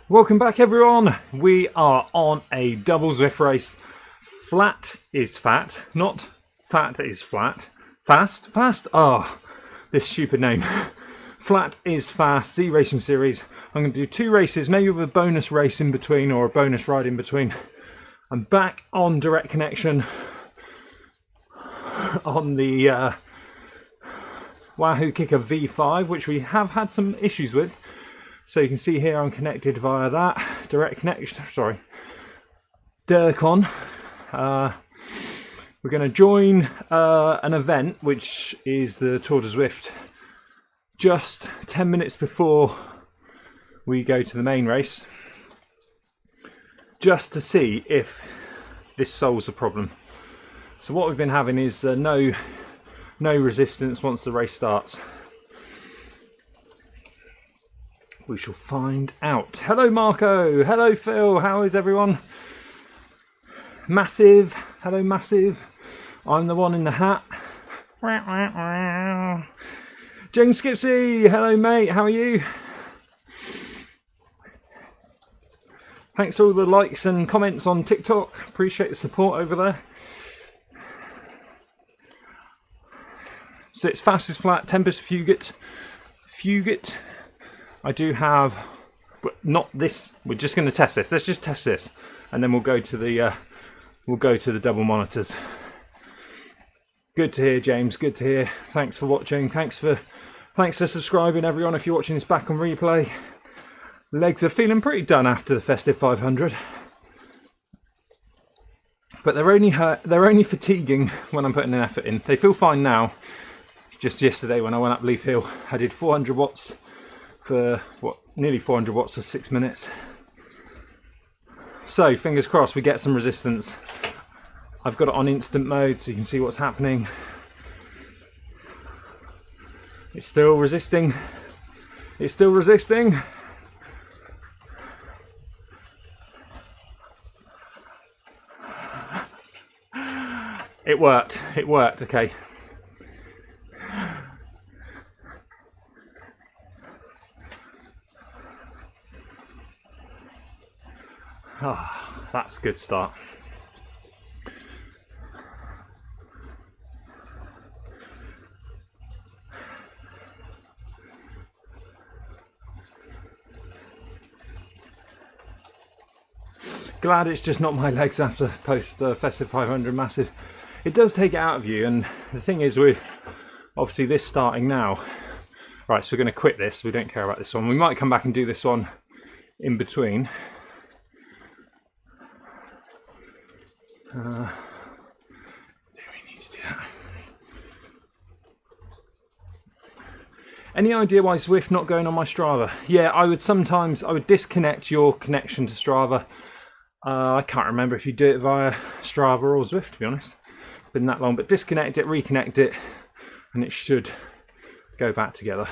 Welcome back, everyone. We are on a double Zwift race. Flat is fat, not fat is flat. Fast? Fast? Oh, this stupid name. Flat is fast, ZRacing series. I'm going to do 2 races, maybe with a bonus race in between or a bonus ride in between. I'm back on direct connection on the Wahoo KICKR V5, which we have had some issues with. So you can see here I'm connected via that direct connection. Sorry, Dircon. We're going to join an event which is the Tour de Zwift just 10 minutes before we go to the main race, just to see if this solves the problem. So what we've been having is no resistance once the race starts. We shall find out. Hello Marco, hello Phil, how is everyone? Massive, hello Massive. I'm the one in the hat. James Skipsy, hello mate, how are you? Thanks for all the likes and comments on TikTok. Appreciate the support over there. So it's fastest flat, Tempus Fugit. Fugit. I do have, but not this. We're just going to test this. Let's just test this, and then we'll go to the double monitors. Good to hear, James. Good to hear. Thanks for watching. Thanks for subscribing, everyone. If you're watching this back on replay, legs are feeling pretty done after the festive 500, but they're only fatiguing when I'm putting an effort in. They feel fine now. It's just yesterday when I went up Leaf Hill, I did 400 watts. For what, nearly 400 watts for 6 minutes. So fingers crossed we get some resistance. I've got it on instant mode so you can see what's happening. It's still resisting. It's still resisting. It worked. It worked. Okay. Oh, that's a good start. Glad it's just not my legs after post festive 500 massive. It does take it out of you, and the thing is with obviously this starting now. Right, so we're going to quit this. We don't care about this one. We might come back and do this one in between. Do we need to do that? Any idea why Zwift not going on my Strava? Yeah, I would disconnect your connection to Strava. I can't remember if you do it via Strava or Zwift, to be honest. It's been that long, but disconnect it, reconnect it, and it should go back together.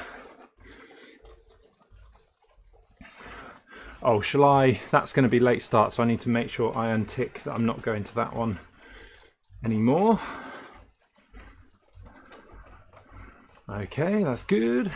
Oh, shall I? That's going to be late start, so I need to make sure I untick that I'm not going to that one anymore. Okay, that's good.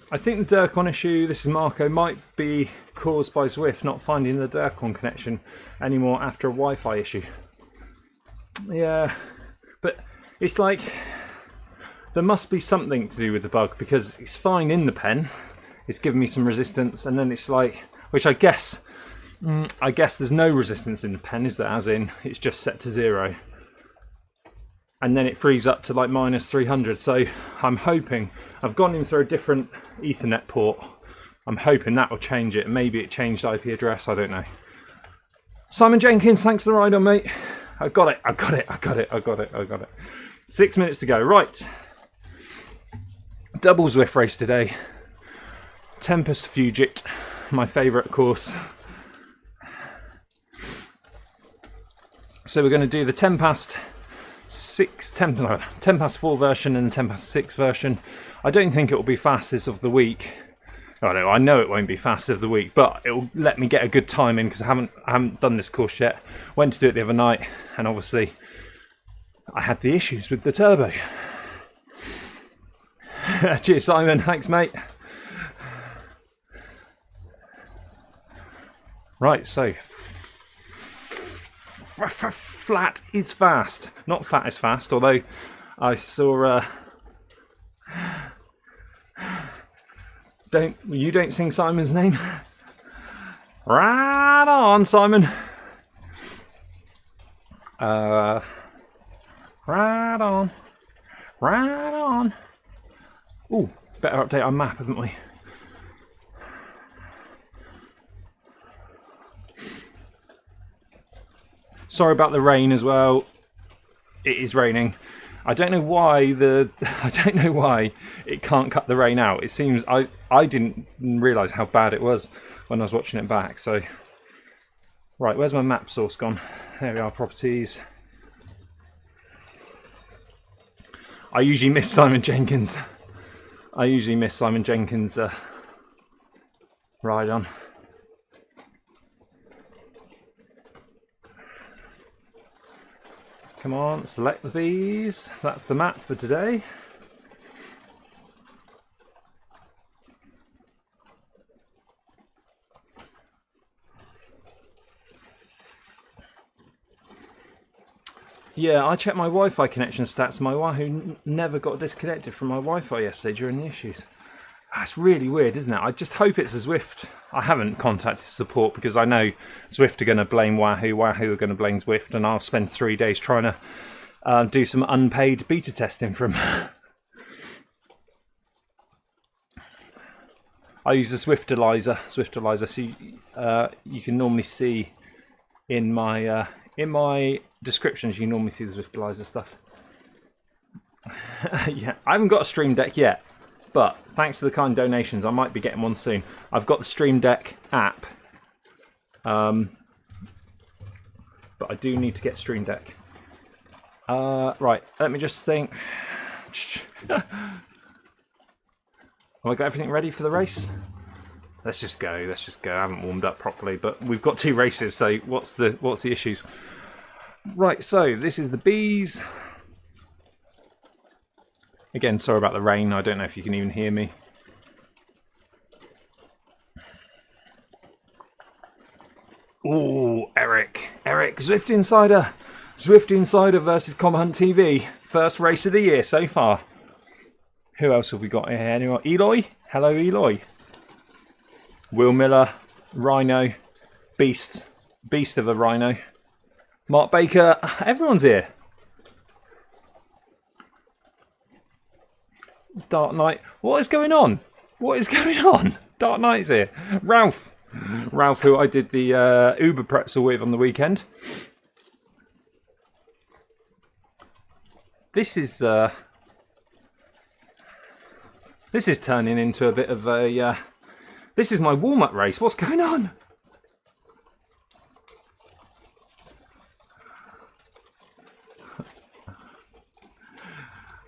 I think the Dircon issue, this is Marco, might be caused by Zwift not finding the Dircon connection anymore after a Wi-Fi issue. Yeah, but it's like there must be something to do with the bug, because it's fine in the pen, it's giving me some resistance, and then it's like, which I guess there's no resistance in the pen, is there? As in, it's just set to 0. And then it frees up to like minus 300. So I'm hoping, I've gone in through a different Ethernet port. I'm hoping that will change it. Maybe it changed IP address, I don't know. Simon Jenkins, thanks for the ride on, mate. I got it, I got it, I got it, I got it, I got it. 6 minutes to go, right. Double Zwift race today. Tempus Fugit, my favourite course. So we're going to do the 10 past Tempus 4 version and Tempus 6 version. I don't think it will be fastest of the week. Oh no, I know it won't be fastest of the week, but it will let me get a good time in because I haven't done this course yet. Went to do it the other night, and obviously I had the issues with the turbo. Cheers, Simon. Thanks, mate. Right, so flat is fast. Not fat is fast, although I saw... You don't sing Simon's name? Right on, Simon. Right on. Right on. Ooh, better update our map, haven't we? Sorry about the rain as well. It is raining. I don't know why it can't cut the rain out. It seems I didn't realise how bad it was when I was watching it back. So right, where's my map source gone? There we are, properties. I usually miss Simon Jenkins. Ride on. Come on, select these. That's the map for today. Yeah, I checked my Wi-Fi connection stats. My Wahoo never got disconnected from my Wi-Fi yesterday during the issues. That's really weird, isn't it? I just hope it's a Zwift. I haven't contacted support because I know Zwift are going to blame Wahoo, Wahoo are going to blame Zwift, and I'll spend 3 days trying to do some unpaid beta testing from. I use the Zwifterizer, so you can normally see in my descriptions. You normally see the Zwifterizer stuff. Yeah, I haven't got a Stream Deck yet. But thanks to the kind donations, I might be getting one soon. I've got the Stream Deck app, but I do need to get Stream Deck. Right, let me just think. Have I got everything ready for the race? Let's just go. I haven't warmed up properly, but we've got 2 races. So what's the issues? Right, so this is the Bees. Again, sorry about the rain. I don't know if you can even hear me. Ooh, Eric, Zwift Insider. Zwift Insider versus Com Hunt TV. First race of the year so far. Who else have we got here? Anyone? Eloy? Hello, Eloy. Will Miller, Rhino, Beast of a Rhino. Mark Baker, everyone's here. Dark Knight. What is going on? Dark Knight's here. Ralph, who I did the Uber pretzel with on the weekend. This is turning into a bit of a. This is my warm-up race. What's going on?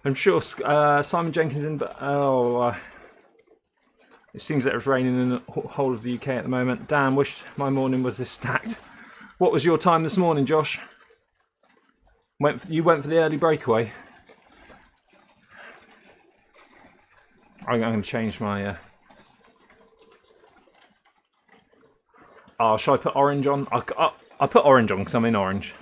I'm sure Simon Jenkins in, but it seems that it's raining in the whole of the UK at the moment. Damn, wish my morning was this stacked. What was your time this morning, Josh? You went for the early breakaway? I'm going to change my... Oh, shall I put orange on? I'll put orange on because I'm in orange.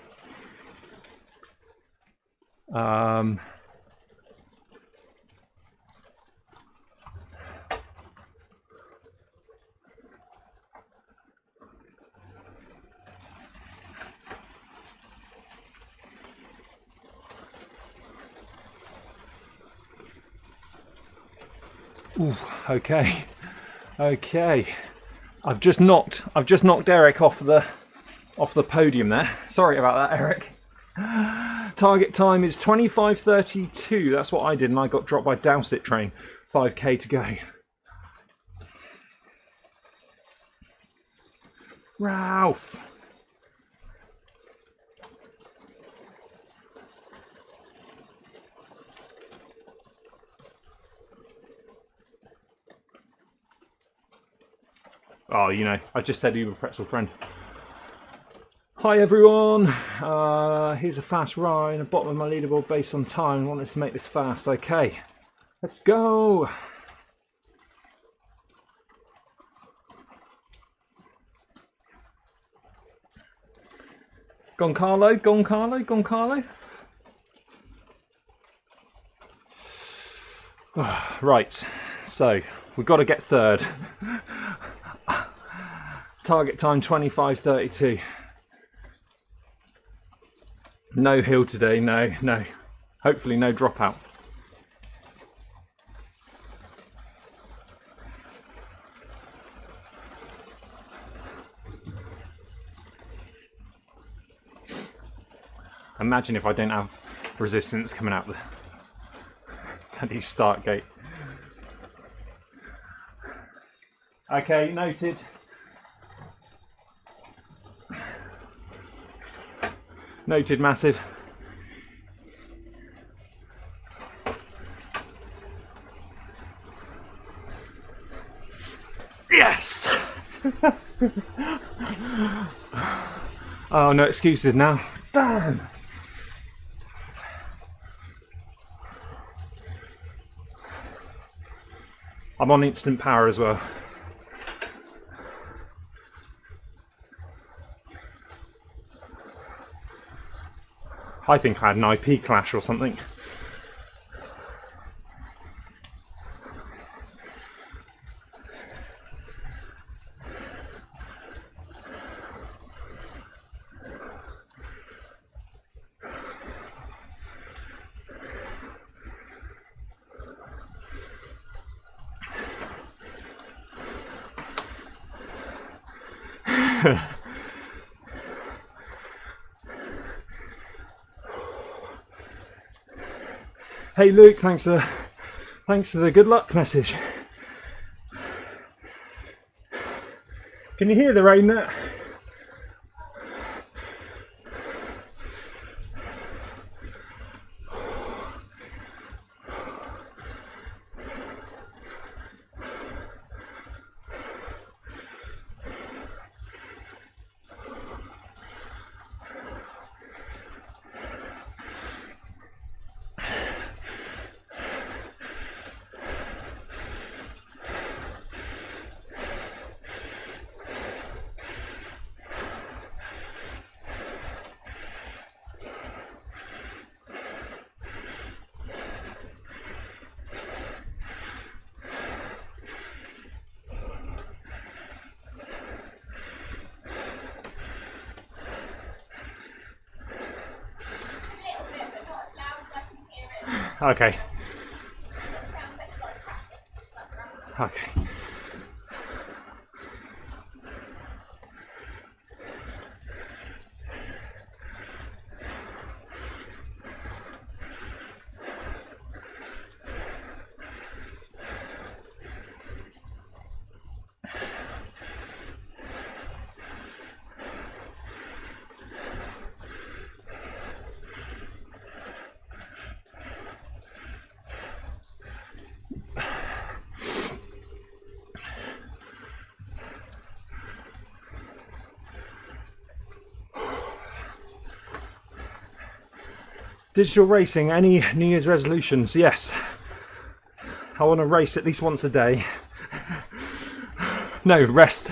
Ooh, okay. I've just knocked Eric off the podium there. Sorry about that, Eric. Target time is 25:32. That's what I did, and I got dropped by Dowsit Train. 5k to go. Ralph. Oh, you know, I just said Uber Pretzel friend. Hi everyone, here's a fast ride, the bottom of my leaderboard based on time. I want us to make this fast. Okay, let's go. Goncalo, Goncalo, Goncalo. Right, so we've got to get third. Target time 25:32. No hill today, no. Hopefully no dropout. Imagine if I don't have resistance coming out the bloody start gate. Okay, noted. Noted, massive. Yes! Oh, no excuses now. Damn! I'm on instant power as well. I think I had an IP clash or something. Hey Luke, thanks for the good luck message. Can you hear the rain there? Okay. Okay. Digital racing, any New Year's resolutions? Yes. I want to race at least once a day. No, rest.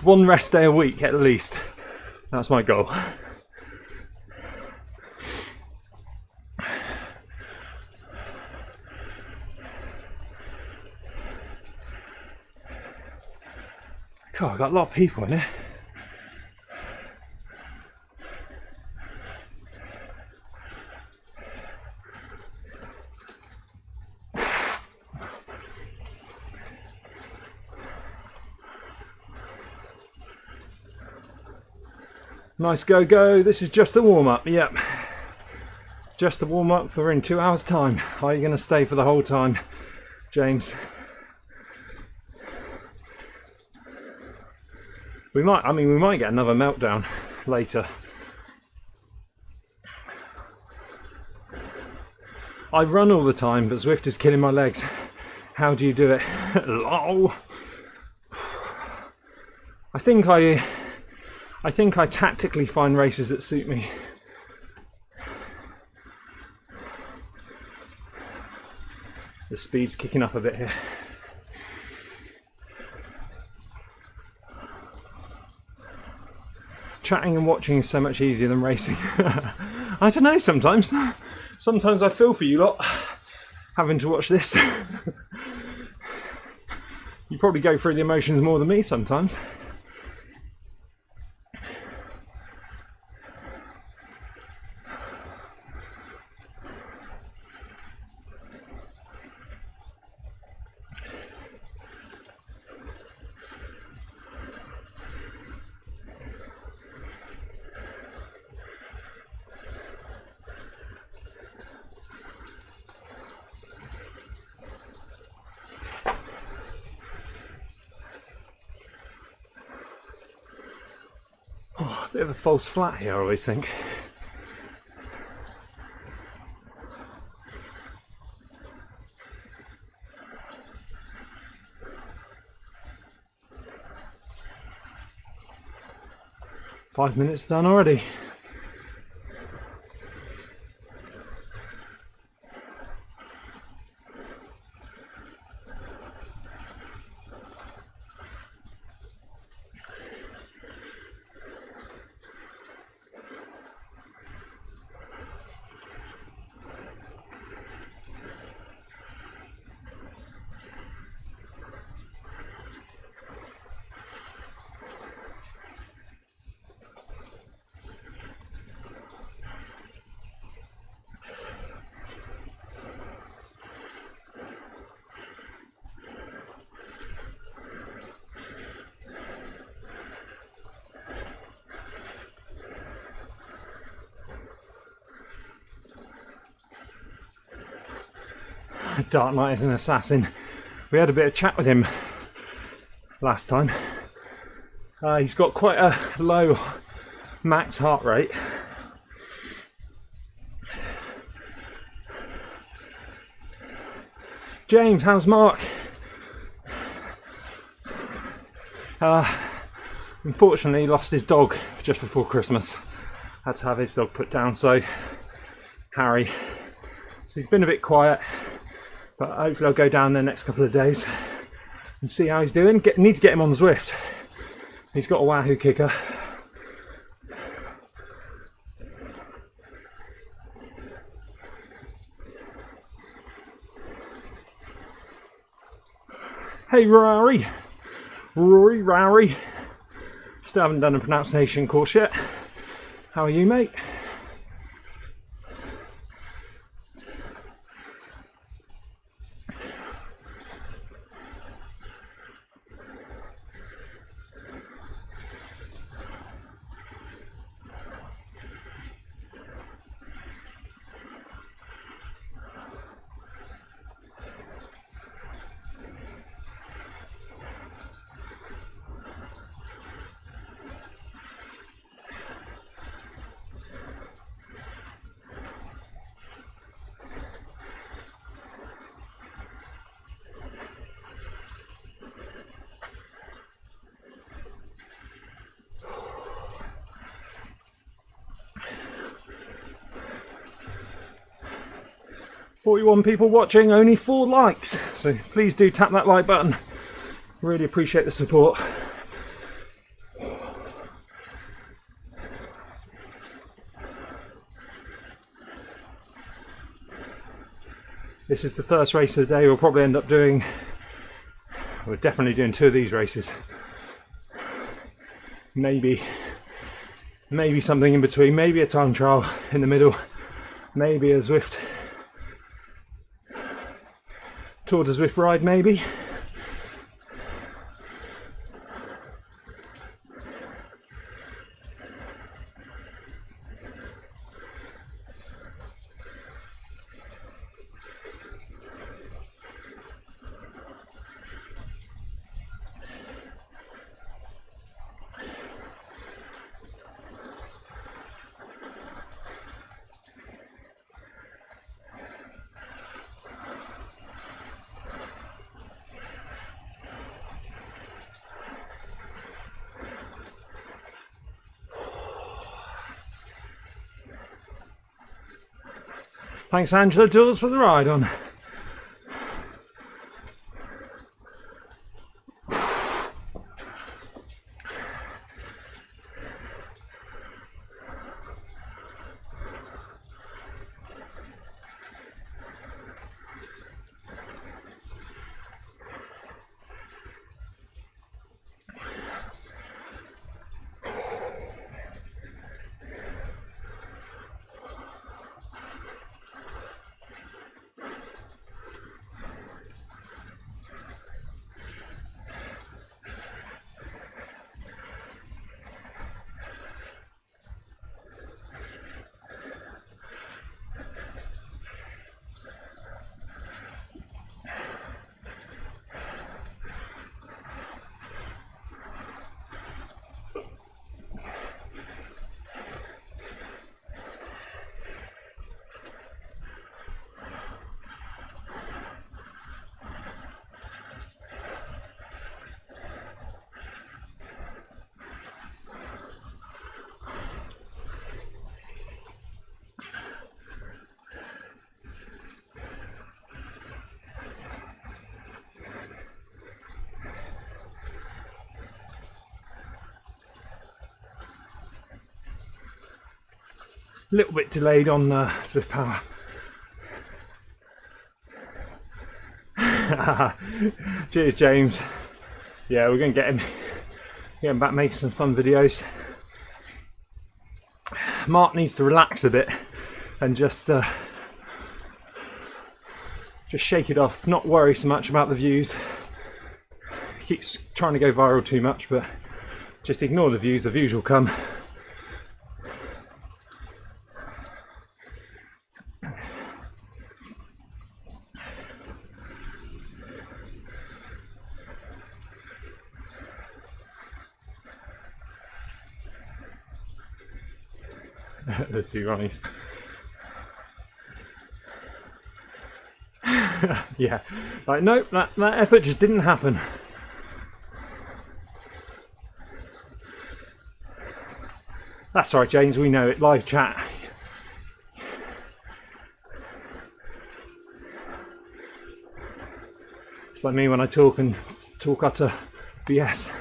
One rest day a week at least. That's my goal. God, I've got a lot of people in here. Nice go. This is just the warm-up, yep. Just the warm-up for in 2 hours' time. Are you going to stay for the whole time, James? We might get another meltdown later. I run all the time, but Zwift is killing my legs. How do you do it? Lol. I think I tactically find races that suit me. The speed's kicking up a bit here. Chatting and watching is so much easier than racing. I don't know, sometimes. Sometimes I feel for you lot having to watch this. You probably go through the emotions more than me sometimes. Oh, a bit of a false flat here, I always think. Five minutes done already. Dark Knight is an assassin. We had a bit of chat with him last time. He's got quite a low max heart rate. James, how's Mark? Unfortunately, he lost his dog just before Christmas. Had to have his dog put down, so Harry. So he's been a bit quiet. But hopefully I'll go down there next couple of days and see how he's doing. Need to get him on Zwift. He's got a Wahoo KICKR. Hey Rory. Rory. Still haven't done a pronunciation course yet. How are you, mate? .41 people watching, only 4 likes, so please do tap that like button. Really appreciate the support. This is the first race of the day. We'll probably end up doing, we're definitely doing 2 of these races. Maybe something in between, maybe a time trial in the middle, maybe a Zwift Tour de Zwift ride, maybe. Thanks, Angela Jules, for the ride on. A little bit delayed on Zwift Power. Cheers, James. Yeah, we're going to get him back making some fun videos. Mark needs to relax a bit and just shake it off, not worry so much about the views. He keeps trying to go viral too much, but just ignore the views will come. The two Ronnies. Yeah, like nope, that effort just didn't happen. That's right, James, we know it, live chat. It's like me when I talk utter BS.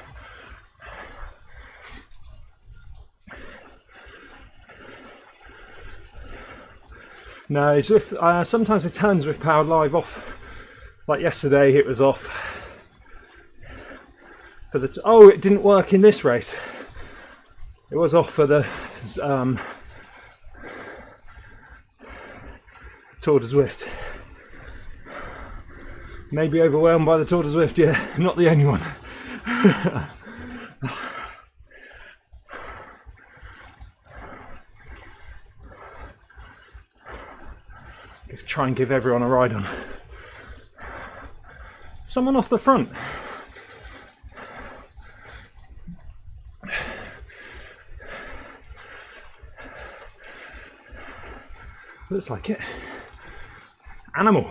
No, Zwift, sometimes it turns Zwift Power Live off. Like yesterday, it was off for the. Oh, it didn't work in this race. It was off for the Tour de Zwift. Maybe overwhelmed by the Tour de Zwift. Yeah, not the only one. Try and give everyone a ride on. Someone off the front. Looks like it. Animal.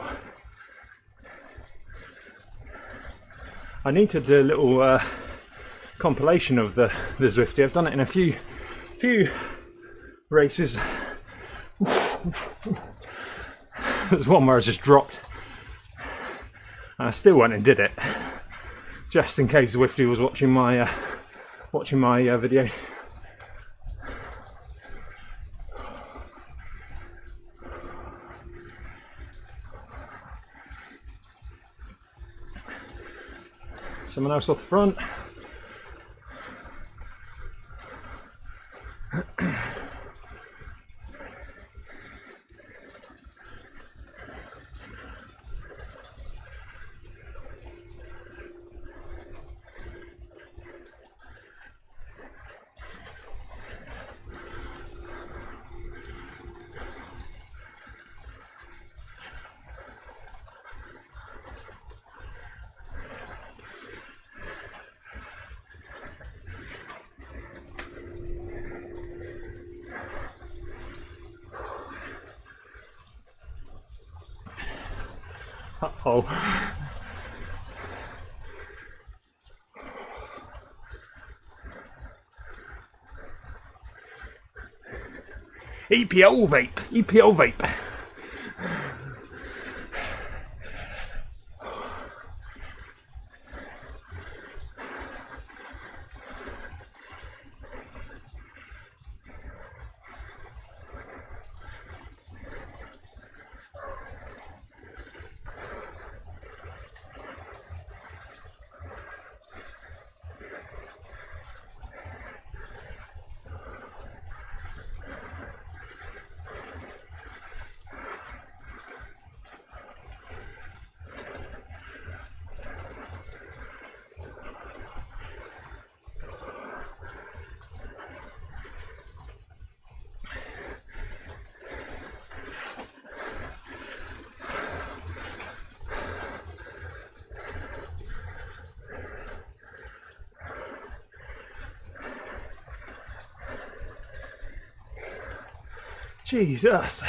I need to do a little compilation of the Zwifty. I've done it in a few races. There's one where I just dropped and I still went and did it just in case Zwifty was watching my video. Someone else off the front. Uh-oh. EPO vape. Jesus.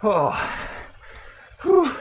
Oh. Whew.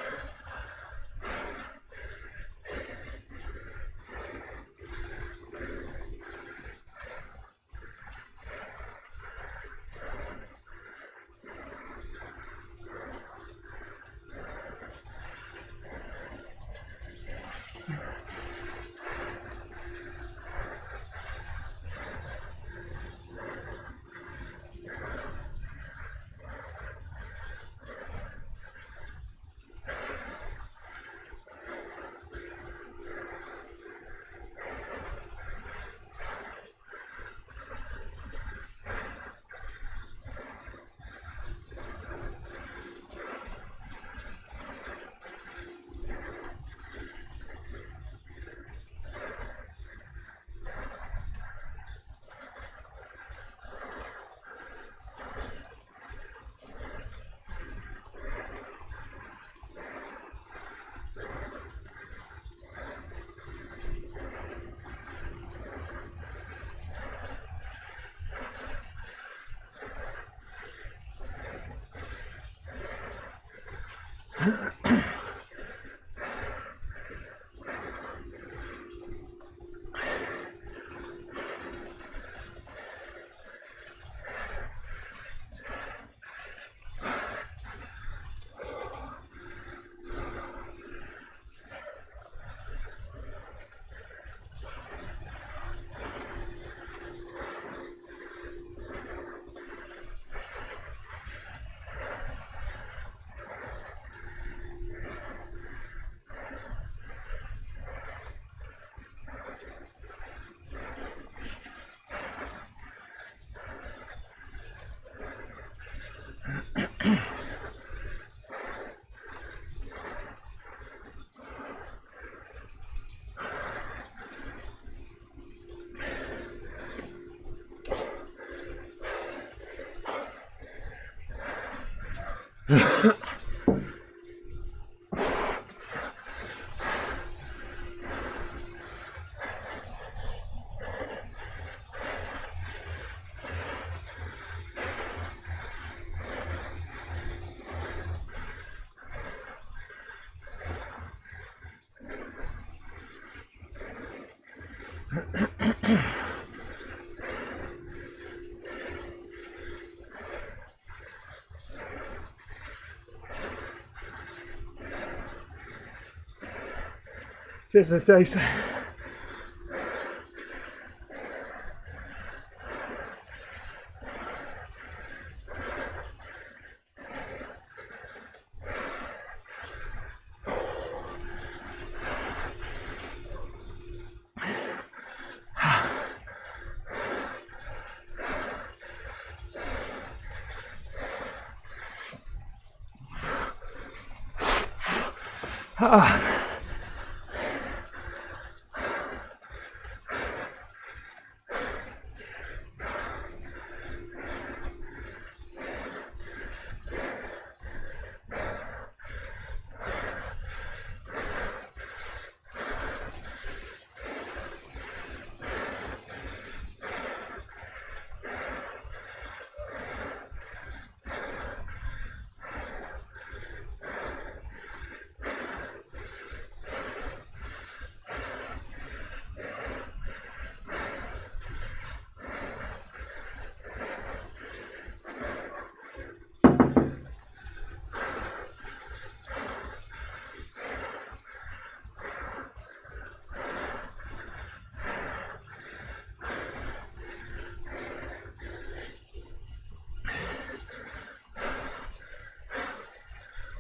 Cheers, days.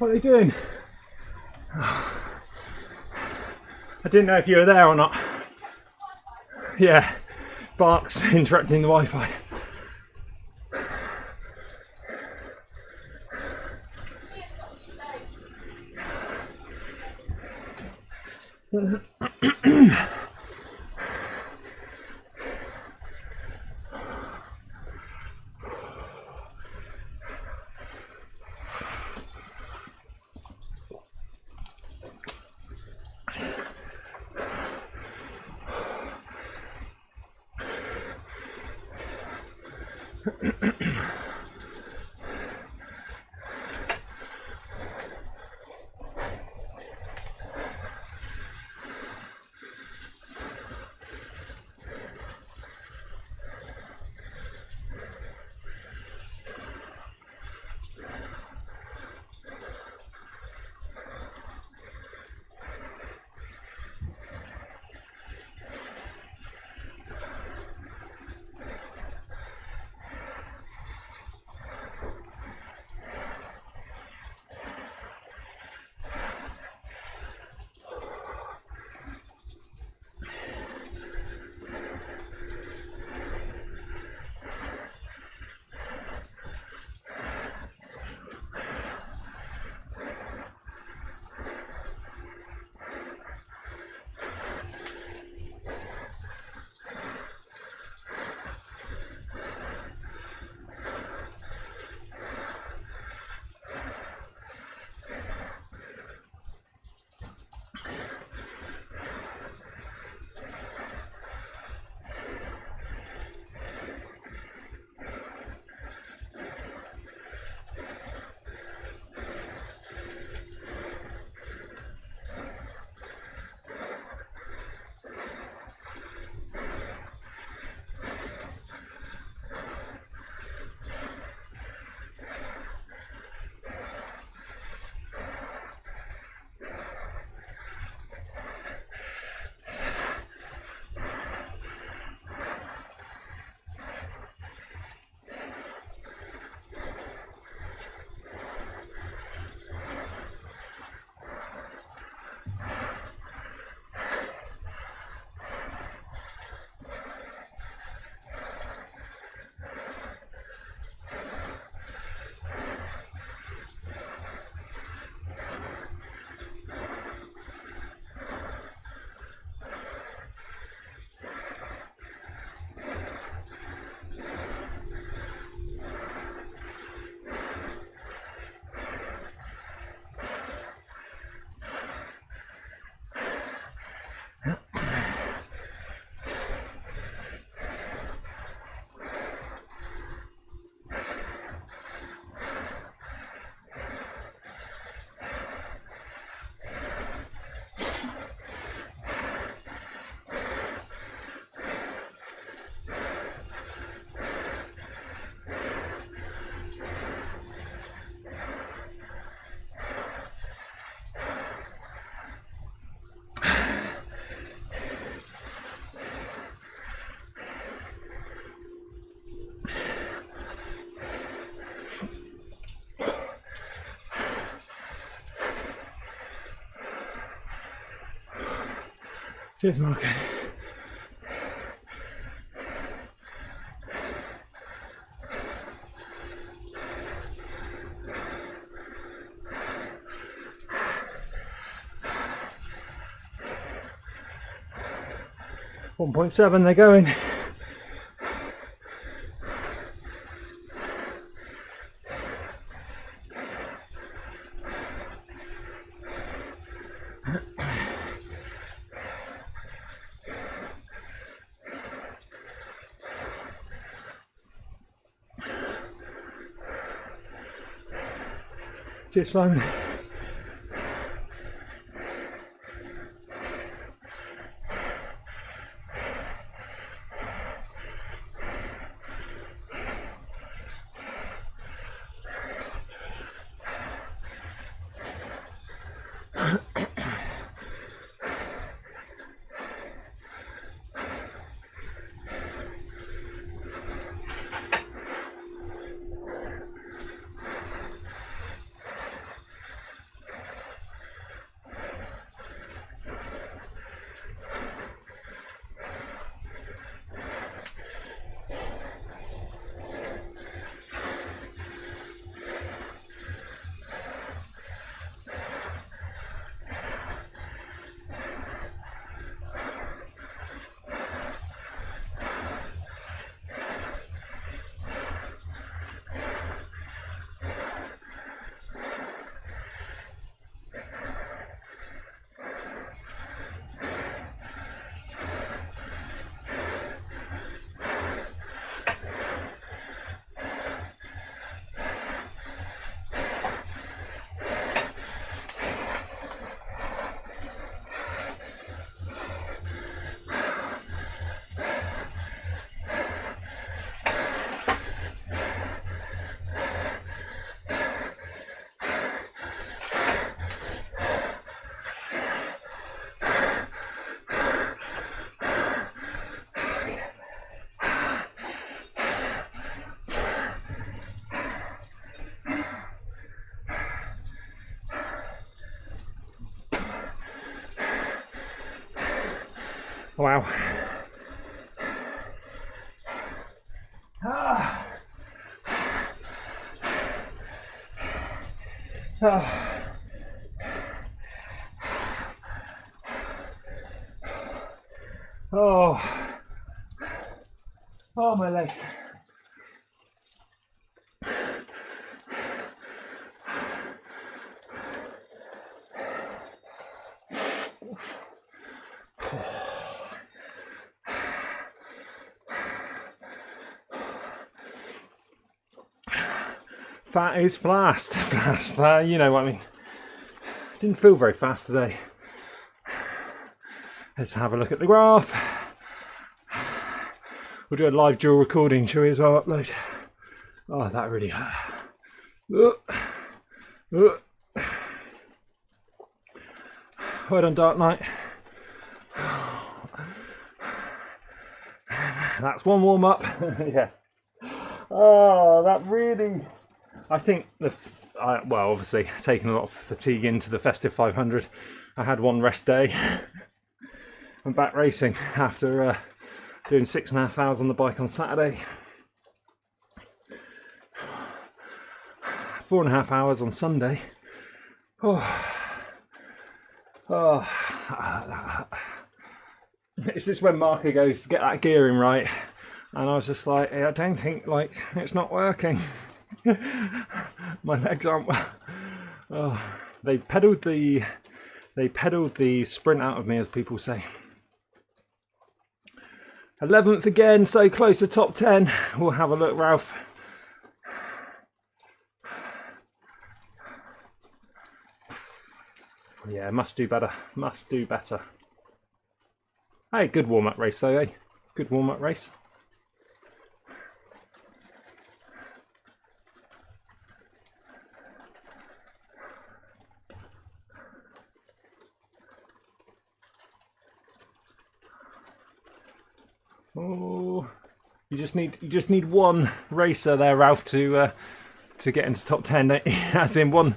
What are they doing? I didn't know if you were there or not. Yeah, barks interrupting the Wi-Fi. Cheers, Marco. .7, they're going. Cheers, Simon. Wow. Ah. Oh. Oh. Oh, my legs. Fat is fast. Fast, you know what I mean. Didn't feel very fast today. Let's have a look at the graph. We'll do a live dual recording, shall we, as well, upload? Oh, that really hurt. Well done, Dark Knight. That's one warm up. Yeah. Oh, that really... I think well, obviously taking a lot of fatigue into the festive 500. I had one rest day. I'm back racing after doing 6.5 hours on the bike on Saturday. 4.5 hours on Sunday. It's just when Marco goes to get that gearing right, and I was just like, I don't think, like, it's not working. My legs aren't. Oh, they pedalled the sprint out of me, as people say. 11th again, so close to top 10. We'll have a look, Ralph. Yeah, must do better. Must do better. Hey, good warm-up race though, eh? Good warm-up race. Oh, you just need one racer there, Ralph, to get into top 10, as in one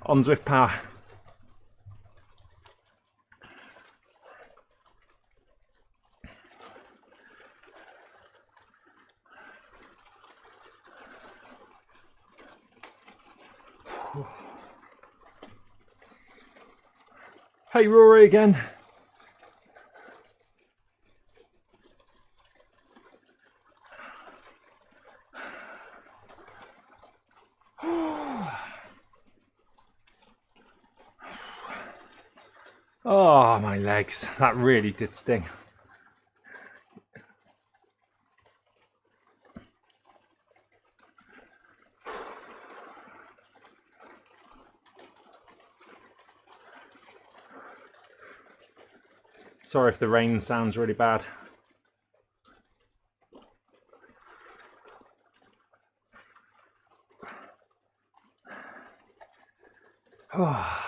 on Zwift Power. Hey, Rory again. Oh, my legs. That really did sting. Sorry if the rain sounds really bad. Oh.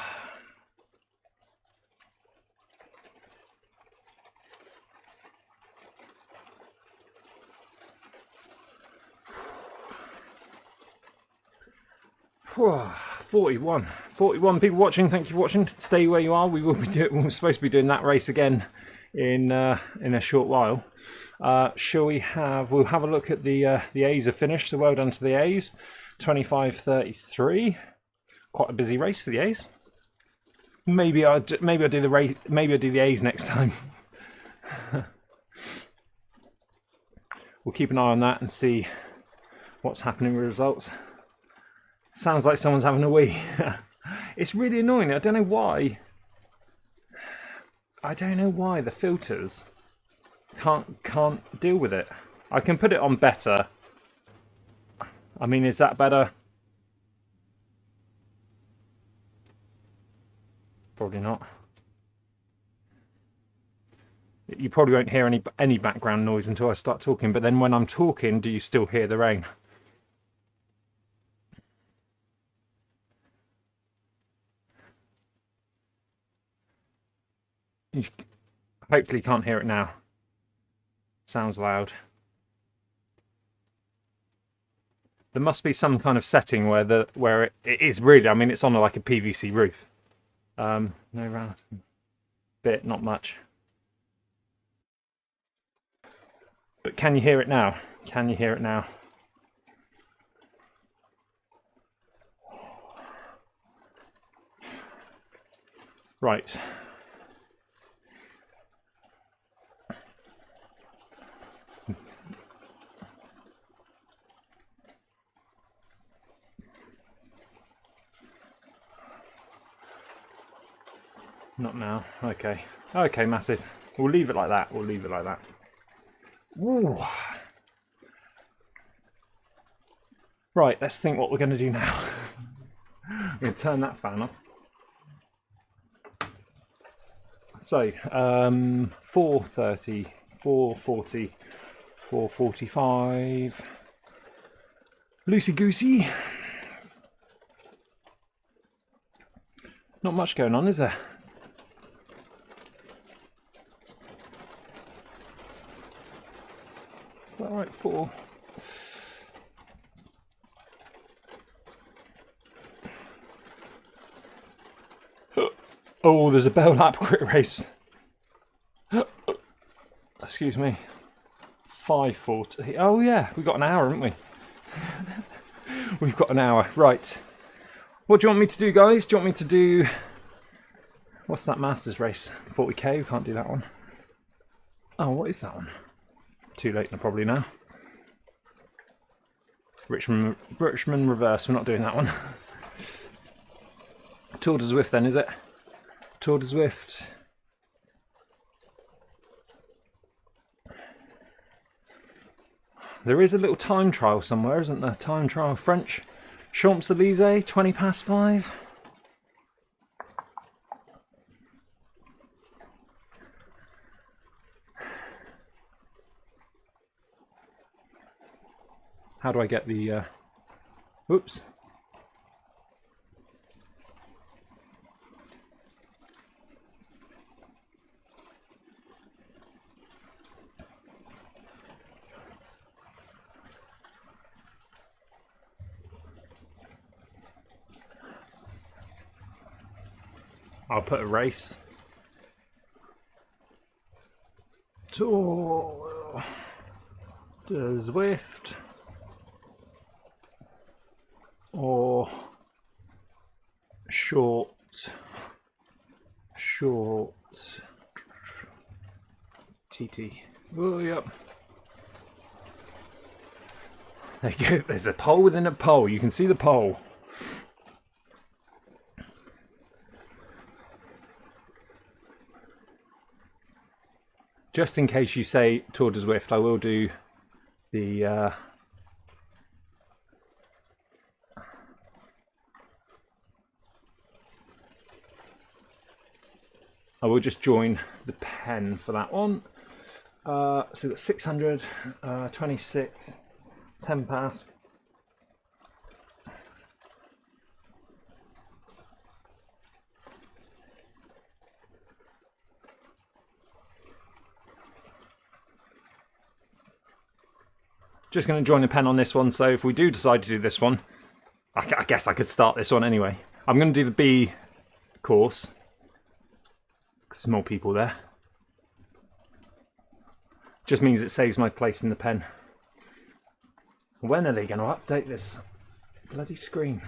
Whew. 41 people watching. Thank you for watching. Stay where you are. We're supposed to be doing that race again in a short while. Shall we have? We'll have a look at the A's are finished. So well done to the A's. 25:33. Quite a busy race for the A's. Maybe I'll do the race. Maybe I'll do the A's next time. We'll keep an eye on that and see what's happening with results. Sounds like someone's having a wee. It's really annoying. I don't know why. I don't know why the filters can't deal with it. I can put it on better. I mean, is that better? Probably not. You probably won't hear any background noise until I start talking, but then when I'm talking, do you still hear the rain? You hopefully can't hear it now. Sounds loud. There must be some kind of setting where it is really. I mean, it's on like a PVC roof. No round bit, not much. But can you hear it now? Can you hear it now? Right. Not now. Okay. Okay, massive. We'll leave it like that. We'll leave it like that. Ooh. Right, let's think what we're going to do now. I'm going to turn that fan off. So, 4:30, 4:40, 4:45. Loosey goosey. Not much going on, is there? All right, 4. Oh, there's a bell lap quick race. Excuse me. 5:40. Oh yeah, we've got an hour, haven't we? We've got an hour. Right. What do you want me to do, guys? Do you want me to do... What's that Masters race? 40k? We can't do that one. Oh, what is that one? Too late probably now. Richmond reverse. We're not doing that one. Tour de Zwift then, is it? Tour de Zwift. There is a little time trial somewhere, isn't there? Time trial French. Champs-Élysées, 5:20. How do I get the... Oops. I'll put a race. Tour de Zwift. Or short TT. Oh, yep. There you go. There's a pole within a pole. You can see the pole. Just in case you say Tour de Zwift, I will do the I will just join the pen for that one. So we've got 600, 26, Tempus. Just going to join a pen on this one, so if we do decide to do this one, I guess I could start this one anyway. I'm going to do the B course. Small people there. Just means it saves my place in the pen. When are they going to update this bloody screen?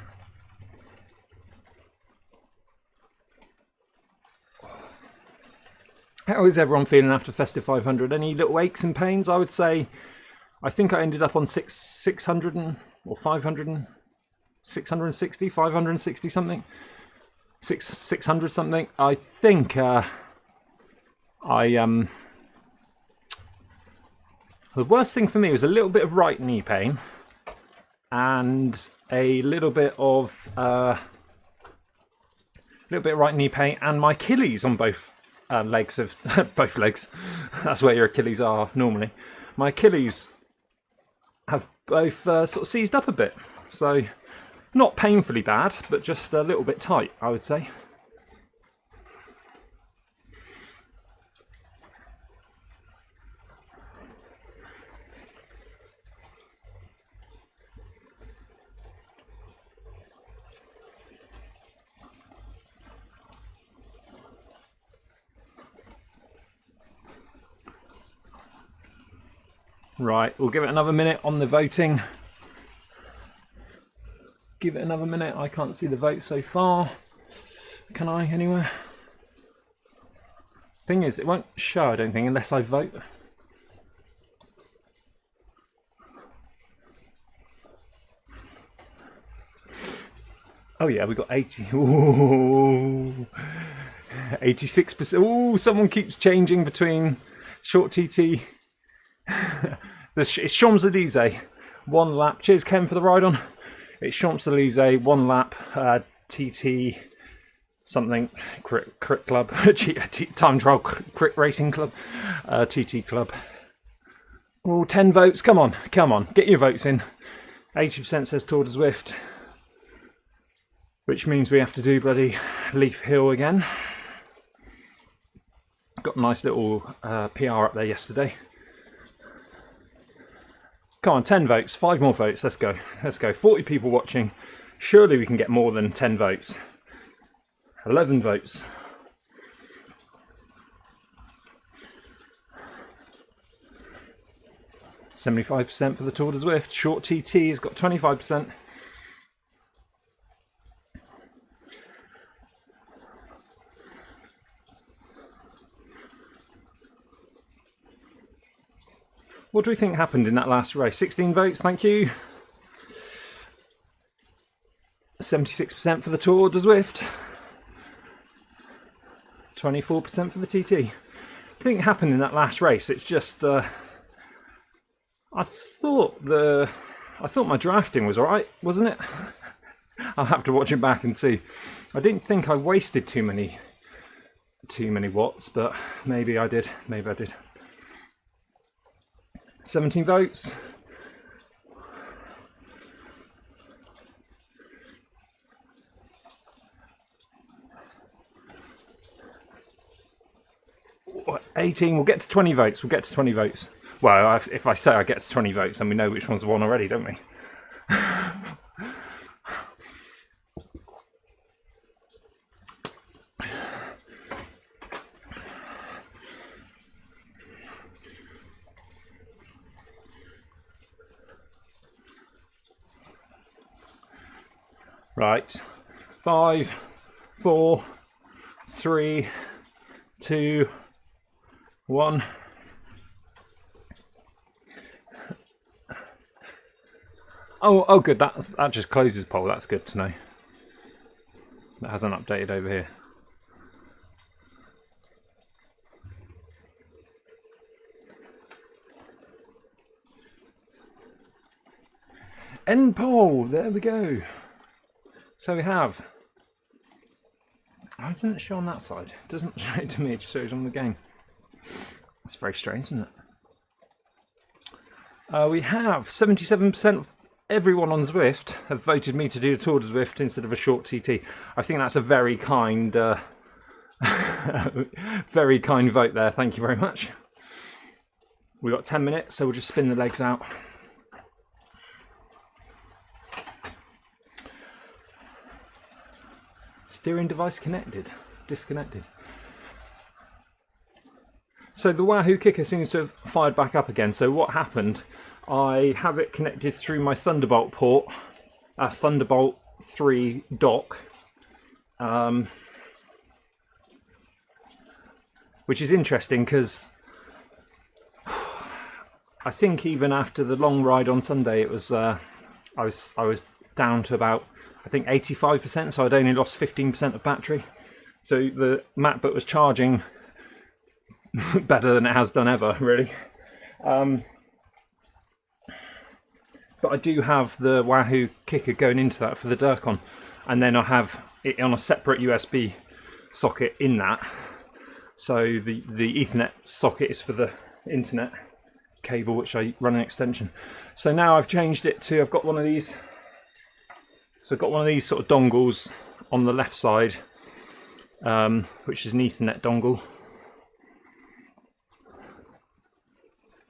How is everyone feeling after Festive 500? Any little aches and pains? I would say, I think I ended up on 600 or 500, 660, 560 something. 600 something. I think the worst thing for me was a little bit of right knee pain and a little bit of right knee pain, and my Achilles on both legs of both legs. That's where your Achilles are normally. My Achilles have both sort of seized up a bit, so not painfully bad, but just a little bit tight, I would say. Right, we'll give it another minute on the voting. Give it another minute. I can't see the vote so far. Can I anywhere? Thing is, it won't show, I don't think, unless I vote. Oh yeah, we got 80. Ooh, 86%. Ooh, someone keeps changing between short TT. It's Champs-Élysées, 1 lap. Cheers, Ken, for the ride on. It's Champs-Élysées, 1 lap. TT something crit club, time trial crit racing club, TT club. Oh, 10 votes. Come on, get your votes in. 80% says Tour de Zwift, which means we have to do bloody Leaf Hill again. Got a nice little PR up there yesterday. Come on, 10 votes, 5 more votes. Let's go. 40 people watching. Surely we can get more than 10 votes. 11 votes. %75% for the Tour de Zwift. Short TT has got 25%. What do we think happened in that last race? 16 votes, thank you. 76% for the Tour de Zwift. 24% for the TT. I think happened in that last race. It's just I thought my drafting was alright, wasn't it? I'll have to watch it back and see. I didn't think I wasted too many watts, but maybe I did. 17 votes. What, 18. We'll get to 20 votes. Well, if I say I get to 20 votes, then we know which one's won already, don't we? Right, 5, 4, 3, 2, 1. Oh, good. That just closes poll. That's good to know. That hasn't updated over here. End poll. There we go. So we have. Oh, it doesn't show on that side. It doesn't show it to me. It just shows on the game. That's very strange, isn't it? We have 77% of everyone on Zwift have voted me to do a Tour de Zwift instead of a short TT. I think that's a very kind, very kind vote there. Thank you very much. We've got 10 minutes, so we'll just spin the legs out. Steering device disconnected. So the Wahoo KICKR seems to have fired back up again. So what happened, I have it connected through my Thunderbolt port, a Thunderbolt 3 dock, which is interesting because I think even after the long ride on Sunday, it was I was down to about, I think, 85%, so I'd only lost 15% of battery. So the MacBook was charging better than it has done ever, really. But I do have the Wahoo KICKR going into that for the Durkon, and then I have it on a separate USB socket in that. So the Ethernet socket is for the internet cable, which I run an extension. So now I've changed it to, I've got one of these. So I've got one of these sort of dongles on the left side, which is an Ethernet dongle.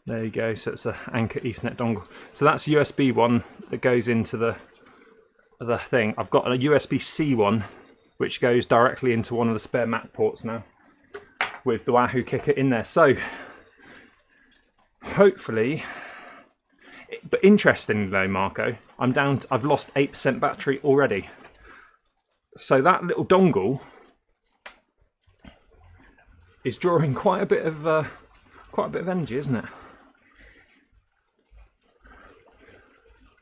There you go, so it's an Anchor Ethernet dongle. So that's a USB one that goes into the thing. I've got a USB-C one, which goes directly into one of the spare Mac ports now, with the Wahoo KICKR in there. So hopefully But interestingly though, Marco, I've lost 8% battery already. So that little dongle is drawing quite a bit of energy, isn't it?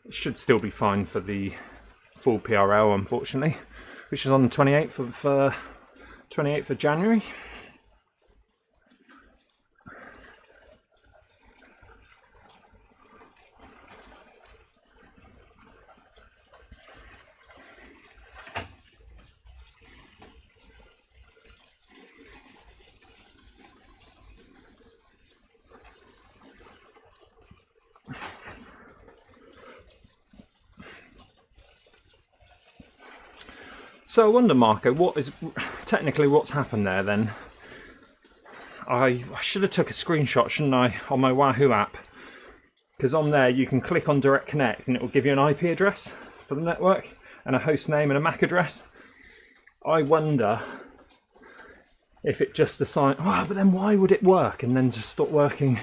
It should still be fine for the full PRL, unfortunately, which is on the 28th of January. So I wonder, Marco, what's happened there then? I should have took a screenshot, shouldn't I, on my Wahoo app? Because on there you can click on Direct Connect and it will give you an IP address for the network and a host name and a MAC address. I wonder if it just assigns, but then why would it work and then just stop working?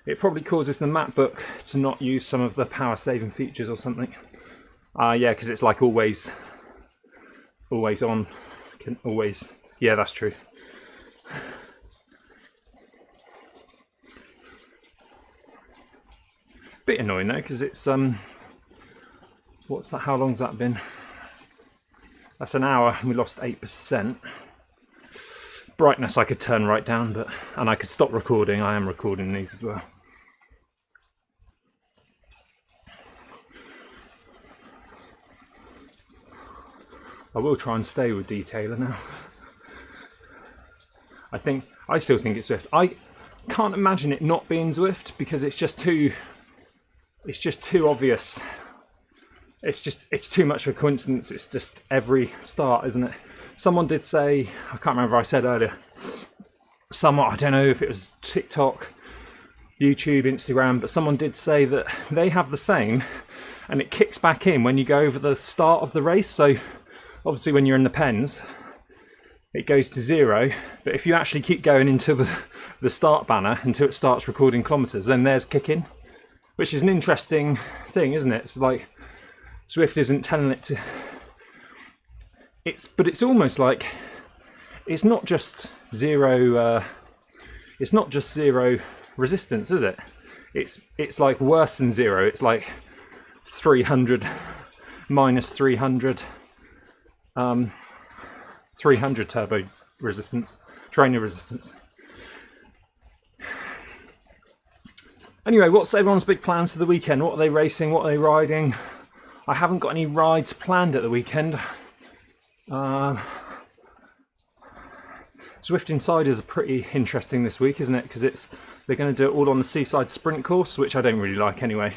It probably causes the MacBook to not use some of the power saving features or something. Yeah, because it's like always on. Yeah, that's true. Bit annoying though, because it's what's that? How long's that been? That's an hour and we lost 8%. Brightness I could turn right down, and I could stop recording. I am recording these as well. I will try and stay with detailer now. I still think it's Zwift. I can't imagine it not being Zwift because it's just too obvious. It's too much of a coincidence. It's just every start, isn't it? Someone did say, I can't remember what I said earlier, I don't know if it was TikTok, YouTube, Instagram, but someone did say that they have the same and it kicks back in when you go over the start of the race. So obviously when you're in the pens, it goes to 0, but if you actually keep going into the start banner until it starts recording kilometres, then there's kick-in, which is an interesting thing, isn't it? It's like Zwift isn't telling it to... But it's almost like it's not just zero resistance, is it? It's like worse than 0. It's like 300 minus 300 300 turbo resistance, trainer resistance. Anyway, what's everyone's big plans for the weekend? What are they racing? What are they riding? I haven't got any rides planned at the weekend. Zwift Insiders are pretty interesting this week, isn't it? Because they're going to do it all on the Seaside Sprint course, which I don't really like anyway.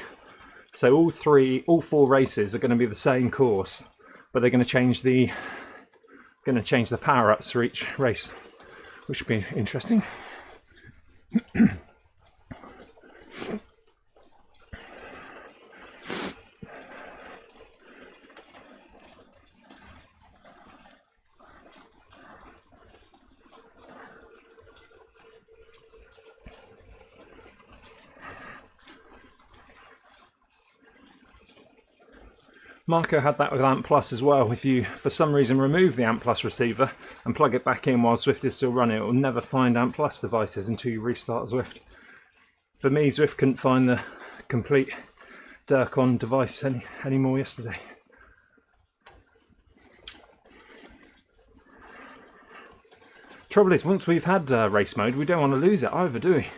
So all 4 races are going to be the same course, but they're going to change the power ups for each race, which should be interesting. Marco had that with AMP Plus as well. If you, for some reason, remove the AMP Plus receiver and plug it back in while Zwift is still running, it will never find AMP Plus devices until you restart Zwift. For me, Zwift couldn't find the complete Dirk-on device anymore yesterday. Trouble is, once we've had race mode, we don't want to lose it either, do we?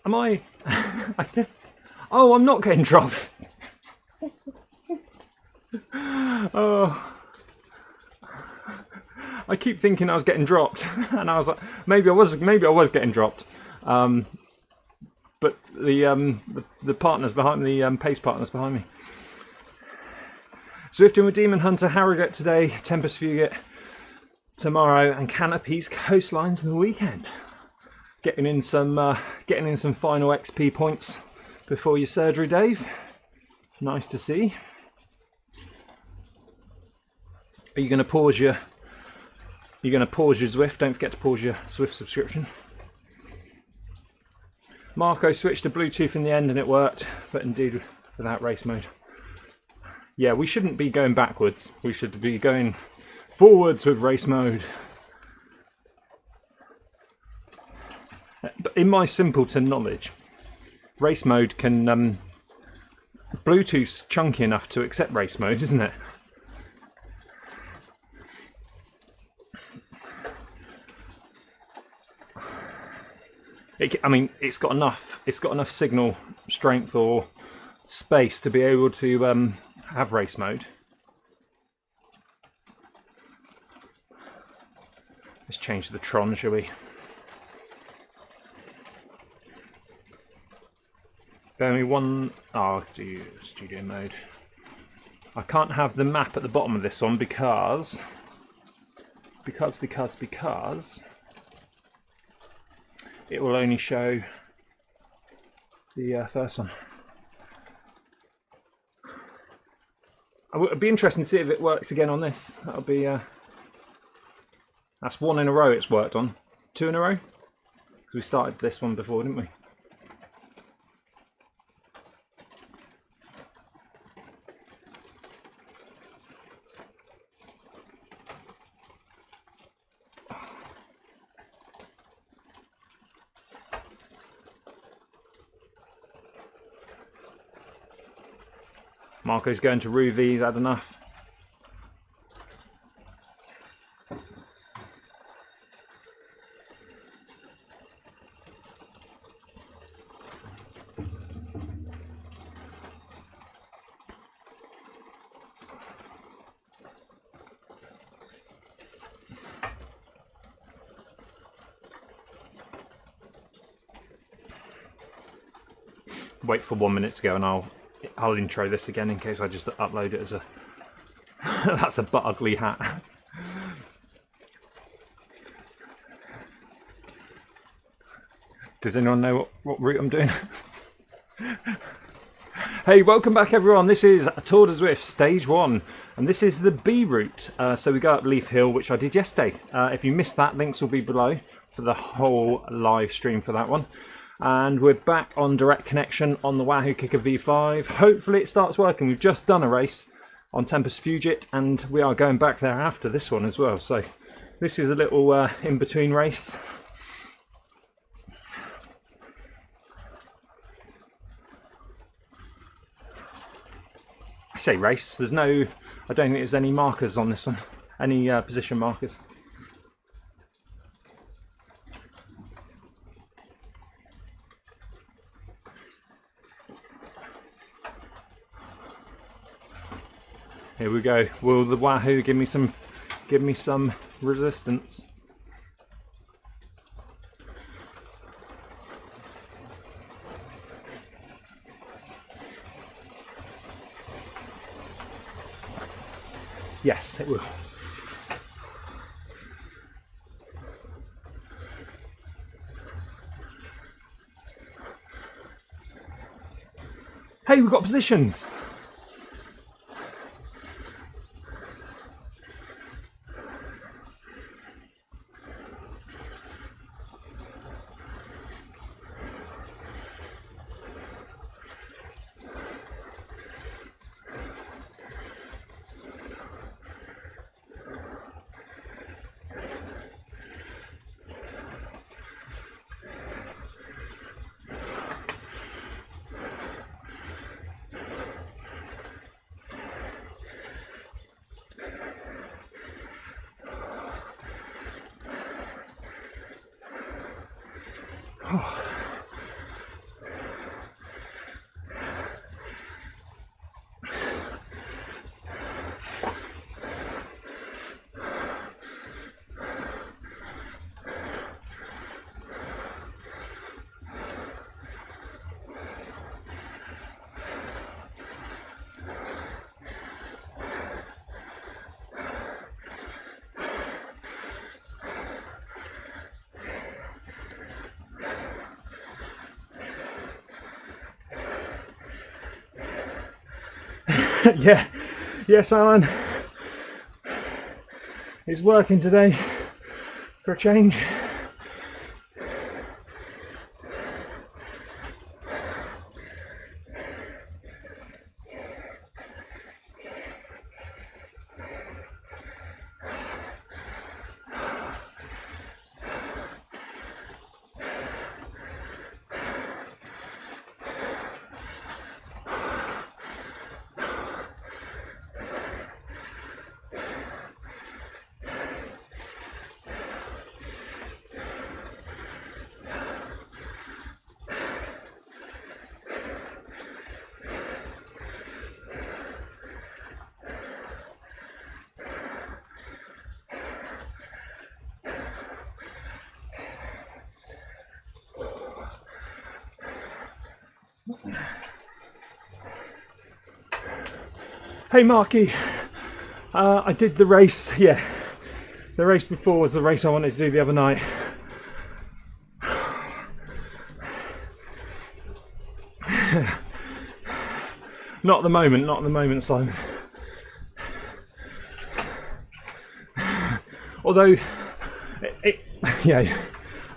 Am I? Oh, I'm not getting dropped. Oh, I keep thinking I was getting dropped, and I was like, maybe I was getting dropped. But the partners behind the pace partners behind me. Zwift with Demon Hunter, Harrogate today, Tempus Fugit tomorrow, and Canopy's Coastlines in the weekend. Getting in some final XP points before your surgery, Dave. Nice to see. Are you going to pause your? You're going to pause your Zwift. Don't forget to pause your Zwift subscription. Marco switched to Bluetooth in the end and it worked, but indeed without race mode. Yeah, we shouldn't be going backwards. We should be going forwards with race mode. But in my simpleton knowledge, race mode can... Bluetooth's chunky enough to accept race mode, isn't it? I mean, it's got enough signal strength or space to be able to have race mode. Let's change the Tron, shall we? Bear me one. Oh, do studio mode. I can't have the map at the bottom of this one because it will only show the first one. It'd be interesting to see if it works again on this. That'll be that's one in a row it's worked on. 2 in a row? Because we started this one before, didn't we? Marco's going to Ruvi, he's had enough. Wait for 1 minute to go and I'll intro this again in case I just upload it as a... That's a butt ugly hat. Does anyone know what route I'm doing? Hey, welcome back everyone. This is Tour de Zwift Stage 1 and this is the B route. So we go up Leaf Hill, which I did yesterday. If you missed that, links will be below for the whole live stream for that one. And we're back on direct connection on the Wahoo KICKR V5. Hopefully it starts working. We've just done a race on Tempus Fugit and we are going back there after this one as well. So this is a little in-between race. I say race. There's no... I don't think there's any markers on this one. Any position markers. Here we go. Will the Wahoo give me some resistance? Yes, it will. Hey, we've got positions. Oh. Yeah, yes, Alan. It's working today for a change. Hey Marky, I did the race, yeah, the race before was the race I wanted to do the other night. Not at the moment, Simon. Although, yeah,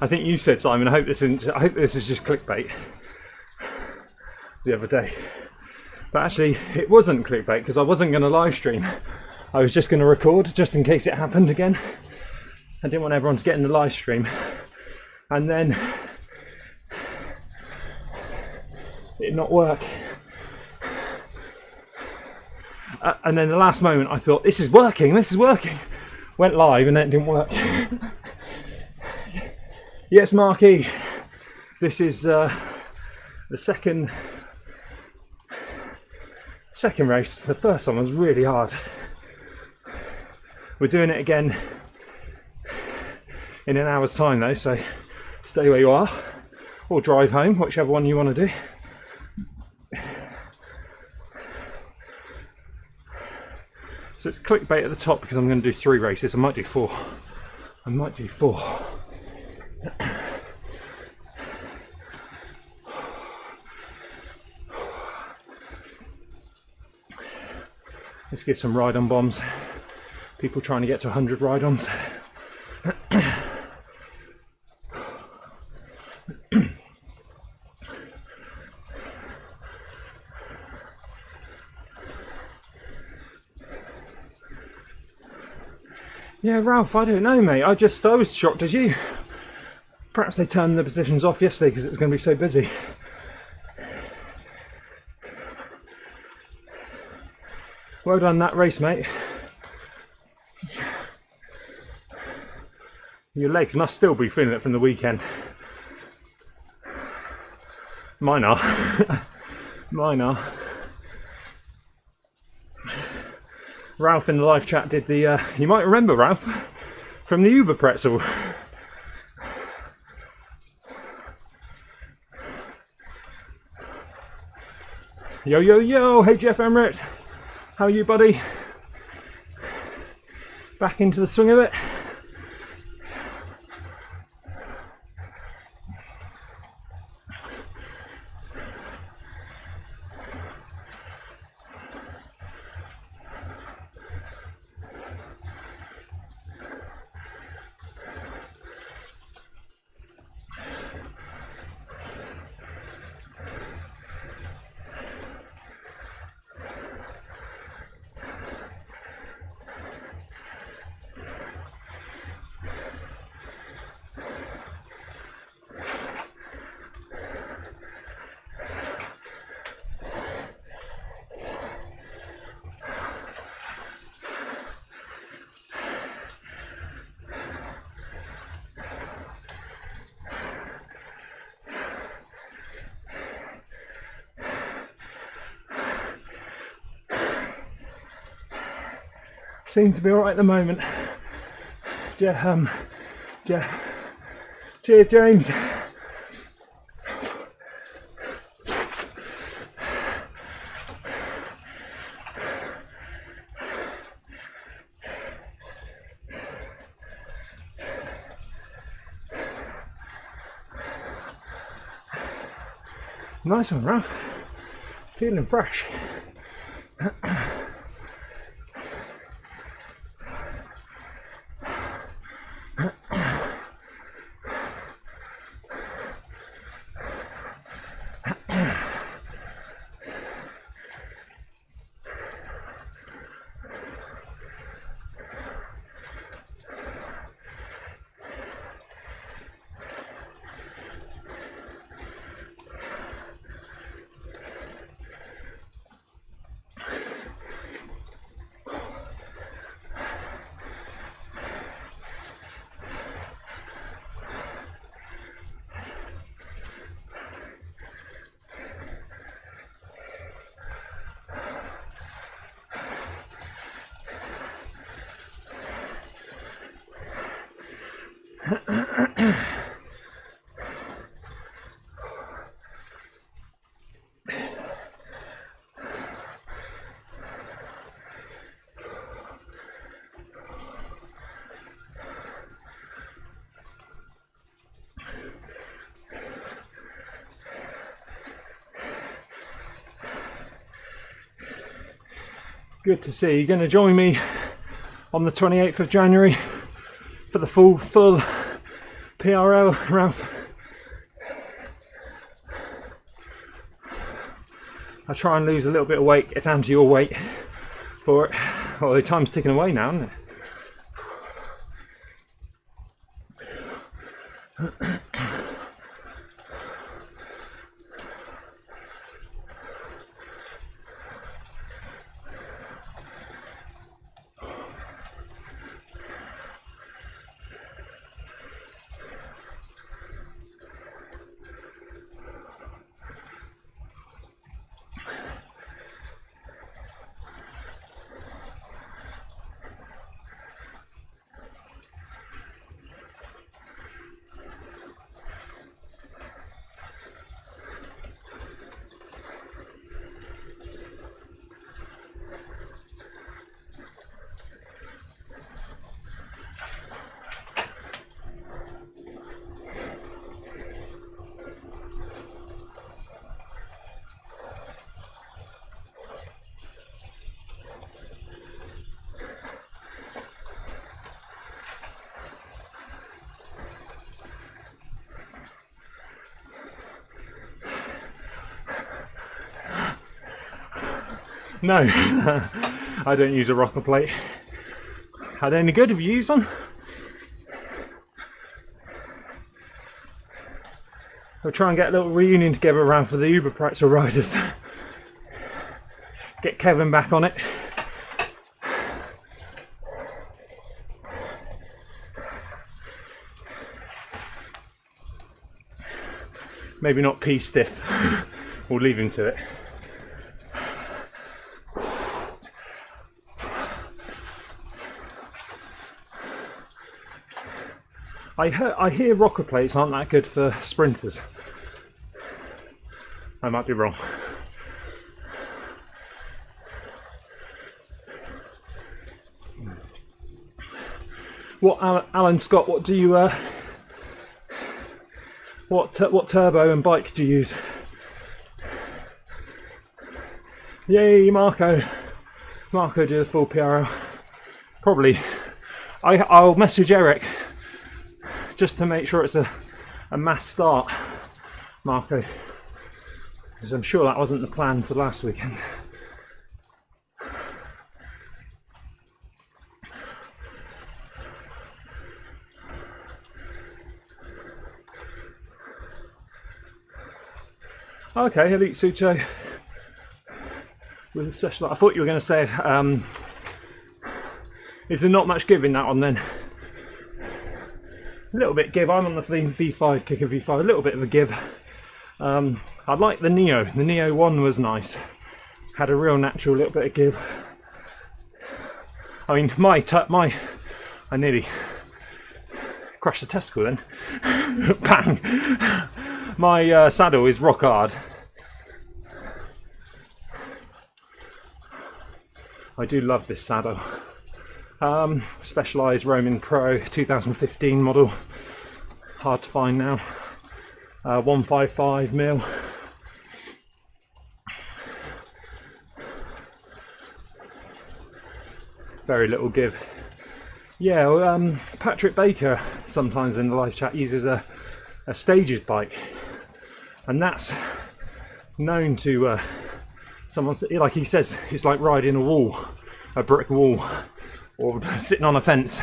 I think you said, Simon, I hope this is just clickbait the other day. But actually, it wasn't clickbait because I wasn't going to live stream. I was just going to record just in case it happened again. I didn't want everyone to get in the live stream. And then it not work. And then the last moment I thought, this is working. Went live and then it didn't work. Yes, Marky. This is the second race. The first one was really hard. We're doing it again in an hour's time though, so stay where you are or drive home, whichever one you want to do. So it's clickbait at the top because I'm going to do 3 races. I might do 4. Let's get some ride-on bombs. People trying to get to 100 ride-ons. Yeah, Ralph, I don't know, mate. I was shocked as you. Perhaps they turned the positions off yesterday because it was going to be so busy. Well done that race, mate. Your legs must still be feeling it from the weekend. Mine are. Mine are. Ralph in the live chat did the, you might remember Ralph, from the Uber pretzel. Yo, yo, yo, hey Jeff Emmerich. How are you, buddy? Back into the swing of it. Seems to be alright at the moment. Cheers, James. Nice one, Ralph. Feeling fresh. Good to see. You're going to join me on the 28th of January for the full PRL, Ralph. I'll try and lose a little bit of weight, get down to your weight for it. Well, the time's ticking away now, isn't it? No, I don't use a rocker plate. Are they any good? Have you used one? We'll try and get a little reunion together around for the Uber Pretzel riders. Get Kevin back on it. Maybe not pea stiff. We'll leave him to it. I hear rocker plates aren't that good for sprinters. I might be wrong. What, Alan Scott? What do you? What turbo and bike do you use? Yay, Marco! Marco did a full PRO. Probably. I'll message Eric. Just to make sure it's a mass start, Marco, because I'm sure that wasn't the plan for last weekend. Okay, Elite Sucho with a special. I thought you were going to say, is there not much give in that one then? A little bit give. I'm on the V5, KICKR V5, a little bit of a give. I like the Neo. The Neo 1 was nice. Had a real natural little bit of give. I mean, I nearly crushed the testicle then. Bang! My saddle is rock hard. I do love this saddle. Specialized Roman Pro 2015 model, hard to find now. 155mm. Very little give. Yeah, well, Patrick Baker sometimes in the live chat uses a Stages bike, and that's known to someone, like he says, it's like riding a wall, a brick wall, or sitting on a fence.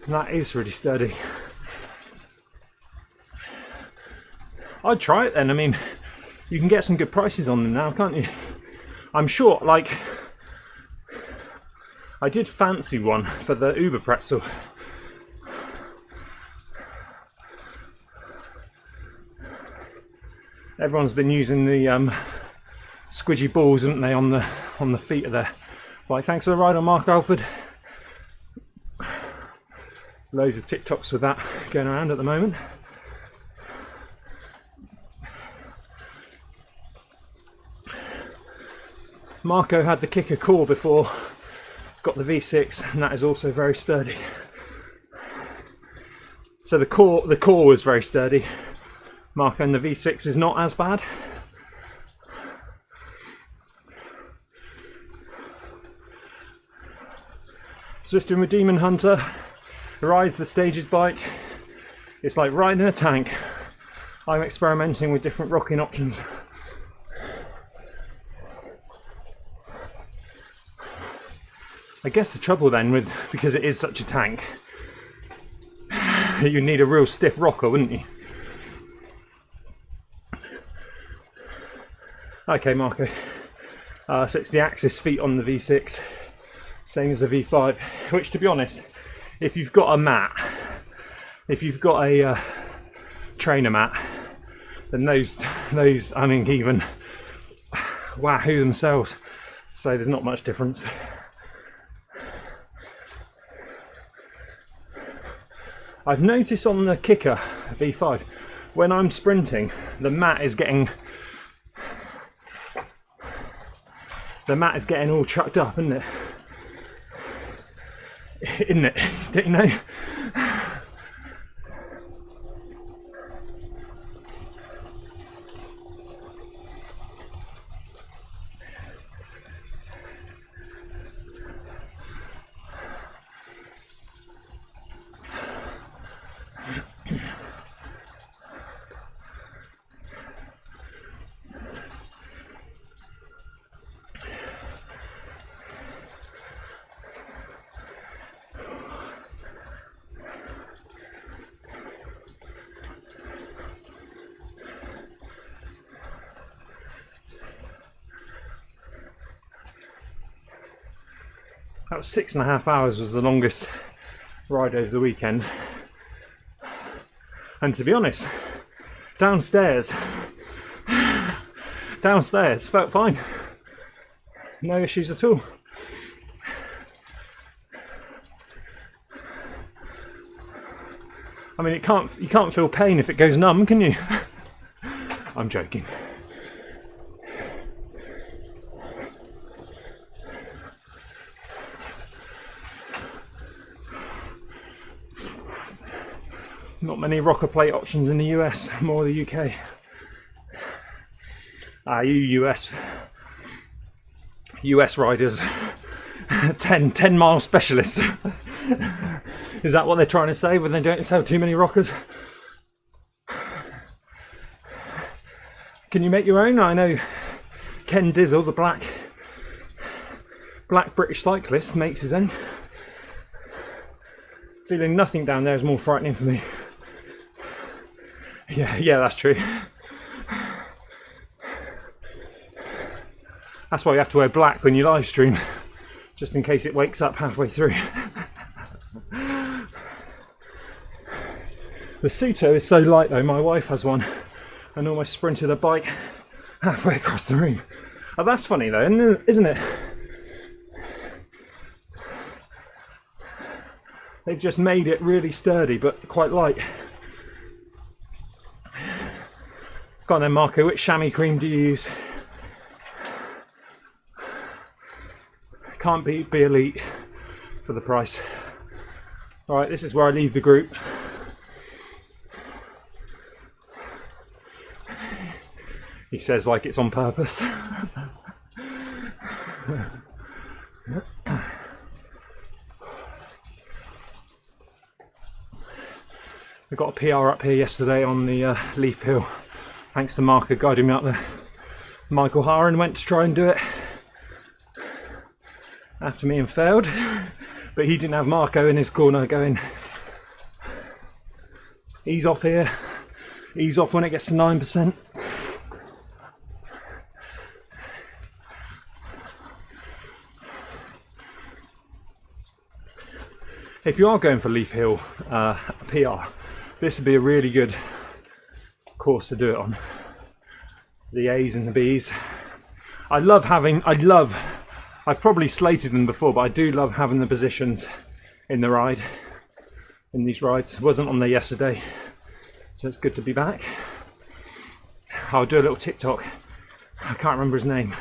And that is really sturdy. I'd try it then. I mean, you can get some good prices on them now, can't you? I'm sure, like, I did fancy one for the Uber Pretzel. Everyone's been using the squidgy balls, haven't they, on the feet of their Right, thanks for the ride on Mark Alford. Loads of TikToks with that going around at the moment. Marco had the KICKR core before, got the V6, and that is also very sturdy. So the core was very sturdy. Marco, and the V6 is not as bad. Zwifter with Demon Hunter rides the Stages bike. It's like riding a tank. I'm experimenting with different rocking options. I guess the trouble then with, because it is such a tank, you need a real stiff rocker, wouldn't you? Okay, Marco. So it's the Axis feet on the V6, same as the V5, which, to be honest, if you've got a mat, if you've got a trainer mat, then those I mean, even Wahoo themselves, so there's not much difference. I've noticed on the KICKR V5, when I'm sprinting, the mat is getting all chucked up, isn't it? Isn't it? Don't you know? About 6.5 hours was the longest ride over the weekend, and to be honest, downstairs felt fine, no issues at all. I mean, you can't feel pain if it goes numb, can you? I'm joking. Not many rocker plate options in the US, more the UK. You US riders, 10 mile specialists. Is that what they're trying to say when they don't sell too many rockers? Can you make your own? I know Ken Dizzle, the black British cyclist, makes his own. Feeling nothing down there is more frightening for me. Yeah, that's true. That's why you have to wear black when you live stream, just in case it wakes up halfway through. The Suto is so light though, my wife has one and almost sprinted a bike halfway across the room. Oh, that's funny though, isn't it? They've just made it really sturdy but quite light. Go on then, Marco, which chamois cream do you use? Can't be elite for the price. Alright, this is where I leave the group. He says like it's on purpose. We got a PR up here yesterday on the Leaf Hill. Thanks to Mark who guided me up there. Michael Haran went to try and do it after me and failed, but he didn't have Marco in his corner going, ease off here, ease off when it gets to 9%. If you are going for Leaf Hill PR, this would be a really good course to do it on. The A's and the B's. I love I've probably slated them before, but I do love having the positions in the ride, in these rides. Wasn't on there yesterday, so it's good to be back. I'll do a little TikTok. I can't remember his name.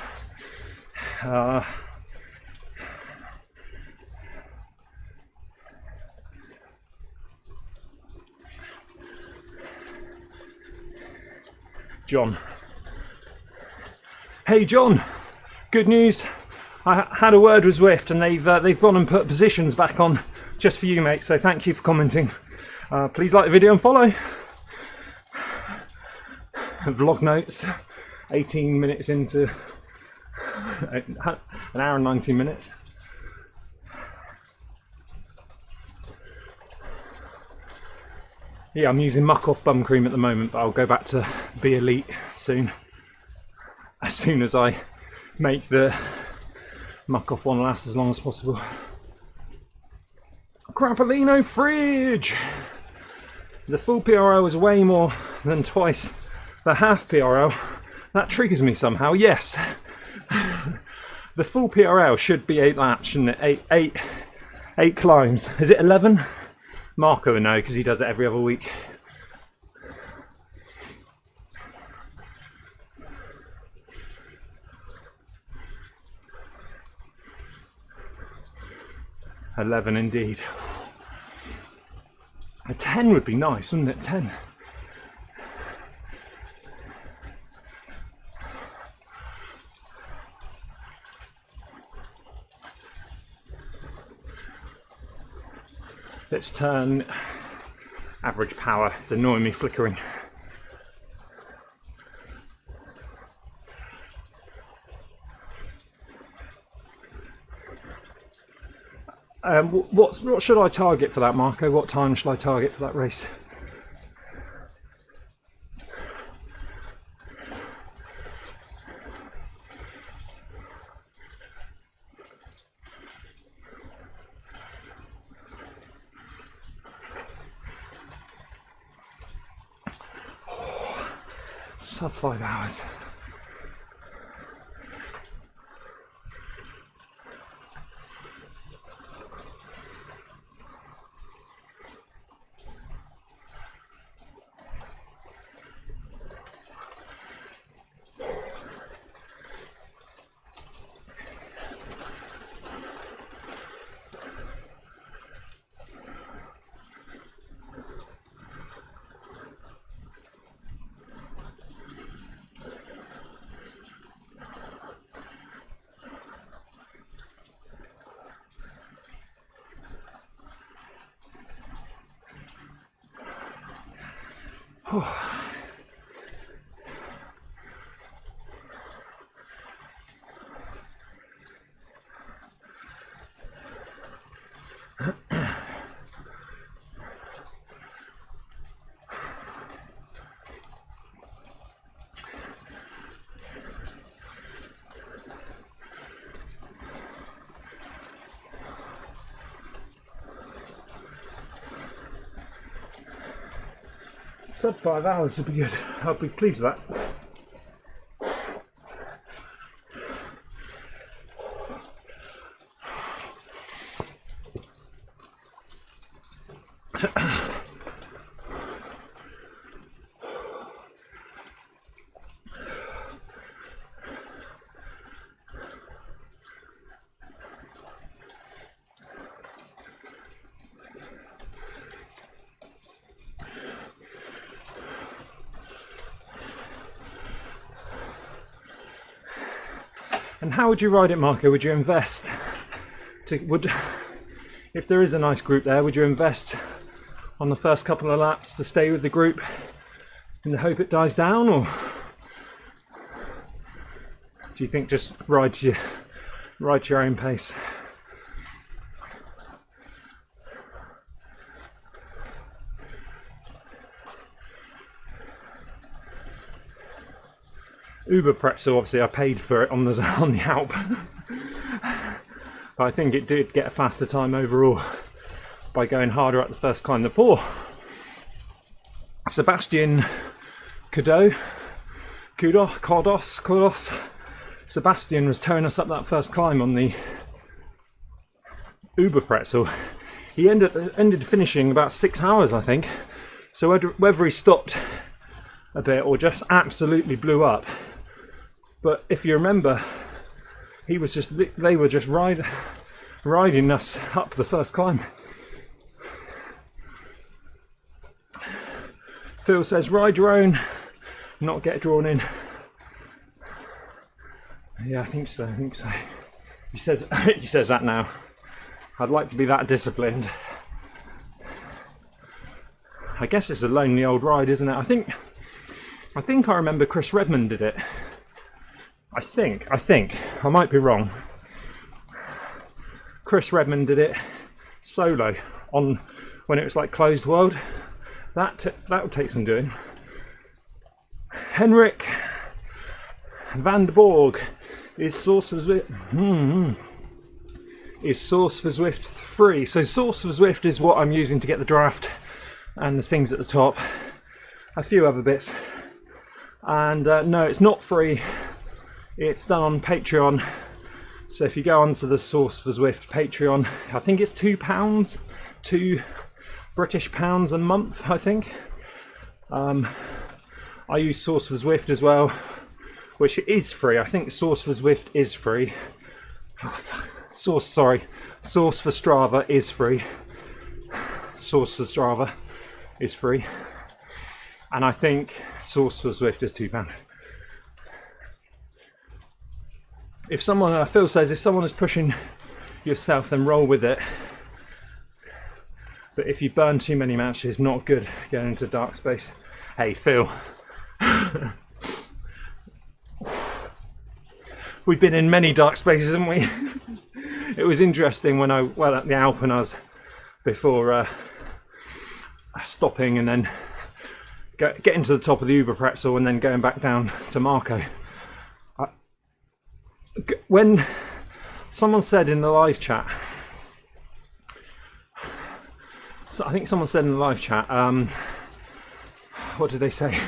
John. Hey John, good news. I had a word with Zwift and they've gone and put positions back on just for you, mate. So thank you for commenting. Please like the video and follow. Vlog notes. 18 minutes into an hour and 19 minutes. Yeah, I'm using muck off bum cream at the moment, but I'll go back to Be Elite soon. As soon as I make the muck off one last as long as possible. Crapolino fridge! The full PRL is way more than twice the half PRL. That triggers me somehow, yes. The full PRL should be 8 laps, shouldn't it? Eight climbs. Is it 11? Marco will know because he does it every other week. $11 indeed. A 10 would be nice, wouldn't it? 10. Let's turn average power. It's annoying me flickering. What should I target for that, Marco? What time should I target for that race? Sub 5 hours. Sub 5 hours would be good. I'll be pleased with that. And how would you ride it, Marco? Would you invest? If there is a nice group there, would you invest on the first couple of laps to stay with the group in the hope it dies down, or do you think just ride to your own pace? Uber pretzel, obviously I paid for it on the Alp, but I think it did get a faster time overall by going harder at the first climb. The poor Sebastian Kudos Sebastian was towing us up that first climb on the Uber pretzel. He ended finishing about 6 hours, I think. So whether he stopped a bit or just absolutely blew up, but if you remember, they were just riding us up the first climb. Phil says ride your own, not get drawn in. Yeah, I think so. He says that now. I'd like to be that disciplined. I guess it's a lonely old ride, isn't it? I think I remember Chris Redmond did it. I think. I might be wrong. Chris Redmond did it solo on when it was like closed world. That would take some doing. Henrik van der Borg is Source for Zwift. Is Source for Zwift free? So Source for Zwift is what I'm using to get the draft and the things at the top, a few other bits. And no, it's not free. It's done on Patreon. So if you go onto the Source for Zwift Patreon, I think it's £2, £2 British pounds a month, I think. I use Source for Zwift as well, which is free. I think Source for Zwift is free. Source for Strava is free. Source for Strava is free. And I think Source for Zwift is £2. If someone, Phil says, if someone is pushing yourself, then roll with it. But if you burn too many matches, not good going into dark space. Hey Phil. We've been in many dark spaces, haven't we? It was interesting when at the Alpenaz before stopping and then getting to the top of the Uber pretzel and then going back down to Marco. When someone said in the live chat, so I think someone said in the live chat, what did they say?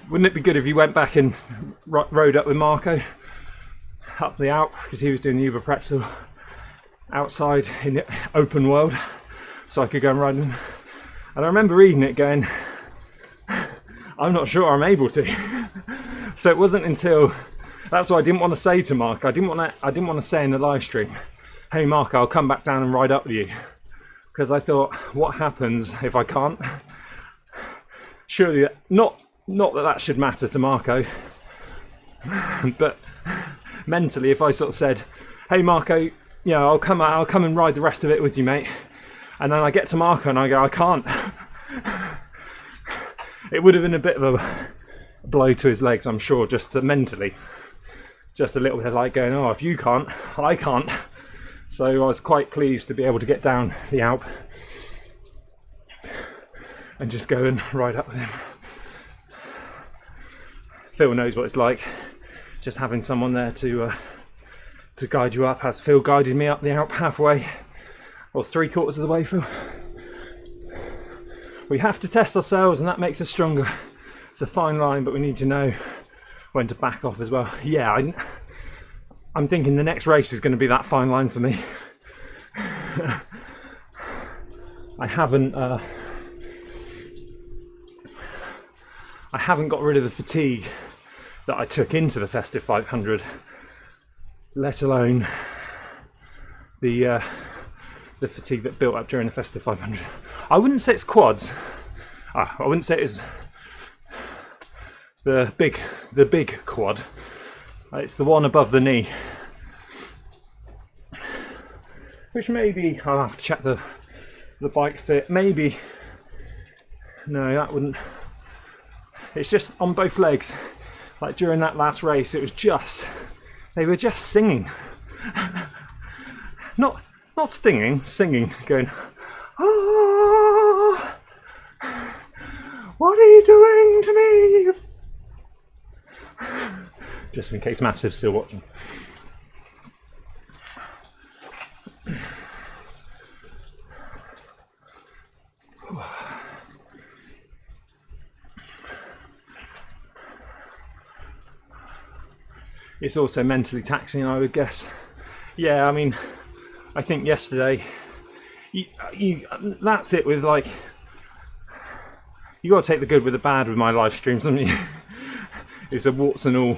Wouldn't it be good if you went back and rode up with Marco up the Alp, because he was doing the Uber pretzel outside in the open world, so I could go and ride him. And I remember reading it going, I'm not sure I'm able to. So it wasn't until, that's what I didn't want to say to Mark. I didn't want to say in the live stream, hey Mark, I'll come back down and ride up with you, because I thought, what happens if I can't? Surely not that should matter to Marco, but mentally, if I sort of said, hey Marco, I'll come and ride the rest of it with you, mate, and then I get to Marco and I go, I can't. It would have been a bit of a blow to his legs, I'm sure, just mentally, just a little bit like going, oh, if you can't, I can't. So I was quite pleased to be able to get down the Alp and just go and ride up with him. Phil knows what it's like, just having someone there to guide you up, as Phil guided me up the Alp halfway, or 3/4 of the way, Phil. We have to test ourselves and that makes us stronger. It's a fine line, but we need to know when to back off as well. Yeah, I'm thinking the next race is going to be that fine line for me. I haven't got rid of the fatigue that I took into the Festive 500, let alone the fatigue that built up during the Festive 500. I wouldn't say it's quads. I wouldn't say it's the big quad. It's the one above the knee, which maybe I'll have to check the bike fit. Maybe no, that wouldn't. It's just on both legs. Like during that last race, it was just, they were just singing. not stinging, singing, going, ah, what are you doing to me? Just in case Massive's still watching. it's also mentally taxing, I would guess. Yeah, I mean, I think yesterday, that's it with like, you got to take the good with the bad with my live streams, haven't you? It's a warts and all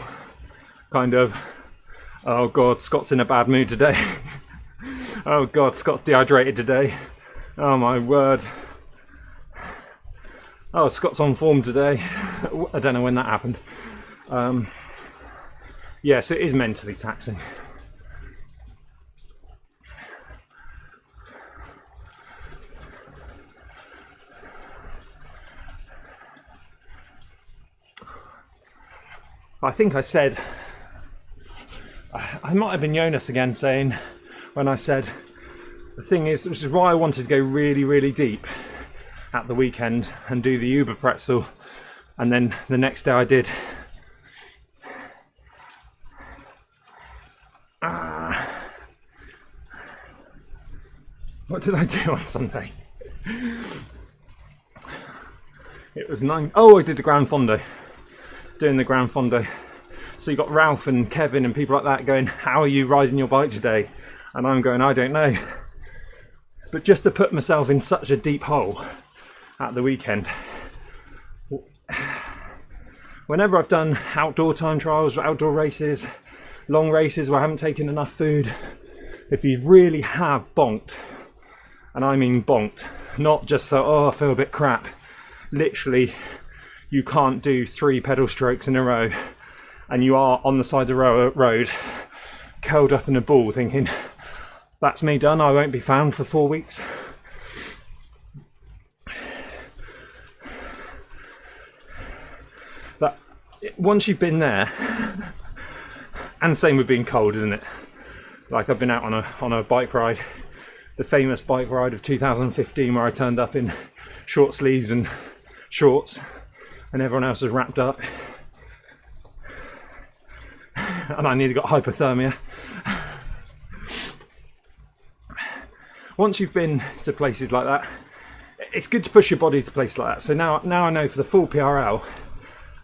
kind of, oh God, Scott's in a bad mood today. Oh God, Scott's dehydrated today. Oh my word. Oh, Scott's on form today. I don't know when that happened. Yes, it is mentally taxing. I think I said, I might have been Jonas again saying, when I said, the thing is, which is why I wanted to go really, really deep at the weekend and do the Uber pretzel, and then the next day I did. What did I do on Sunday? It was 9. Oh, I did the Grand Fondo. Doing the Grand Fondo. So you got Ralph and Kevin and people like that going, how are you riding your bike today? And I'm going, I don't know. But just to put myself in such a deep hole at the weekend. Whenever I've done outdoor time trials, outdoor races, long races where I haven't taken enough food, if you really have bonked, and I mean bonked, not just so, oh, I feel a bit crap. Literally, you can't do 3 pedal strokes in a row, and you are on the side of the road, curled up in a ball, thinking, that's me done, I won't be found for 4 weeks. But once you've been there, and same with being cold, isn't it? Like I've been out on a bike ride, the famous bike ride of 2015, where I turned up in short sleeves and shorts, and everyone else was wrapped up, and I nearly got hypothermia. Once you've been to places like that, it's good to push your body to places like that. So now I know for the full PRL,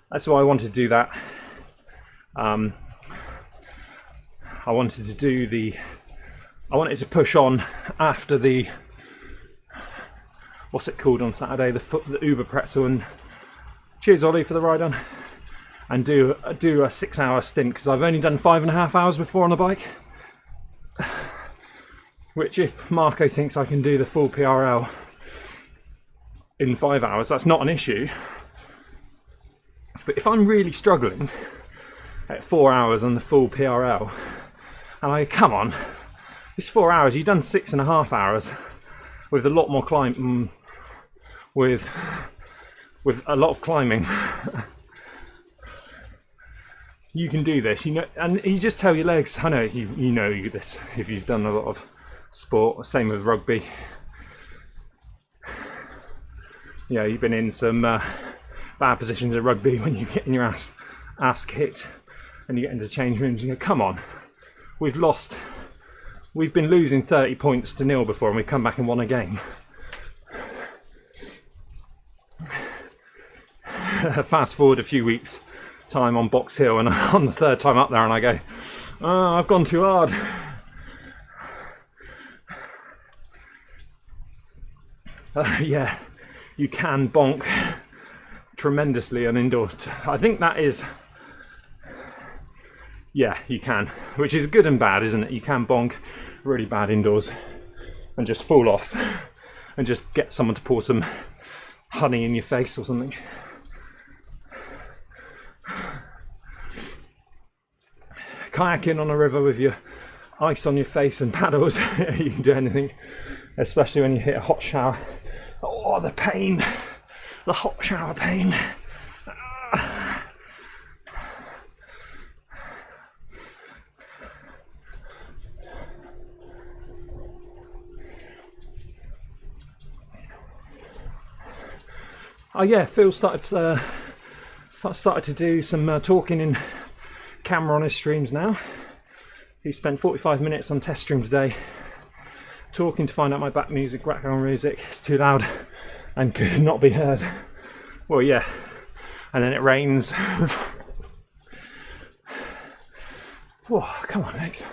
that's why I wanted to do that. I wanted to push on after the, what's it called on Saturday, the Uber pretzel, and cheers Ollie for the ride on, and do a 6-hour stint, because I've only done 5.5 hours before on the bike, which if Marco thinks I can do the full PRL in 5 hours, that's not an issue. But if I'm really struggling at 4 hours on the full PRL, and I come on, it's 4 hours, you've done 6.5 hours with a lot more climb, with a lot of climbing. You can do this, you know, and you just tell your legs. I know you know this if you've done a lot of sport. Same with rugby. Yeah, you've been in some bad positions of rugby when you're getting your ass kicked, and you get into change rooms and you go, come on, we've been losing 30 points to 0 before, and we've come back and won a game. Fast forward a few weeks time on Box Hill, and I'm on the 3rd time up there, and I go, oh, I've gone too hard. Yeah, you can bonk tremendously on indoor. I think that is, yeah, you can, which is good and bad, isn't it? You can bonk really bad indoors and just fall off and just get someone to pour some honey in your face or something. Kayaking on a river with your ice on your face and paddles, you can do anything, especially when you hit a hot shower. Oh, the pain, the hot shower pain. Oh yeah, Phil started to do some talking in camera on his streams now. He spent 45 minutes on test stream today talking to find out my background music is too loud and could not be heard. Well, yeah, and then it rains. Whoa, come on, legs.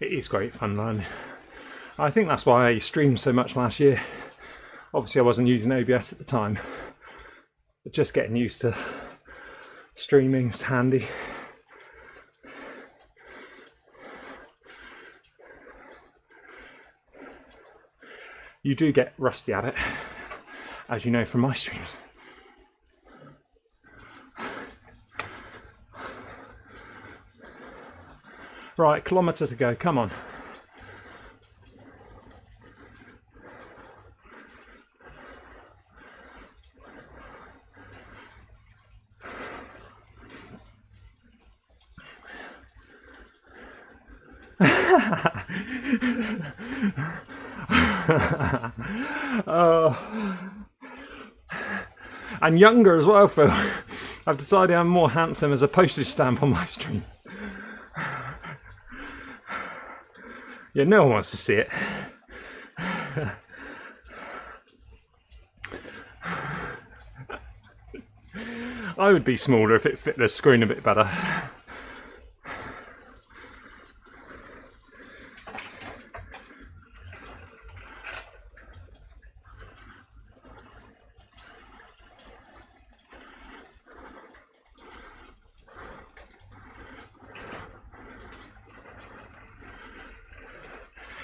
It is great fun learning. I think that's why I streamed so much last year. Obviously I wasn't using OBS at the time, but just getting used to streaming is handy. You do get rusty at it, as you know from my streams. Right, kilometre to go, come on. And younger as well, Phil. I've decided I'm more handsome as a postage stamp on my stream. Yeah, no one wants to see it. I would be smaller if it fit the screen a bit better.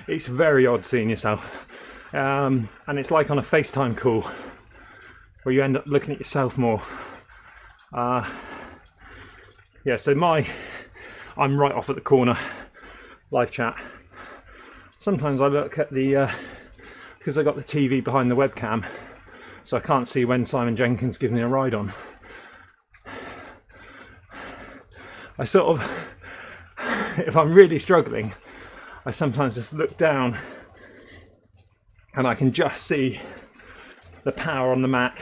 It's very odd seeing yourself, and it's like on a FaceTime call where you end up looking at yourself more. Yeah, so I'm right off at the corner, live chat. Sometimes I look at the, because I got the TV behind the webcam, so I can't see when Simon Jenkins gives me a ride on. I sort of, if I'm really struggling, I sometimes just look down and I can just see the power on the mat.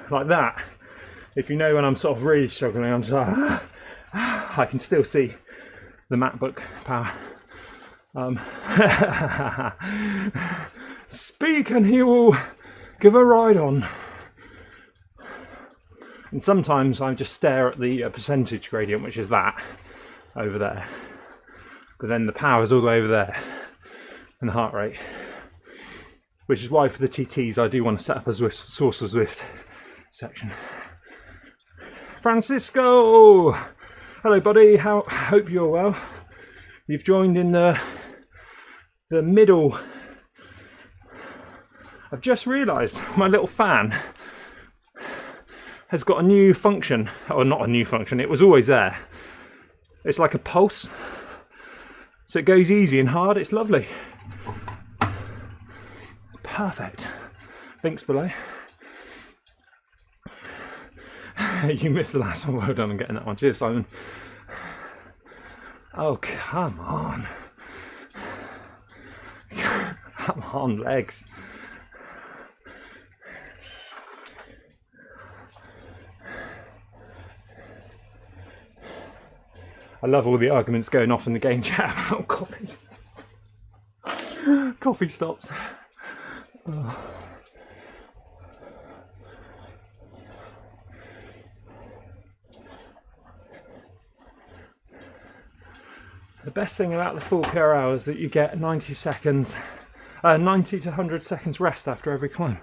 Like that. If you know when I'm sort of really struggling, I'm just like, I can still see the MacBook power. Speak and he will give a ride on. And sometimes I just stare at the percentage gradient, which is that over there, but then the power is all the way over there, and the heart rate, which is why for the TTs I do want to set up a Zwift, source of Zwift section. Francisco, hello buddy, hope you're well. You've joined in the middle. I've just realised my little fan has got a new function, or not a new function, it was always there. It's like a pulse, so it goes easy and hard. It's lovely. Perfect. Links below. You missed the last one. Well done on getting that one. Cheers, Simon. Oh, come on. Come on, legs. I love all the arguments going off in the game chat about coffee. Coffee stops. Oh. The best thing about the full PR hour is that you get 90 seconds, 90 to 100 seconds rest after every climb.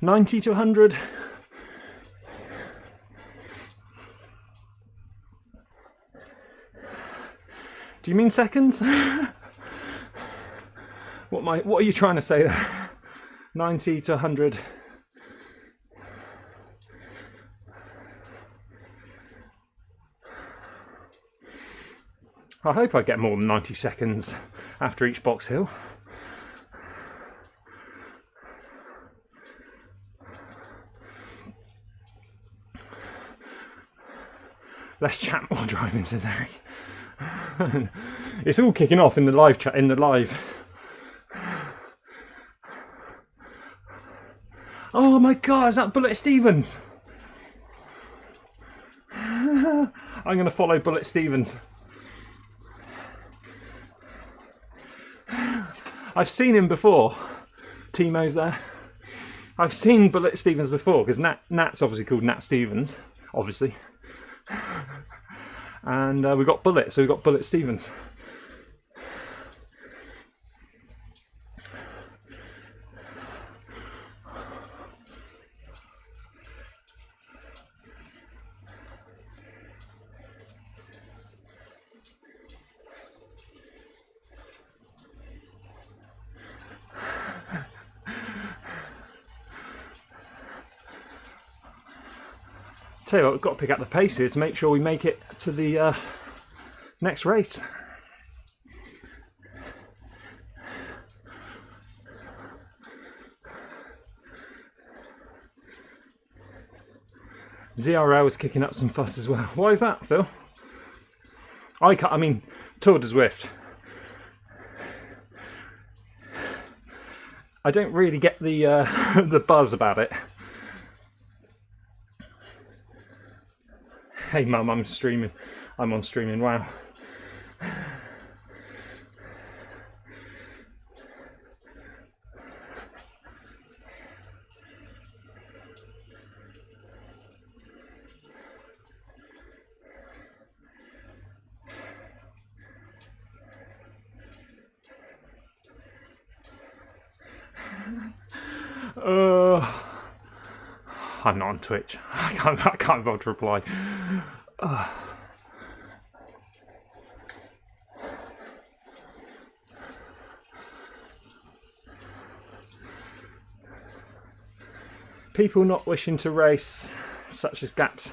$90 to 100. Do you mean seconds? What are you trying to say there? 90 to 100. I hope I get more than 90 seconds after each box hill. Less chat, more driving, says Eric. It's all kicking off in the live chat, in the live. Oh my god, is that Bullet Stevens? I'm going to follow Bullet Stevens. I've seen him before. Timo's there. I've seen Bullet Stevens before because Nat's obviously called Nat Stevens, obviously. And we've got Bullet, so we've got Bullet Stevens. Tell you what, we've got to pick up the pace here to make sure we make it to the next race. ZRL is kicking up some fuss as well. Why is that, Phil? I mean, Tour de Zwift. I don't really get the the buzz about it. Hey mum, I'm streaming. I'm on streaming, wow. I'm not on Twitch. I can't bother to reply. People not wishing to race, such gaps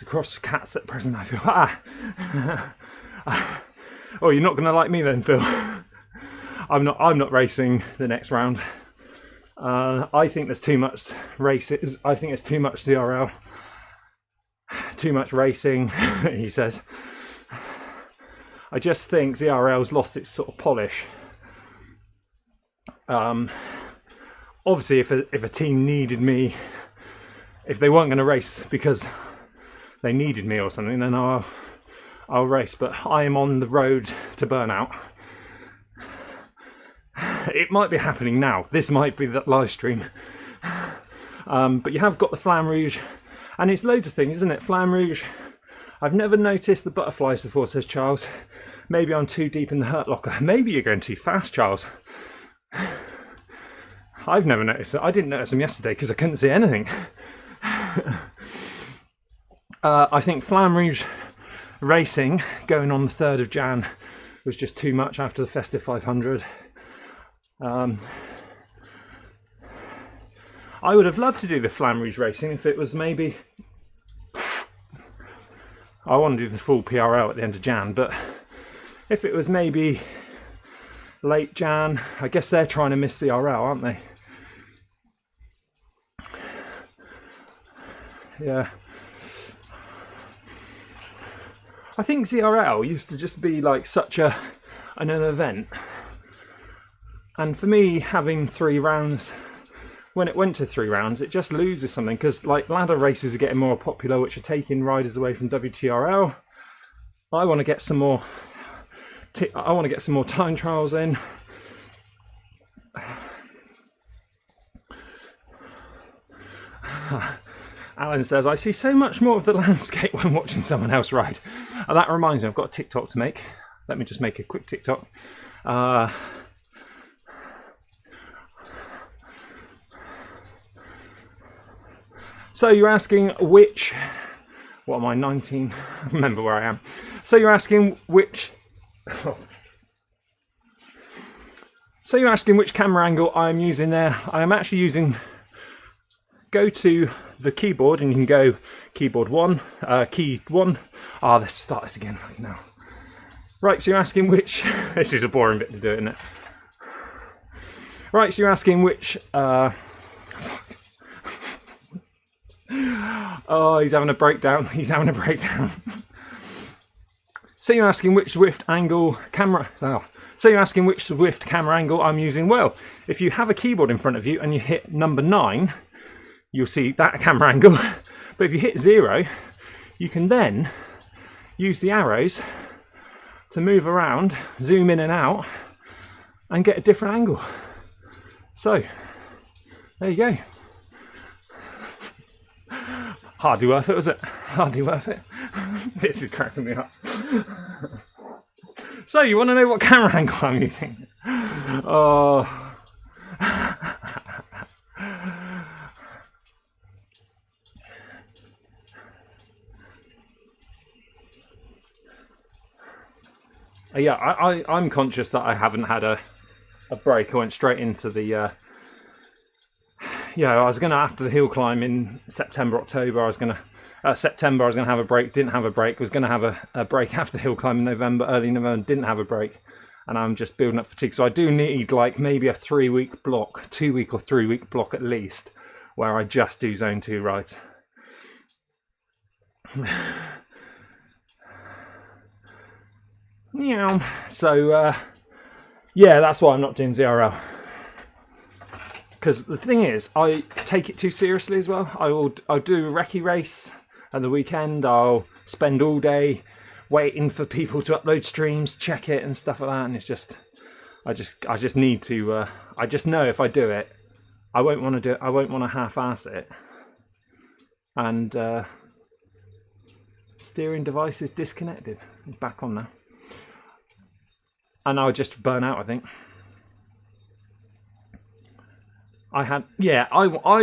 across cats at present, I feel. Oh, you're not going to like me then, Phil. I'm not racing the next round. I think there's too much races. I think it's too much ZRL, too much racing. He says. I just think ZRL's lost its sort of polish. Obviously, if a team needed me, if they weren't going to race because they needed me or something, then I'll race. But I am on the road to burnout. It might be happening now. This might be the live stream. But you have got the Flamme Rouge, and it's loads of things, isn't it? Flamme Rouge. I've never noticed the butterflies before, says Charles. Maybe I'm too deep in the hurt locker. Maybe you're going too fast, Charles. I've never noticed it. I didn't notice them yesterday because I couldn't see anything. I think Flamme Rouge racing going on the 3rd of Jan was just too much after the Festive 500. I would have loved to do the Flamme Rouge racing if it was maybe... I want to do the full PRL at the end of Jan, but if it was maybe late Jan, I guess they're trying to miss CRL, aren't they? Yeah. I think ZRL used to just be like such an event. And for me, having 3 rounds, when it went to 3 rounds, it just loses something because like ladder races are getting more popular, which are taking riders away from WTRL. I want to get some more. I want to get some more time trials in. Alan says, I see so much more of the landscape when watching someone else ride. And that reminds me, I've got a TikTok to make. Let me just make a quick TikTok. So you're asking which... What am I, 19? Remember where I am. So you're asking which... So you're asking which camera angle I'm using there. I am actually using... Go to the keyboard and you can go keyboard 1, key 1. Ah, let's start this again right now. Right, so you're asking which... This is a boring bit to do, isn't it? Right, so you're asking which... Oh, he's having a breakdown. He's having a breakdown. So you're asking which Zwift angle camera... Oh. So you're asking which Zwift camera angle I'm using. Well, if you have a keyboard in front of you and you hit number 9, you'll see that camera angle. But if you hit 0, you can then use the arrows to move around, zoom in and out, and get a different angle. So, there you go. Hardly worth it, was it? Hardly worth it. This is cracking me up. So, you want to know what camera angle I'm using? Oh. Yeah, I'm conscious that I haven't had a break. I went straight into the... I was going to, after the hill climb in September, October, September I was going to have a break, didn't have a break. Was going to have a break after the hill climb in November, early November, didn't have a break. And I'm just building up fatigue. So I do need like maybe a 3-week block, 2-week or 3-week block at least, where I just do zone 2 rides. Yeah. So, yeah, that's why I'm not doing ZRL. Because the thing is, I take it too seriously as well. I'll do a recce race at the weekend. I'll spend all day waiting for people to upload streams, check it and stuff like that. And it's just, I just need to. I just know if I do it, I won't want to do it. I won't want to half-ass it. And steering device is disconnected. It's back on now. And I'll just burn out, I think. I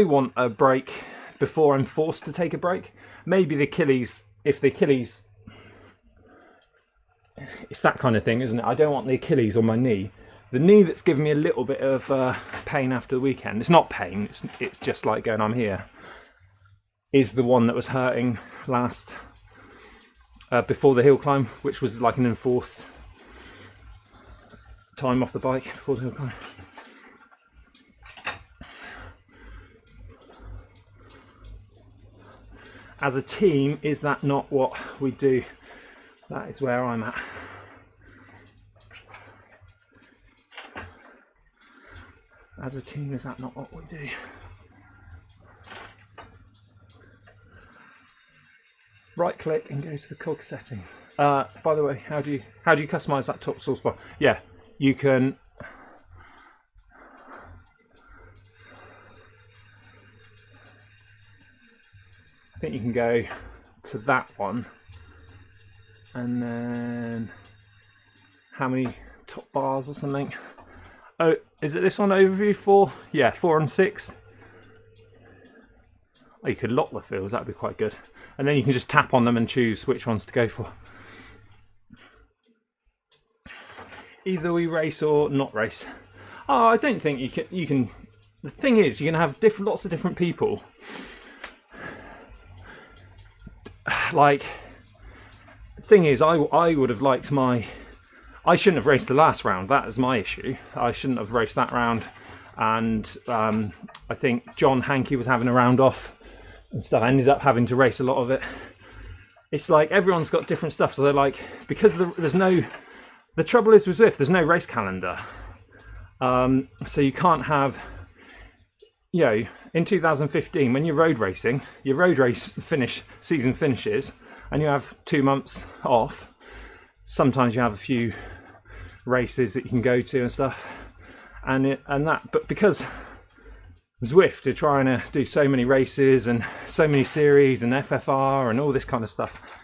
want a break before I'm forced to take a break. Maybe the Achilles, if the Achilles, it's that kind of thing, isn't it? I don't want the Achilles on my knee. The knee that's given me a little bit of pain after the weekend, it's not pain, it's just like going, I'm here, is the one that was hurting last, before the hill climb, which was like an enforced time off the bike before the hill climb. As a team, is that not what we do? That is where I'm at. As a team, is that not what we do? Right click and go to the cog setting. By the way, how do you customize that top source bar? Yeah, you can. I think you can go to that one, and then how many top bars or something? Oh, is it this one, overview 4? Yeah, 4 and 6. Oh, you could lock the fields, that'd be quite good. And then you can just tap on them and choose which ones to go for. Either we race or not race. Oh, I don't think you can. The thing is, you can have lots of different people. Like, the thing is, I would have liked I shouldn't have raced the last round. That is my issue. I shouldn't have raced that round. And I think John Hankey was having a round off and stuff. I ended up having to race a lot of it. It's like everyone's got different stuff. So like, because there's no... The trouble is with Zwift, there's no race calendar. So you can't have... You know, in 2015, when you're road racing, your road race season finishes, and you have 2 months off. Sometimes you have a few races that you can go to and stuff, but because Zwift are trying to do so many races and so many series and FFR and all this kind of stuff,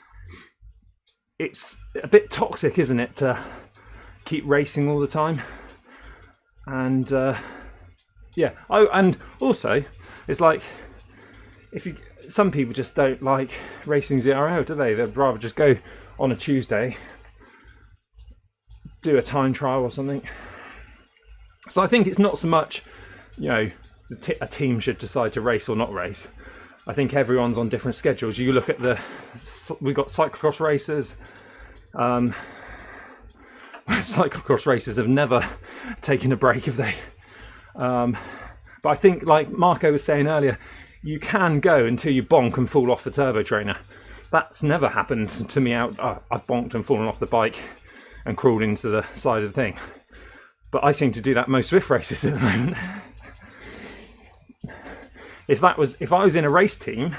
it's a bit toxic, isn't it, to keep racing all the time? And yeah. Oh, and also, it's like, some people just don't like racing ZRL, do they? They'd rather just go on a Tuesday, do a time trial or something. So I think it's not so much, you know, a team should decide to race or not race. I think everyone's on different schedules. You look at we've got cyclocross races. Cyclocross races have never taken a break, have they? But I think, like Marco was saying earlier, you can go until you bonk and fall off the turbo trainer. That's never happened to me I've bonked and fallen off the bike and crawled into the side of the thing. But I seem to do that most Zwift races at the moment. If I was in a race team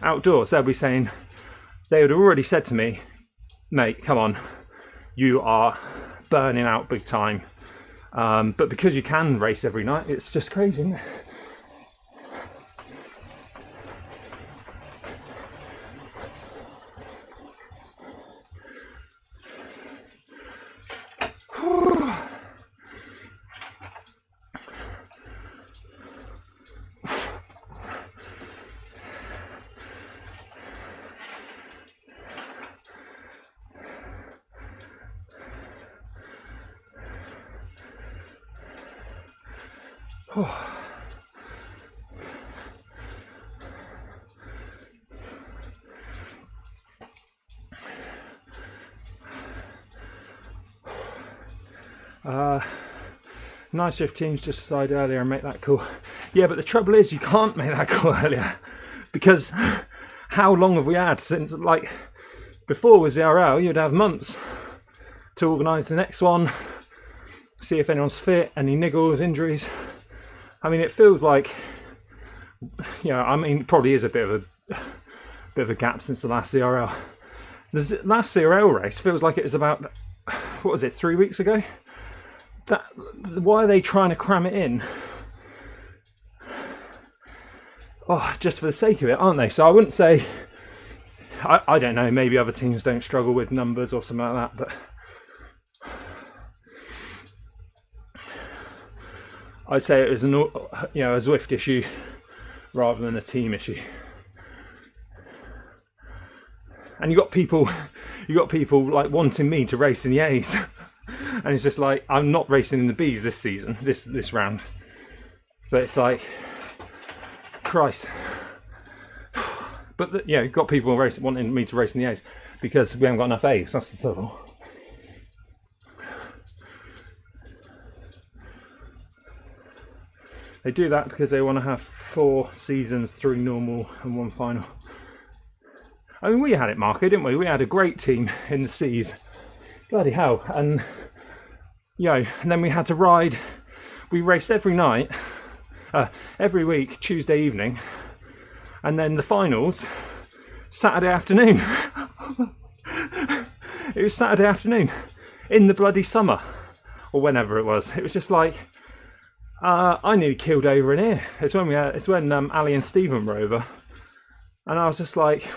outdoors, they would have already said to me, mate, come on, you are burning out big time. But because you can race every night, it's just crazy, isn't it? Nice Zwift teams just decided earlier and make that call. Yeah, but the trouble is you can't make that call earlier, because how long have we had since, like, before with ZRL, you'd have months to organise the next one, see if anyone's fit, any niggles, injuries. I mean, it feels like, I mean, it probably is a bit of a gap since the last ZRL. The last ZRL race feels like it was about, what was it, 3 weeks ago? Why are they trying to cram it in? Oh, just for the sake of it, aren't they? So I wouldn't say, I don't know, maybe other teams don't struggle with numbers or something like that, but I'd say it was a Zwift issue rather than a team issue. And you got people like wanting me to race in the A's. And it's just like, I'm not racing in the B's this season, this round. But it's like, Christ. But you've got people wanting me to race in the A's because we haven't got enough A's. That's the trouble. They do that because they want to have 4 seasons, 3 normal and 1 final. I mean, we had it, Marco, didn't we? We had a great team in the C's. Bloody hell. And then we had to ride. We raced every night, every week, Tuesday evening, and then the finals Saturday afternoon. It was Saturday afternoon in the bloody summer, or whenever it was. It was just like, I nearly keeled over in here. It's when Ali and Stephen were over, and I was just like,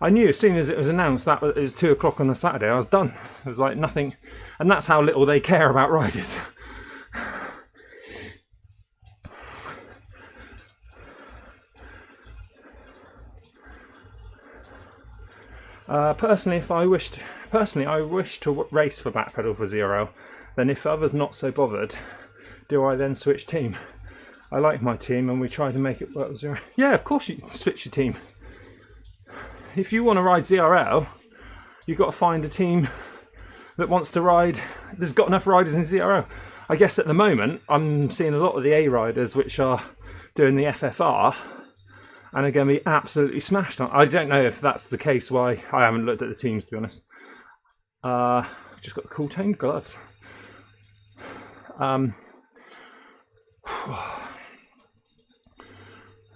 I knew as soon as it was announced that it was 2 o'clock on a Saturday, I was done. It was like nothing, and that's how little they care about riders. Personally, I wish to race for Backpedal for ZRL. Then, if others not so bothered, do I then switch team? I like my team, and we try to make it work with ZRL. Yeah, of course you can switch your team. If you want to ride ZRL, you've got to find a team that wants to ride. There's got enough riders in ZRL. I guess at the moment, I'm seeing a lot of the A riders which are doing the FFR and are going to be absolutely smashed on. I don't know if that's the case. Why I haven't looked at the teams, to be honest. Just got the cool toned gloves.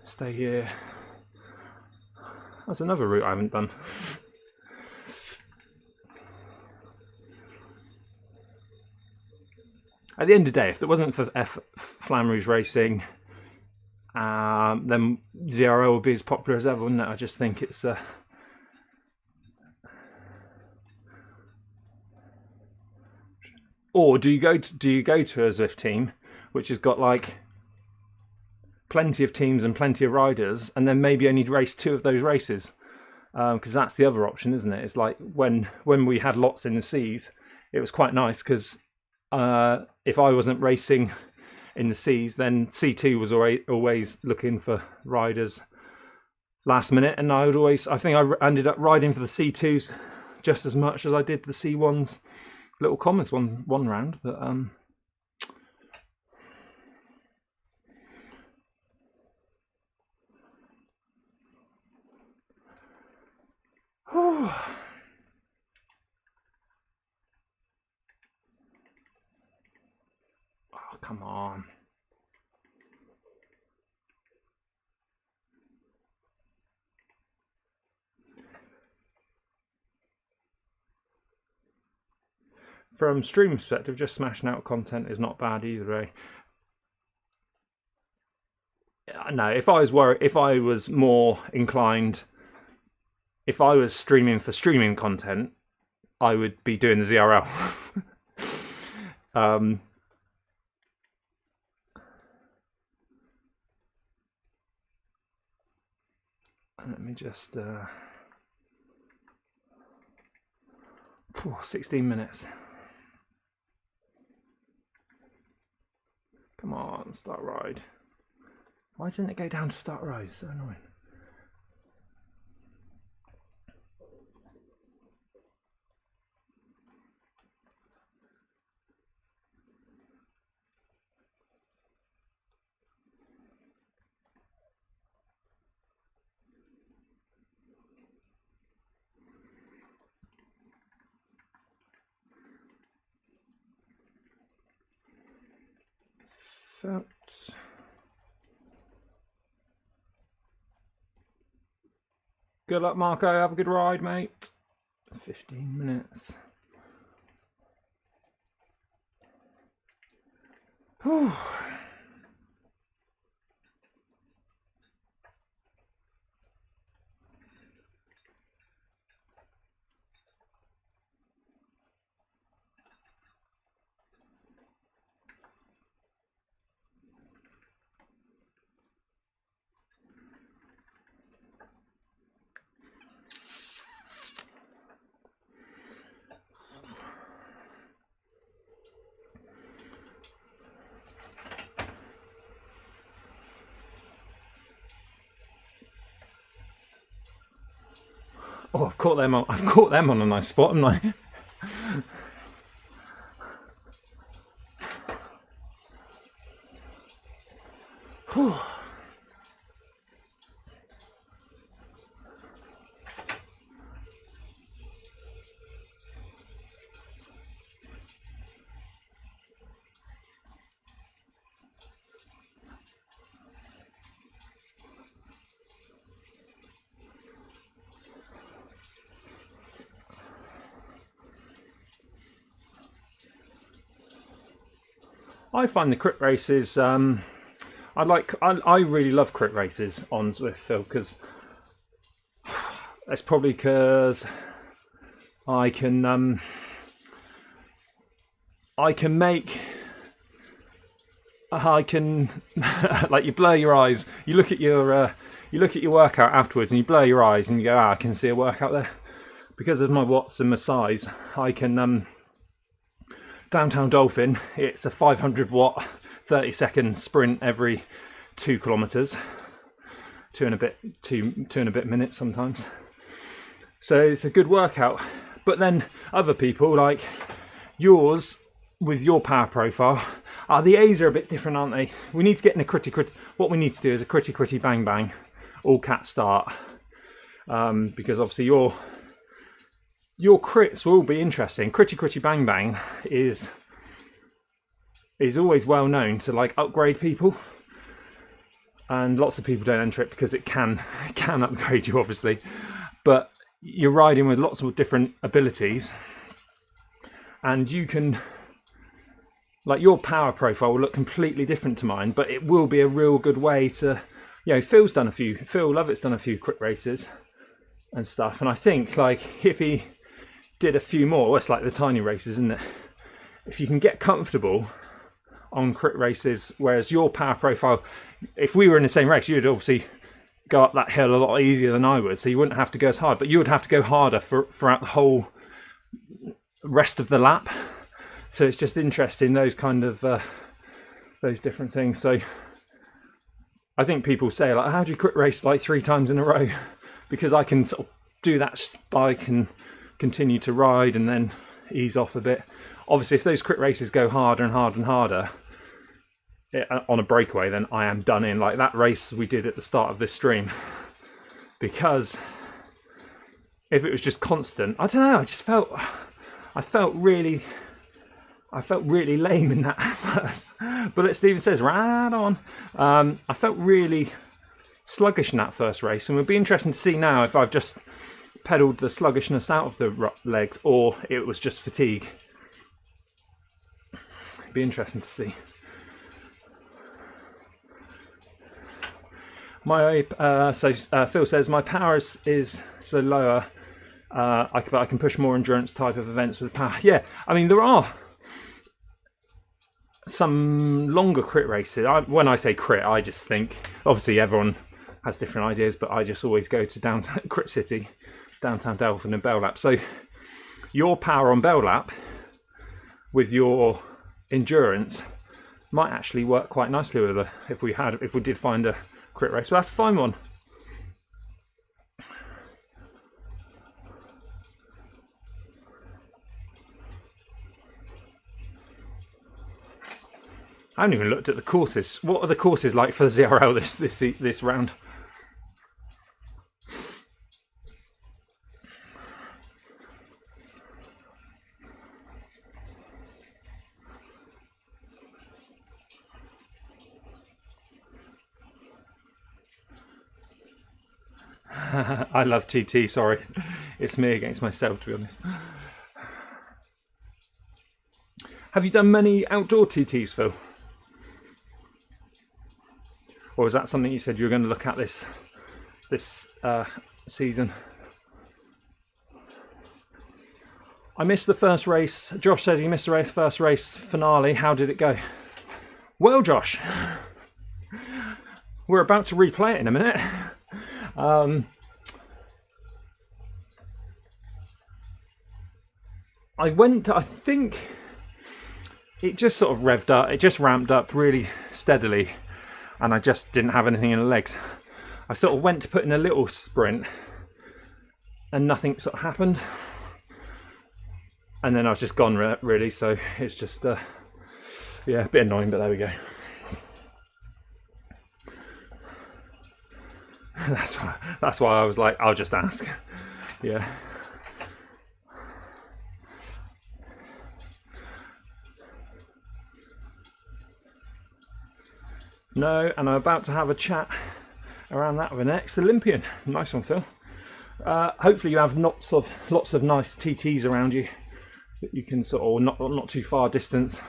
Stay here. That's another route I haven't done. At the end of the day, if it wasn't for Flamme Rouge Racing, then ZRL would be as popular as ever, wouldn't it? I just think it's or do you go to a Zwift team which has got like plenty of teams and plenty of riders, and then maybe only race 2 of those races, because that's the other option, isn't it? It's like when we had lots in the C's, it was quite nice because if I wasn't racing in the C's, then C2 was always looking for riders, last minute, and I think I ended up riding for the C2s just as much as I did the C1s, little commons one round, but oh, come on. From stream perspective, just smashing out content is not bad either, eh? No, if I was more inclined, if I was streaming for streaming content, I would be doing the ZRL. Let me just 16 minutes. Come on, start ride. Why didn't it go down to start ride? It's so annoying. Good luck, Marco. Have a good ride, mate. 15 minutes. Whew. Oh, I've caught them on a nice spot, haven't I? Whew. I find the crit races, I really love crit races on Zwift because it's probably because I can like you blur your eyes. You look at your workout afterwards and you blur your eyes and you go, I can see a workout there. Because of my watts and my size, I can Downtown Dolphin, it's a 500 watt 30-second sprint every 2 kilometers, two and a bit minutes sometimes. So it's a good workout. But then other people like yours with your power profile, the A's are a bit different, aren't they? We need to get in a what we need to do is a critty bang bang all cat start, because obviously your crits will be interesting. Critty bang bang is always well known to like upgrade people, and lots of people don't enter it because it can upgrade you obviously, but you're riding with lots of different abilities and you can, like, your power profile will look completely different to mine, but it will be a real good way to, you know, Phil Lovett's done a few crit races and stuff, and I think like if he did a few more, well, it's like the tiny races, isn't it? If you can get comfortable on crit races, whereas your power profile, if we were in the same race, you'd obviously go up that hill a lot easier than I would, so you wouldn't have to go as hard, but you would have to go harder throughout the whole rest of the lap. So it's just interesting, those kind of those different things. So I think people say, like, how do you crit race like 3 times in a row? Because I can sort of do that spike and continue to ride and then ease off a bit. Obviously, if those crit races go harder and harder and harder on a breakaway, then I am done in. Like that race we did at the start of this stream. Because if it was just constant, I don't know, I felt really lame in that first. But Stephen says, right on. I felt really sluggish in that first race, and it would be interesting to see now if I've just pedalled the sluggishness out of the legs or it was just fatigue. It'd be interesting to see. Phil says my power is so lower. I can push more endurance type of events with power. Yeah, I mean there are some longer crit races. When I say crit, I just think obviously everyone has different ideas, but I just always go to Crit City, downtown Delphin and Bell Lap. So your power on Bell Lap with your endurance might actually work quite nicely with it if we did find a crit race. We'll have to find one. I haven't even looked at the courses. What are the courses like for the ZRL this round? I love TT, sorry. It's me against myself, to be honest. Have you done many outdoor TTs, Phil? Or is that something you said you were going to look at this season? I missed the first race. Josh says he missed the first race finale. How did it go? Well, Josh, we're about to replay it in a minute. I think it just sort of revved up. It just ramped up really steadily. And I just didn't have anything in the legs. I sort of went to put in a little sprint and nothing sort of happened. And then I was just gone really, so it's just, yeah, a bit annoying, but there we go. That's why I was like, I'll just ask. Yeah. No, and I'm about to have a chat around that with an ex-Olympian. Nice one, Phil. Hopefully you have lots of nice TTs around you that you can sort of, or not too far distance.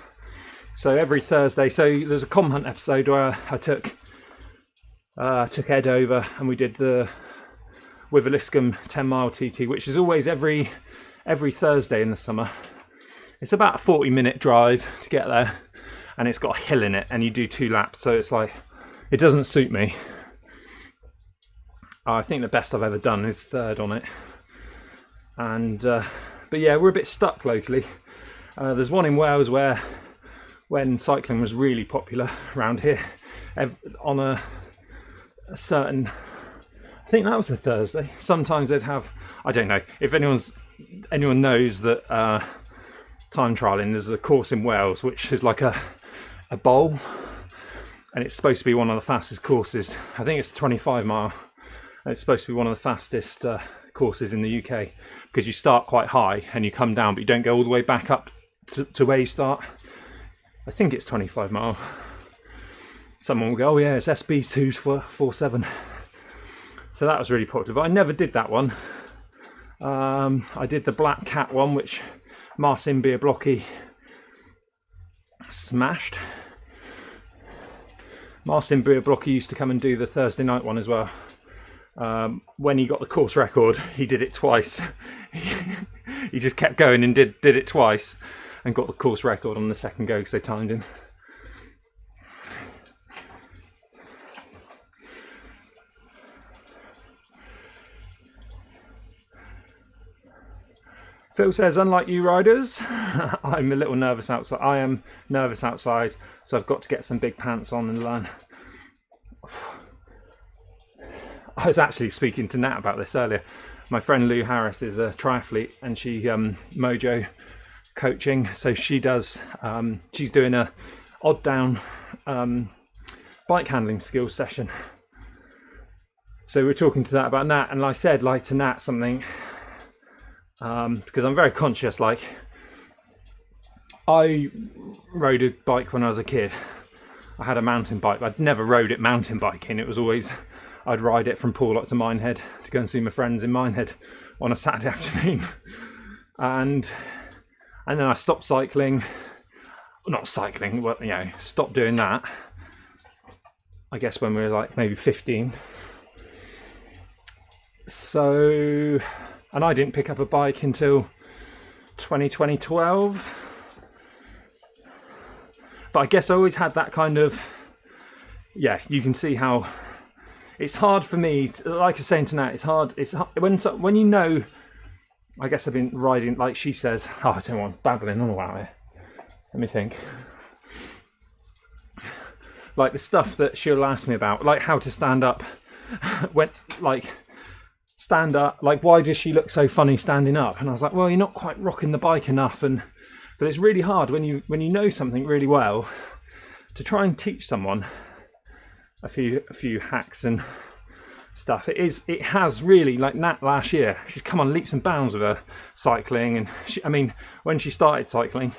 So every Thursday, so there's a Com Hunt episode where I took Ed over and we did the Wiveliscombe 10-mile TT, which is always every Thursday in the summer. It's about a 40-minute drive to get there. And it's got a hill in it, and you do 2 laps, so it's like, it doesn't suit me. I think the best I've ever done is 3rd on it. And but yeah, we're a bit stuck locally. There's one in Wales where, when cycling was really popular around here, on a certain, I think that was a Thursday. Sometimes they'd have, I don't know if anyone knows that time trialing. There's a course in Wales which is like a bowl, and it's supposed to be one of the fastest courses. I think it's a 25 mile, and it's supposed to be one of the fastest courses in the UK, because you start quite high and you come down, but you don't go all the way back up to where you start. I think it's 25 mile. Someone will go, oh yeah, it's SB247. So that was really popular, but I never did that one. I did the Black Cat one, which Marcin Biablocky smashed. Marcin Biablocky used to come and do the Thursday night one as well. When he got the course record, he did it twice. He just kept going and did it twice and got the course record on the second go because they timed him. Phil says, unlike you riders, I'm a little nervous outside. I am nervous outside, so I've got to get some big pants on and learn. I was actually speaking to Nat about this earlier. My friend Lou Harris is a triathlete, and she mojo coaching, so she does she's doing a odd down bike handling skills session. So we're talking to that about Nat, and I said like to Nat something because I'm very conscious, like I rode a bike when I was a kid. I had a mountain bike, but I'd never rode it mountain biking. It was always, I'd ride it from Porlock to Minehead to go and see my friends in Minehead on a Saturday afternoon. And then I stopped cycling. Not cycling, well, you know, stopped doing that. I guess when we were like maybe 15. So, and I didn't pick up a bike until 2012. But I guess I always had that kind of, yeah, you can see how it's hard for me, like I was saying tonight, it's hard when you know, I guess I've been riding, like she says, oh, I don't want babbling on about it. Let me think. Like the stuff that she'll ask me about, like how to stand up, when, like, stand up, like why does she look so funny standing up? And I was like, well, you're not quite rocking the bike enough, but it's really hard when you know something really well to try and teach someone a few hacks and stuff. It has really, like Nat last year, she's come on leaps and bounds with her cycling, and I mean when she started cycling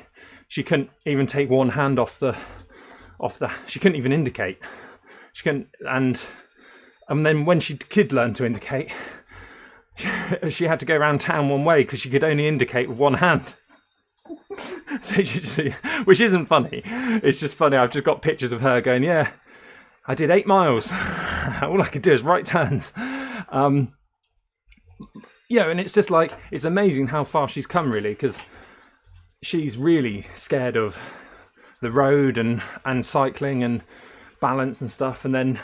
she couldn't even take one hand off the she couldn't even indicate, she couldn't, and then when she did learn to indicate, she had to go around town one way because she could only indicate with one hand. So which isn't funny, it's just funny. I've just got pictures of her going, yeah, I did 8 miles. All I could do is right turns. Yeah, and it's just like, it's amazing how far she's come really, because she's really scared of the road and cycling and balance and stuff. And then,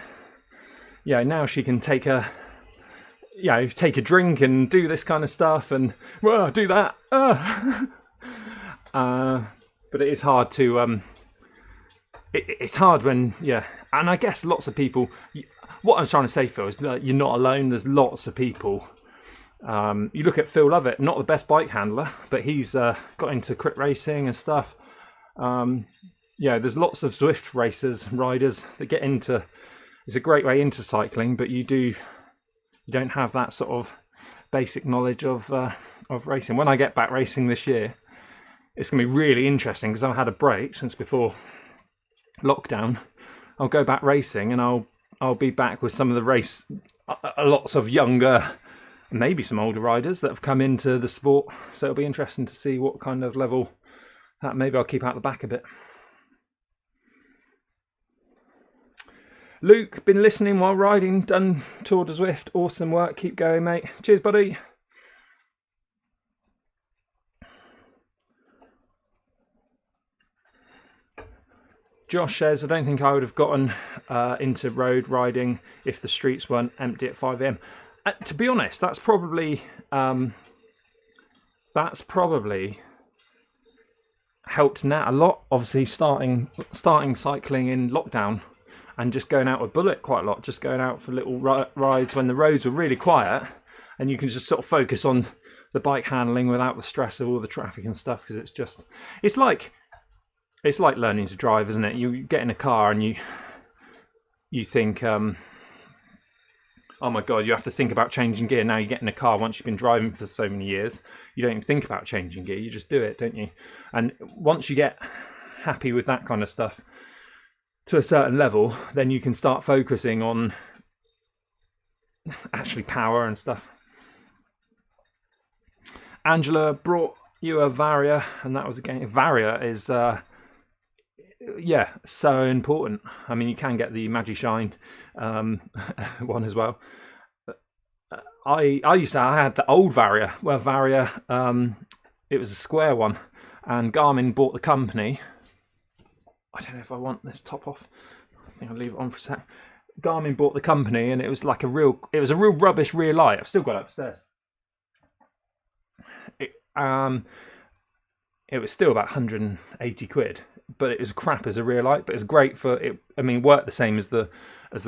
yeah, now she can take a drink and do this kind of stuff and, well, do that. But it is hard to, it's hard when, yeah, and I guess lots of people, what I'm trying to say, Phil, is that you're not alone. There's lots of people. You look at Phil Lovett, not the best bike handler, but he's got into crit racing and stuff. Yeah, there's lots of Zwift riders that get into, it's a great way into cycling, but you don't have that sort of basic knowledge of racing. When I get back racing this year, it's going to be really interesting because I've had a break since before lockdown. I'll go back racing and I'll be back with some of the lots of younger, maybe some older riders that have come into the sport. So it'll be interesting to see what kind of level that, maybe I'll keep out the back a bit. Luke, been listening while riding, done Tour de Zwift, awesome work, keep going mate. Cheers buddy. Josh says, I don't think I would have gotten into road riding if the streets weren't empty at 5 AM. To be honest, that's probably helped Nat a lot. Obviously, starting cycling in lockdown and just going out with Bullet quite a lot, just going out for little rides when the roads were really quiet, and you can just sort of focus on the bike handling without the stress of all the traffic and stuff. Because it's like learning to drive, isn't it? You get in a car and you think, oh my God, you have to think about changing gear. Now you get in a car, once you've been driving for so many years, you don't even think about changing gear, you just do it, don't you? And once you get happy with that kind of stuff to a certain level, then you can start focusing on actually power and stuff. Angela brought you a Varia, and that was a game. Varia is yeah, so important. I mean, you can get the Magi Shine one as well. I had the old Varia, where Varia, it was a square one, and Garmin bought the company. I don't know if I want this top off. I think I'll leave it on for a sec. Garmin bought the company, and it was like a real rubbish rear light. I've still got it upstairs. It was still about 180 quid. but it was crap as a rear light. But it's great for it. I mean, worked the same as the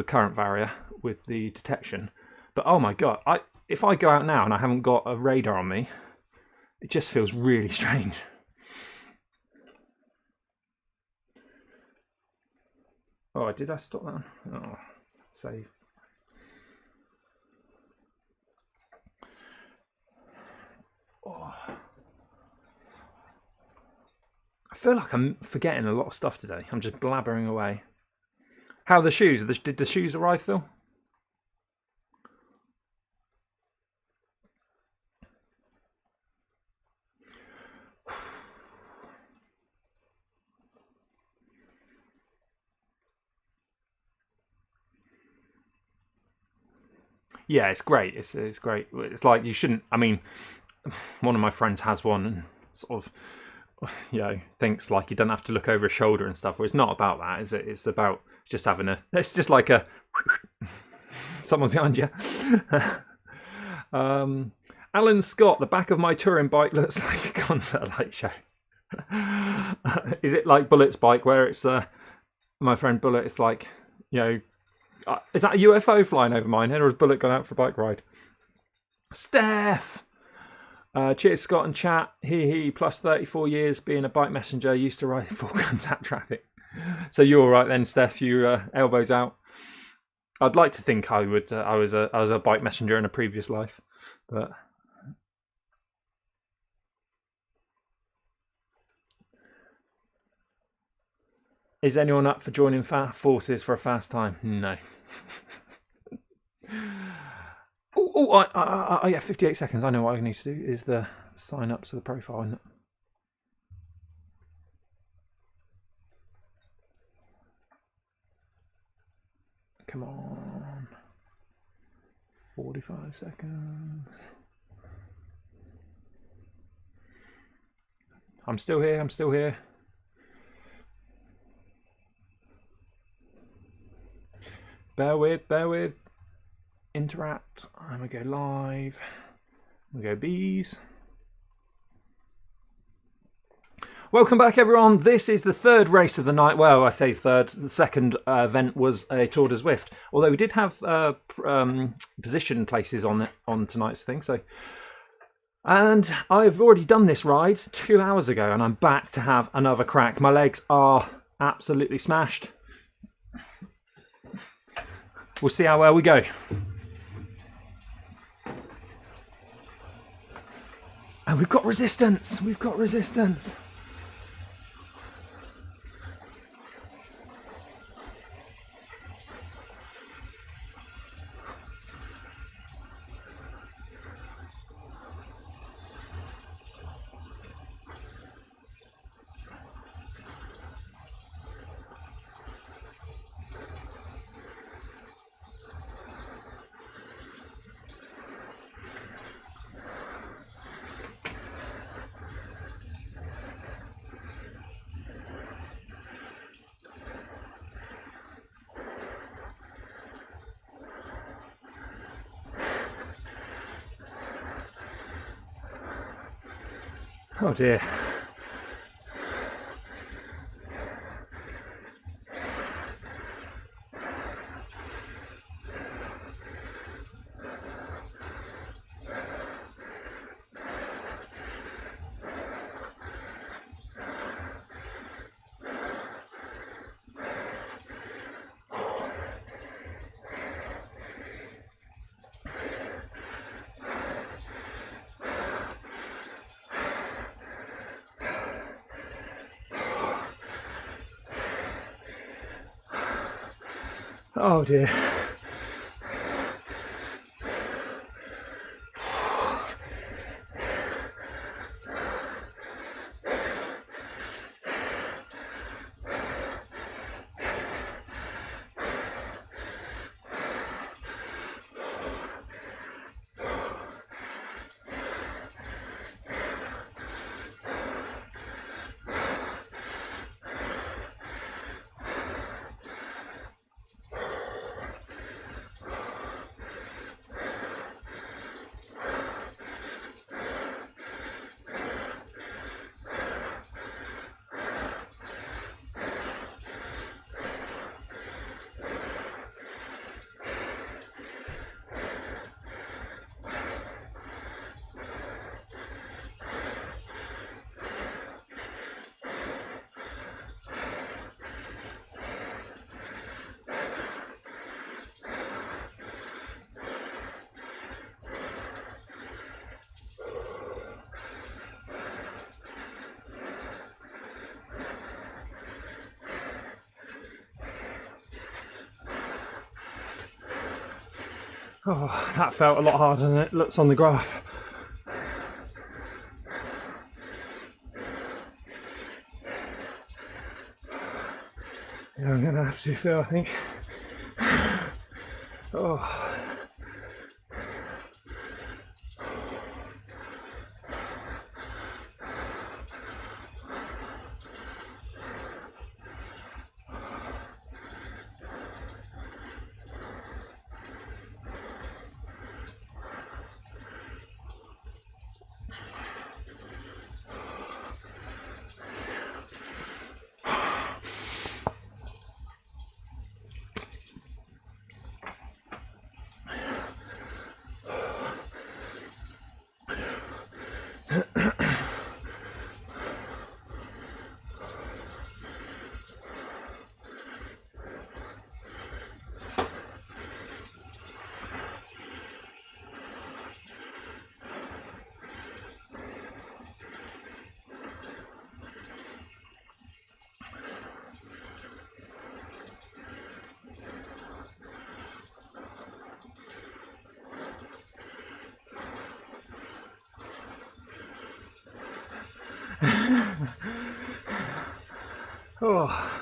current Varia with the detection. But oh my god, if I go out now and I haven't got a radar on me, it just feels really strange. Oh, did I stop that? Oh, save. Oh. I feel like I'm forgetting a lot of stuff today. I'm just blabbering away. How are the shoes? Did the shoes arrive, Phil? Yeah, it's great. It's great. It's like you shouldn't. I mean, one of my friends has one and sort of, you know, thinks like you don't have to look over his shoulder and stuff. Well, it's not about that, is it? It's about just having a. It's just like a someone behind you. Alan Scott, the back of my touring bike looks like a concert light show. Is it like Bullet's bike, where it's my friend Bullet? It's like, you know. Is that a UFO flying over mine head, or has Bullet gone out for a bike ride? Steph! Cheers, Scott and chat. He plus 34 years being a bike messenger, used to ride full contact traffic. So you're all right then, Steph. You elbows out. I'd like to think I would. I was a bike messenger in a previous life, but. Is anyone up for joining forces for a fast time? No. Yeah, 58 seconds. I know what I need to do is the sign up to the profile. Come on. 45 seconds. I'm still here. I'm still here. Bear with. Interact. And we go live. We go bees. Welcome back, everyone. This is the third race of the night. Well, I say third. The second event was a Tour de Zwift. Although we did have position places on tonight's thing. So, and I've already done this ride 2 hours ago, and I'm back to have another crack. My legs are absolutely smashed. We'll see how well we go. And we've got resistance. We've got resistance. Oh dear. Oh dear. Oh, that felt a lot harder than it looks on the graph. Yeah, I'm gonna have to feel, I think. Oh.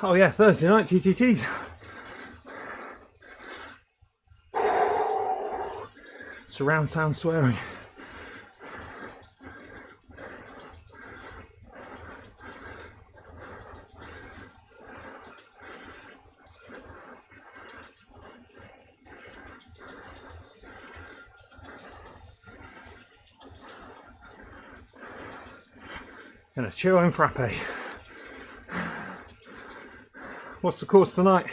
Oh yeah, Thursday night TTTs. Surround sound swearing. And a chill and frappe. What's the course tonight?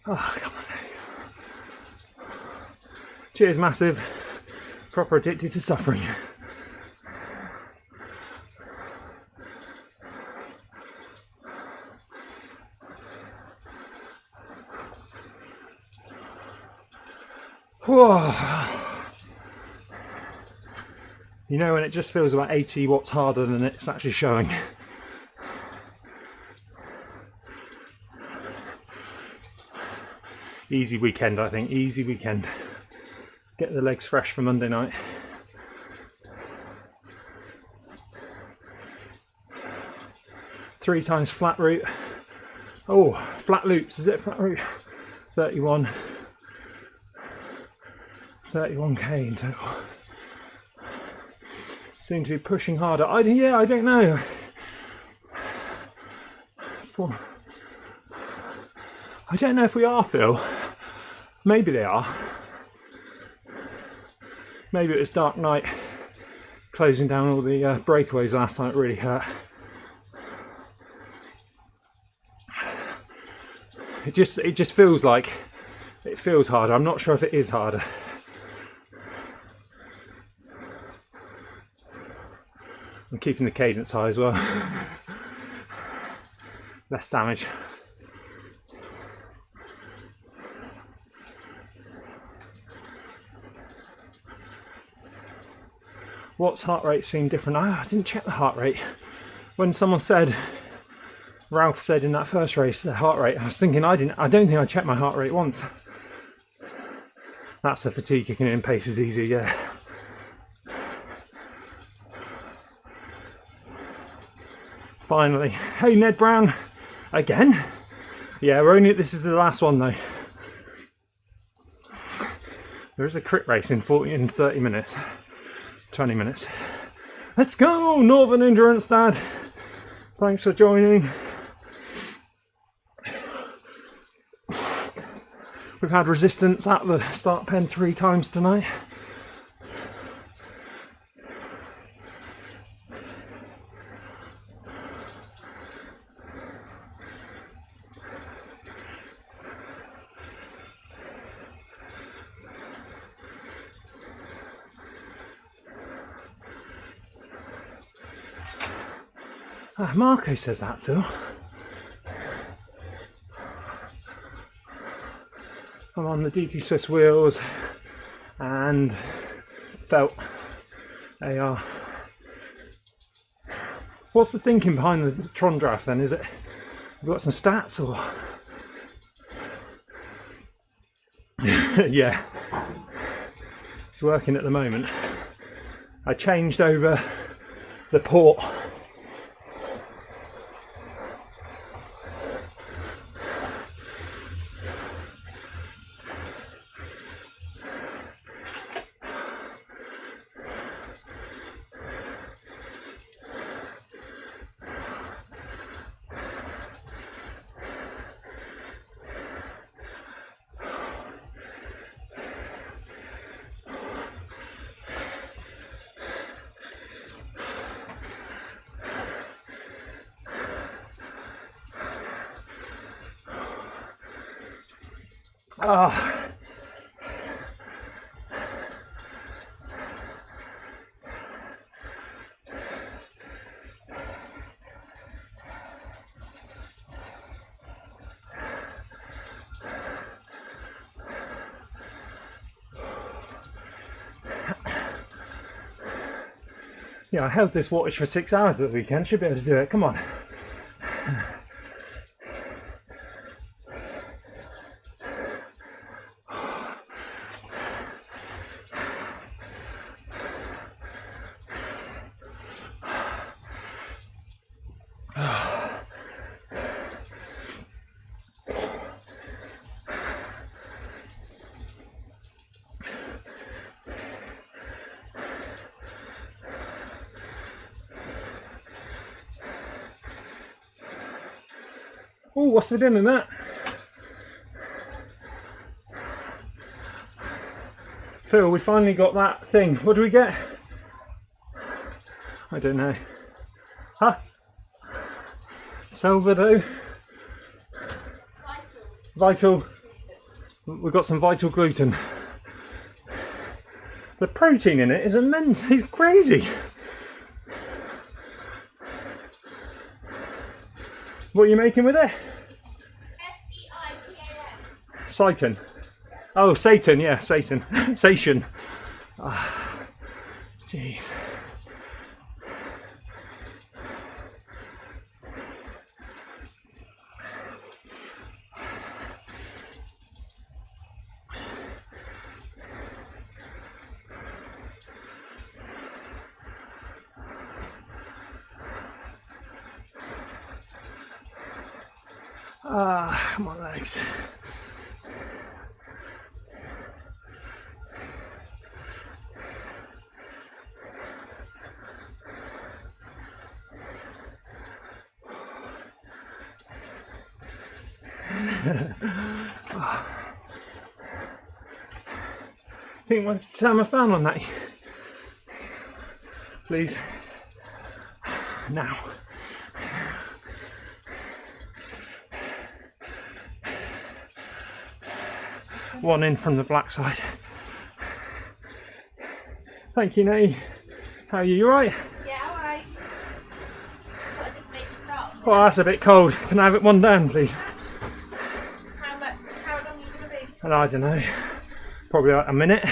Oh, come on. Cheers, massive. Proper addicted to suffering. Whoa. You know when it just feels about 80 watts harder than it's actually showing. Easy weekend, I think. Easy weekend. Get the legs fresh for Monday night. Three times flat route. Oh, flat loops, is it flat route? 31. 31k in total. Seem to be pushing harder. Yeah, I don't know. I don't know if we are, Phil. Maybe they are. Maybe it was Dark Knight closing down all the breakaways last time. It really hurt. It just feels like it feels harder. I'm not sure if it is harder. I'm keeping the cadence high as well. Less damage. What's heart rate seemed different? I didn't check the heart rate. When someone said, Ralph said in that first race, the heart rate, I was thinking I don't think I checked my heart rate once. That's the fatigue kicking in, pace is easy, yeah. Finally. Hey Ned Brown, again? Yeah, this is the last one though. There is a crit race in 40 and 30 minutes. 20 minutes. Let's go, Northern Endurance Dad. Thanks for joining. We've had resistance at the start pen 3 times tonight. Marco says that, Phil. I'm on the DT Swiss wheels and felt AR. What's the thinking behind the Tron draft then? Is it, we've got some stats or? Yeah, it's working at the moment. I changed over the port. Ah. Yeah, I held this watch for 6 hours at the weekend. Should be able to do it. Come on. Oh, what's for dinner in that? Phil, we finally got that thing. What do we get? I don't know. Huh? Salvado? Vital. We've got some Vital gluten. The protein in it is immense. It's crazy. What are you making with it? S-E-I-T-A-N. Satan. Oh, Satan, yeah, Satan. Satan. Ah, jeez. Ah, my legs. I think we'll turn my fan on that. Please. Now. One in from the black side. Thank you, Natty. How are you? You alright? Yeah, alright. I'll just make a start. Oh, that's a bit cold. Can I have it one down, please? How long are you going to be? And I don't know. Probably like a minute.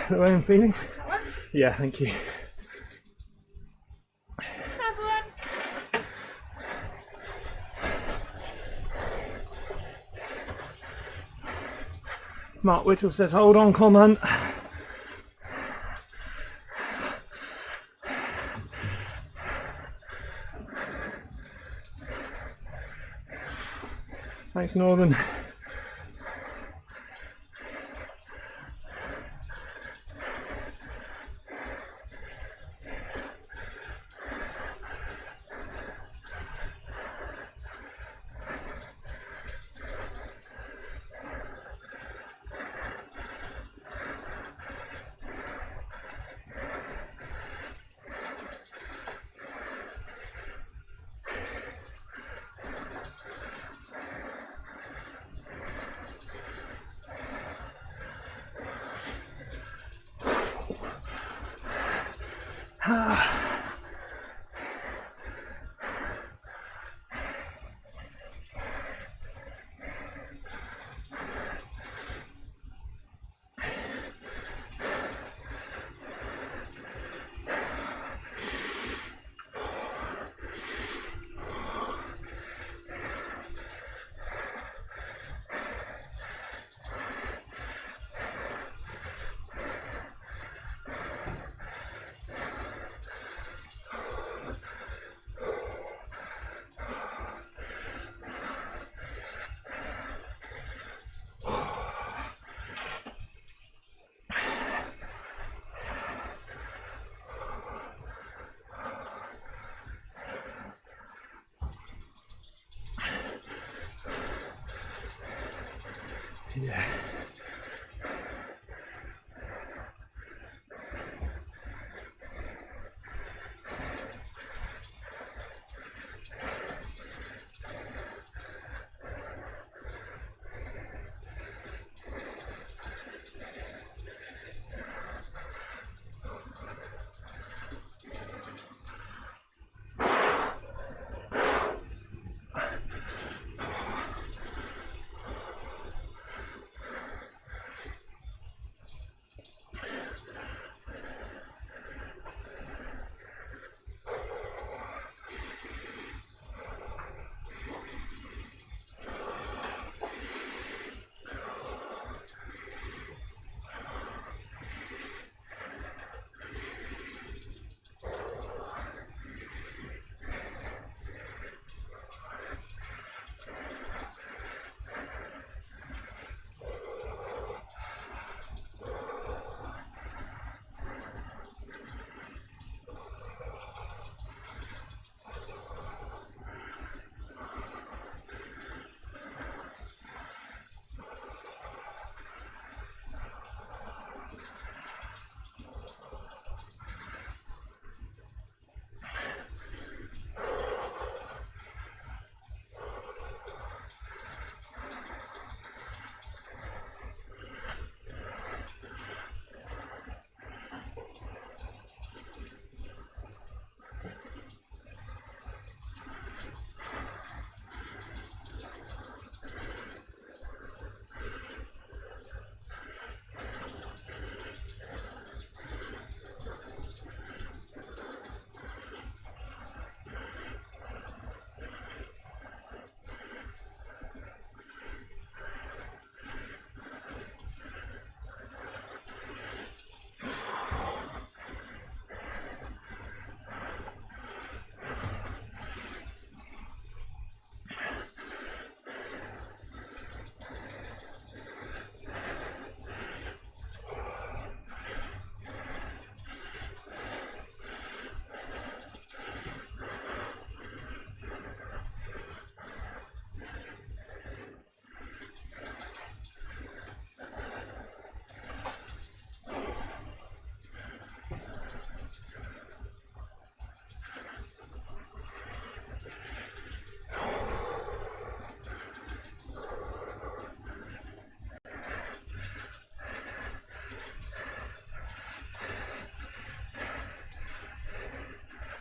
The way I'm feeling. That one? Yeah, thank you. Have one. Mark Whittle says, hold on, comment. Thanks, Northern. Yeah.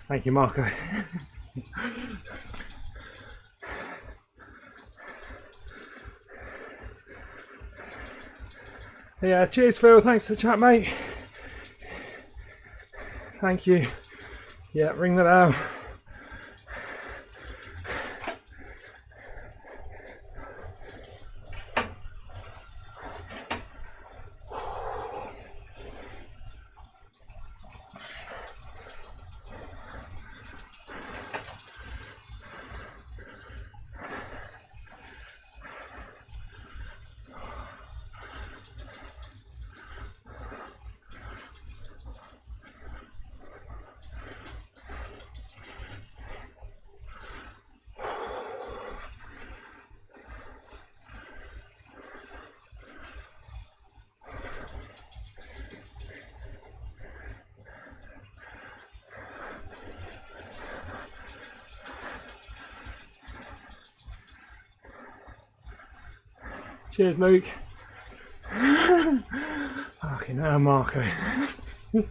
Thank you, Marco. Yeah, cheers, Phil. Thanks for the chat, mate. Thank you. Yeah, ring the bell. Cheers, Luke. Fucking hell, Marco. It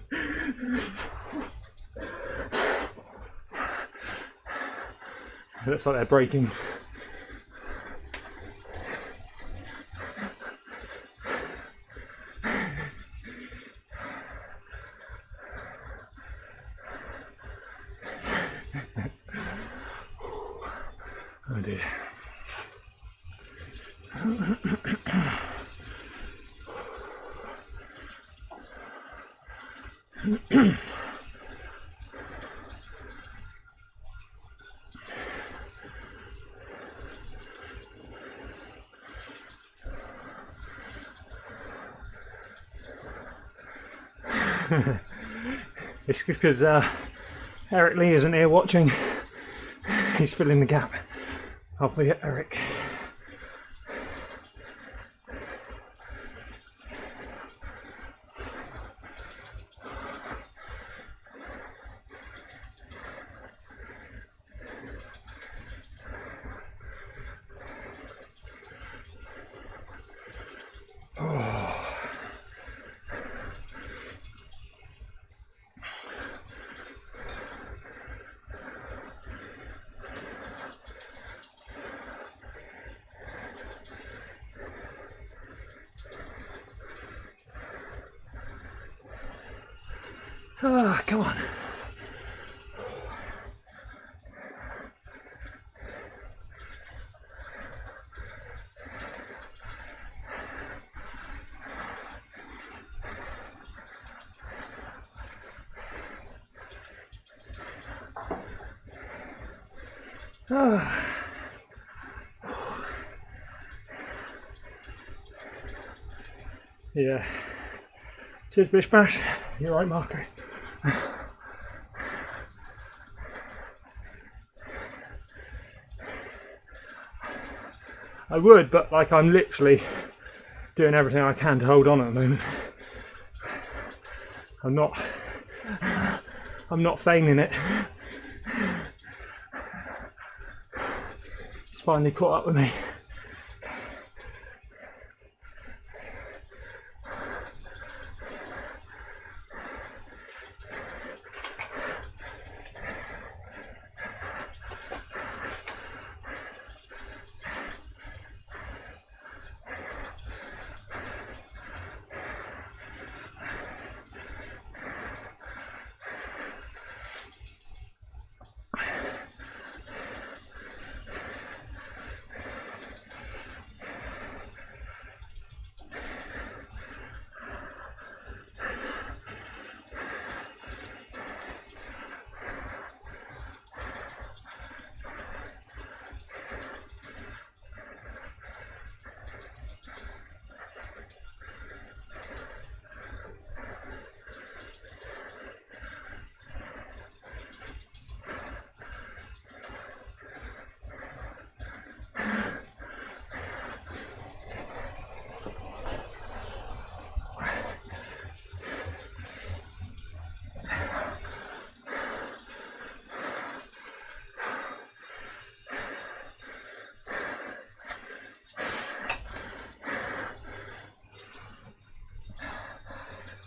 looks like they're breaking. Oh dear. It's just because Eric Lee isn't here watching. He's filling the gap. I'll forget Eric. Ah, come on. Ah. Yeah. Cheers, Bish Bash. You're right, Marco. I would, but like I'm literally doing everything I can to hold on at the moment. I'm not feigning it. It's finally caught up with me.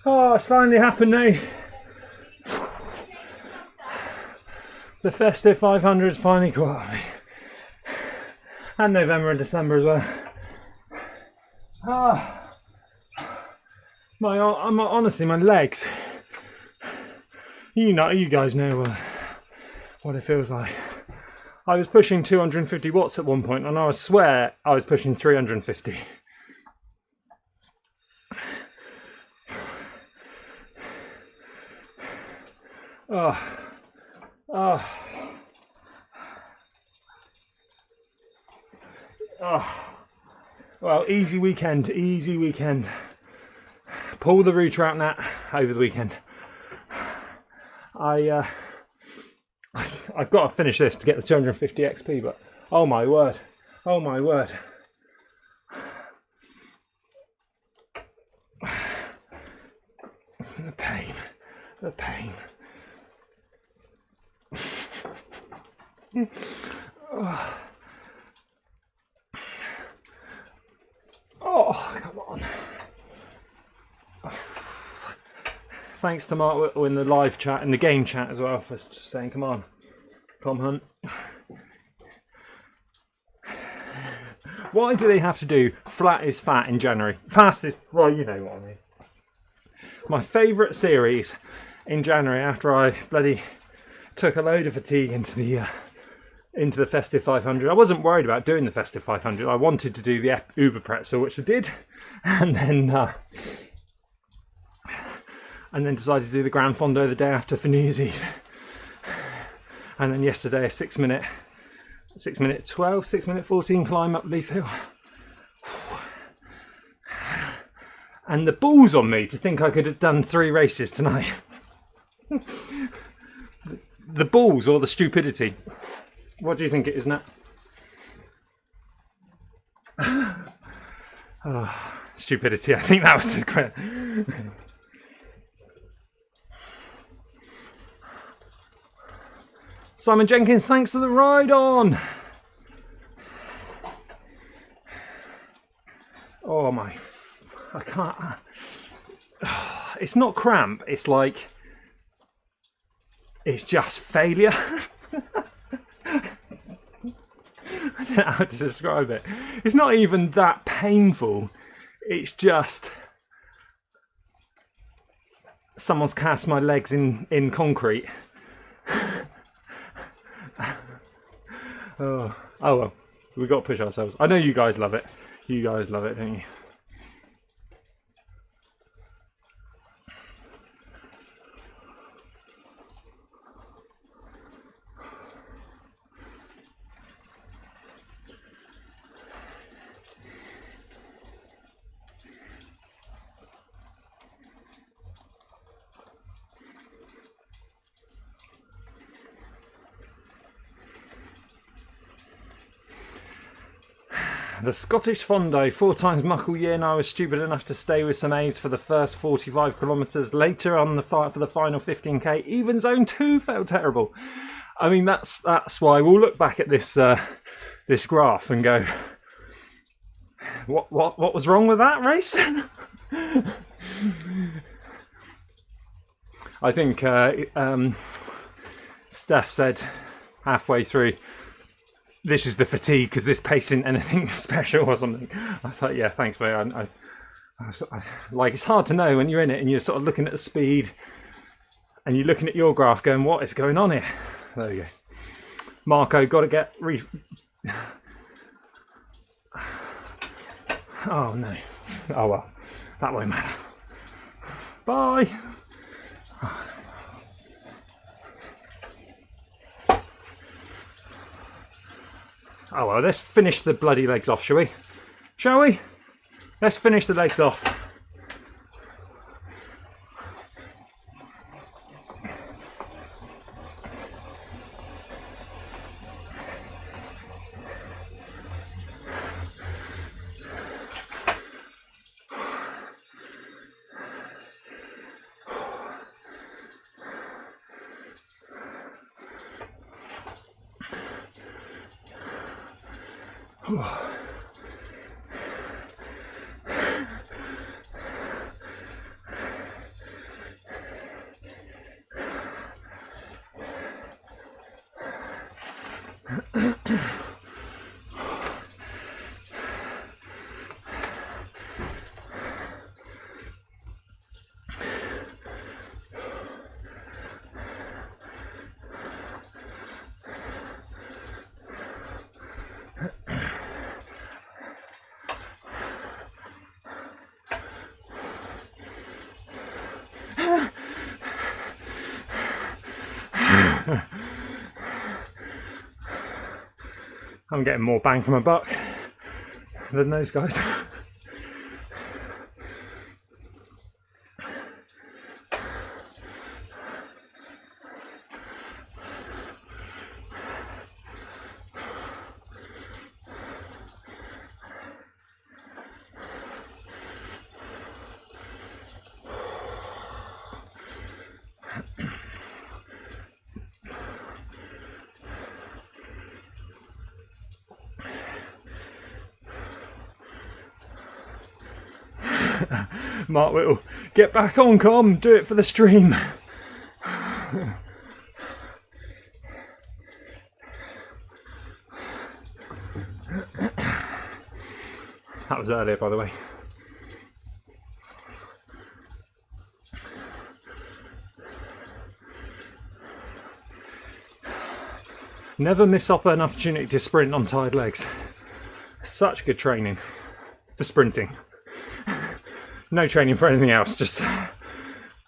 Oh, it's finally happened now. The festive 500's finally caught up with me. And November and December as well. Ah, honestly, my legs. You guys know what it feels like. I was pushing 250 watts at one point, and I swear I was pushing 350. Well, easy weekend. Pull the router out Nat over the weekend. I've got to finish this to get the 250 XP, but oh my word. The pain. Oh, come on. Thanks to Mark Whittle in the live chat, in the game chat as well, for just saying, come on, Tom Hunt. Why do they have to do flat is fat in January? Fast is, well, you know what I mean. My favourite series in January, after I bloody took a load of fatigue into the festive 500. I wasn't worried about doing the festive 500. I wanted to do the Uber pretzel, which I did, and then decided to do the Grand Fondo the day after for New Year's Eve. And then yesterday, a 6 minute 12, 6 minute 14 climb up Leaf Hill. And the balls on me to think I could have done 3 races tonight. The balls or the stupidity. What do you think it is, Nat? Stupidity, I think that was the question. Simon Jenkins, thanks for the ride on. Oh my, I can't. It's not cramp, it's like, it's just failure. I don't know how to describe it. It's not even that painful. It's just someone's cast my legs in concrete. Oh well, we got to push ourselves. I know you guys love it. You guys love it, don't you? The Scottish Fondo, 4 times muckle year, and I was stupid enough to stay with some A's for the first 45 kilometres. Later on for the final 15k, even zone 2 felt terrible. I mean, that's why we'll look back at this this graph and go, what was wrong with that race? I think Steph said halfway through, this is the fatigue because this pace isn't anything special or something. I was like, yeah, thanks, mate. I like, it's hard to know when you're in it and you're sort of looking at the speed and you're looking at your graph going, what is going on here? There you go. Marco, got to get oh no. Oh well, that won't matter. Bye. Oh well, let's finish the bloody legs off, shall we? Shall we? Let's finish the legs off. I'm getting more bang for my buck than those guys. Mark Whittle, get back on, com, do it for the stream. That was earlier, by the way. Never miss up an opportunity to sprint on tired legs. Such good training for sprinting. No training for anything else, just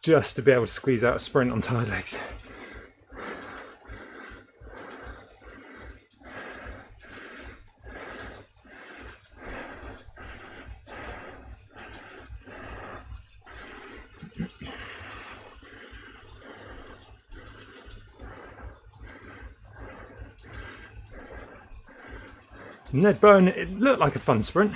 to be able to squeeze out a sprint on tired legs. Ned Byrne, it looked like a fun sprint.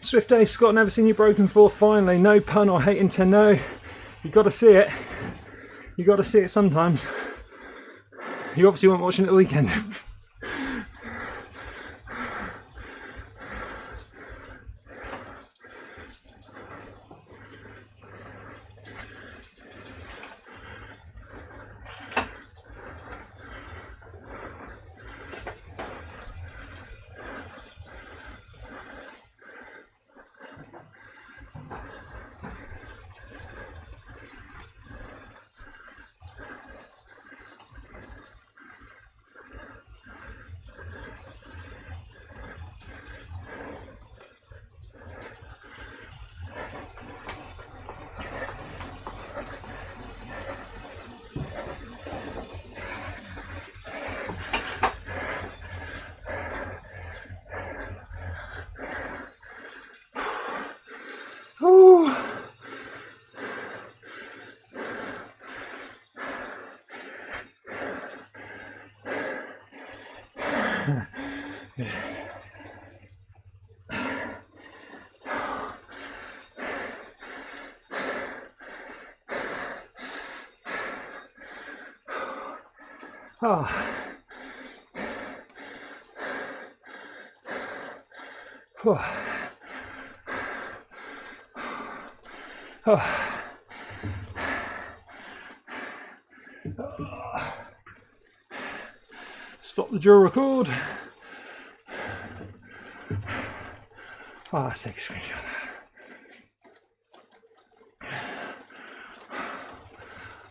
Zwift Day, Scott, never seen you broken fourth finally. No pun or hate intent, no. You got to see it. You got to see it sometimes. You obviously weren't watching it the weekend. Oh. Oh. Oh. Stop the dual record. Oh, let's take a screenshot of that.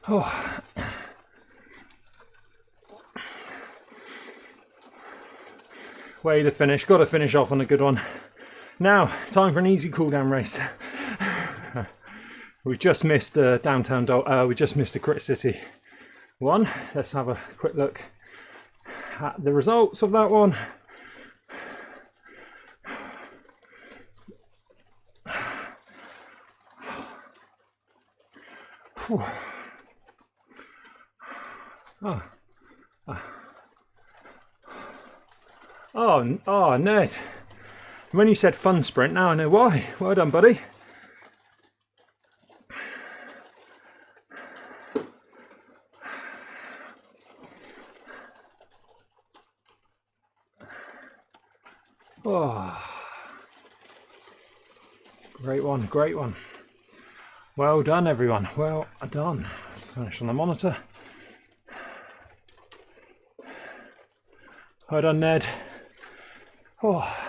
Oh. Way to finish. Got to finish off on a good one. Now, time for an easy cool down race. We just missed downtown. We just missed a Crit City one. Let's have a quick look at the results of that one. Oh, Ned. When you said fun sprint, now I know why. Well done, buddy. Oh, great one, great one. Well done, everyone. Well done. Let's finish on the monitor. Well done, Ned. Oh.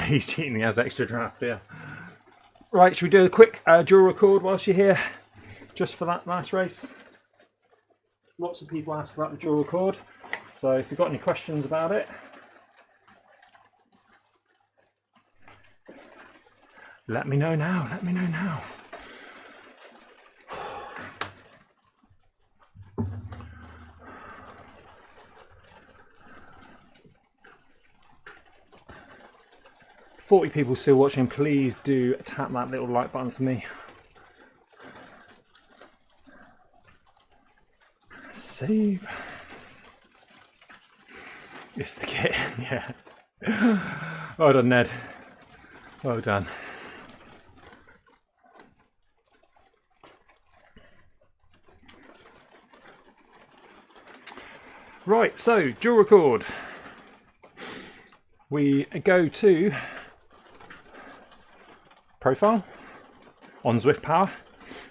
He's cheating, he has extra draft, yeah. Right, should we do a quick dual record whilst you're here? Just for that last race. Lots of people ask about the dual record, so if you've got any questions about it, let me know now, let me know now. $40 people still watching, please do tap that little like button for me. Save. It's the kit, yeah. Well done, Ned. Well done. Right, so dual record. We go to profile on Zwift Power.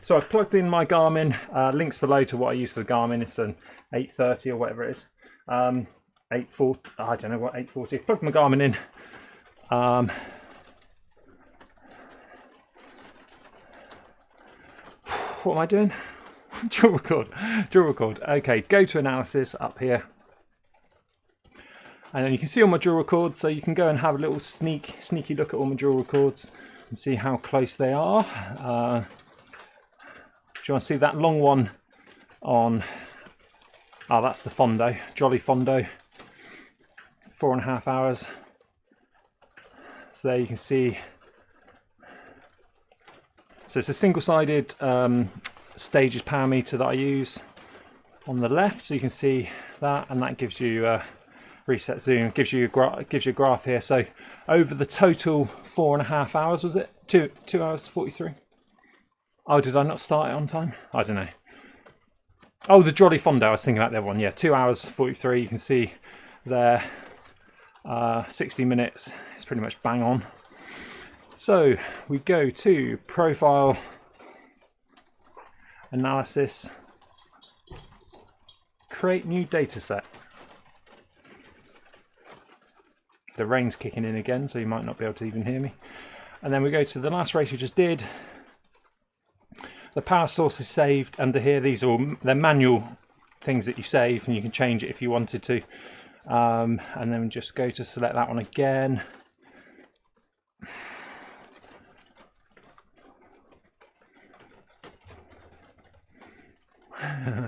So I've plugged in my Garmin, links below to what I use for the Garmin. It's an 830 or whatever it is. 840, I don't know what 840. Plugged my Garmin in. What am I doing? Dual record, dual record. Okay, go to analysis up here. And then you can see all my dual records, so you can go and have a little sneaky look at all my dual records and see how close they are. Do you want to see that long one on, oh, that's the Fondo, Jolly Fondo, 4.5 hours. So there you can see, so it's a single-sided Stages power meter that I use on the left, so you can see that, and that gives you reset zoom, gives you a graph here. So over the total 4.5 hours, was it 2 hours 43? Oh, did I not start it on time? I don't know. Oh, the Jolly Fondo, I was thinking about the other one. Yeah, 2 hours 43. You can see there, 60 minutes. It's pretty much bang on. So we go to profile, analysis, create new data set. The rain's kicking in again, so you might not be able to even hear me. And then we go to the last race we just did. The power source is saved under here. These are all, they're manual things that you save, and you can change it if you wanted to. And then just go to select that one again.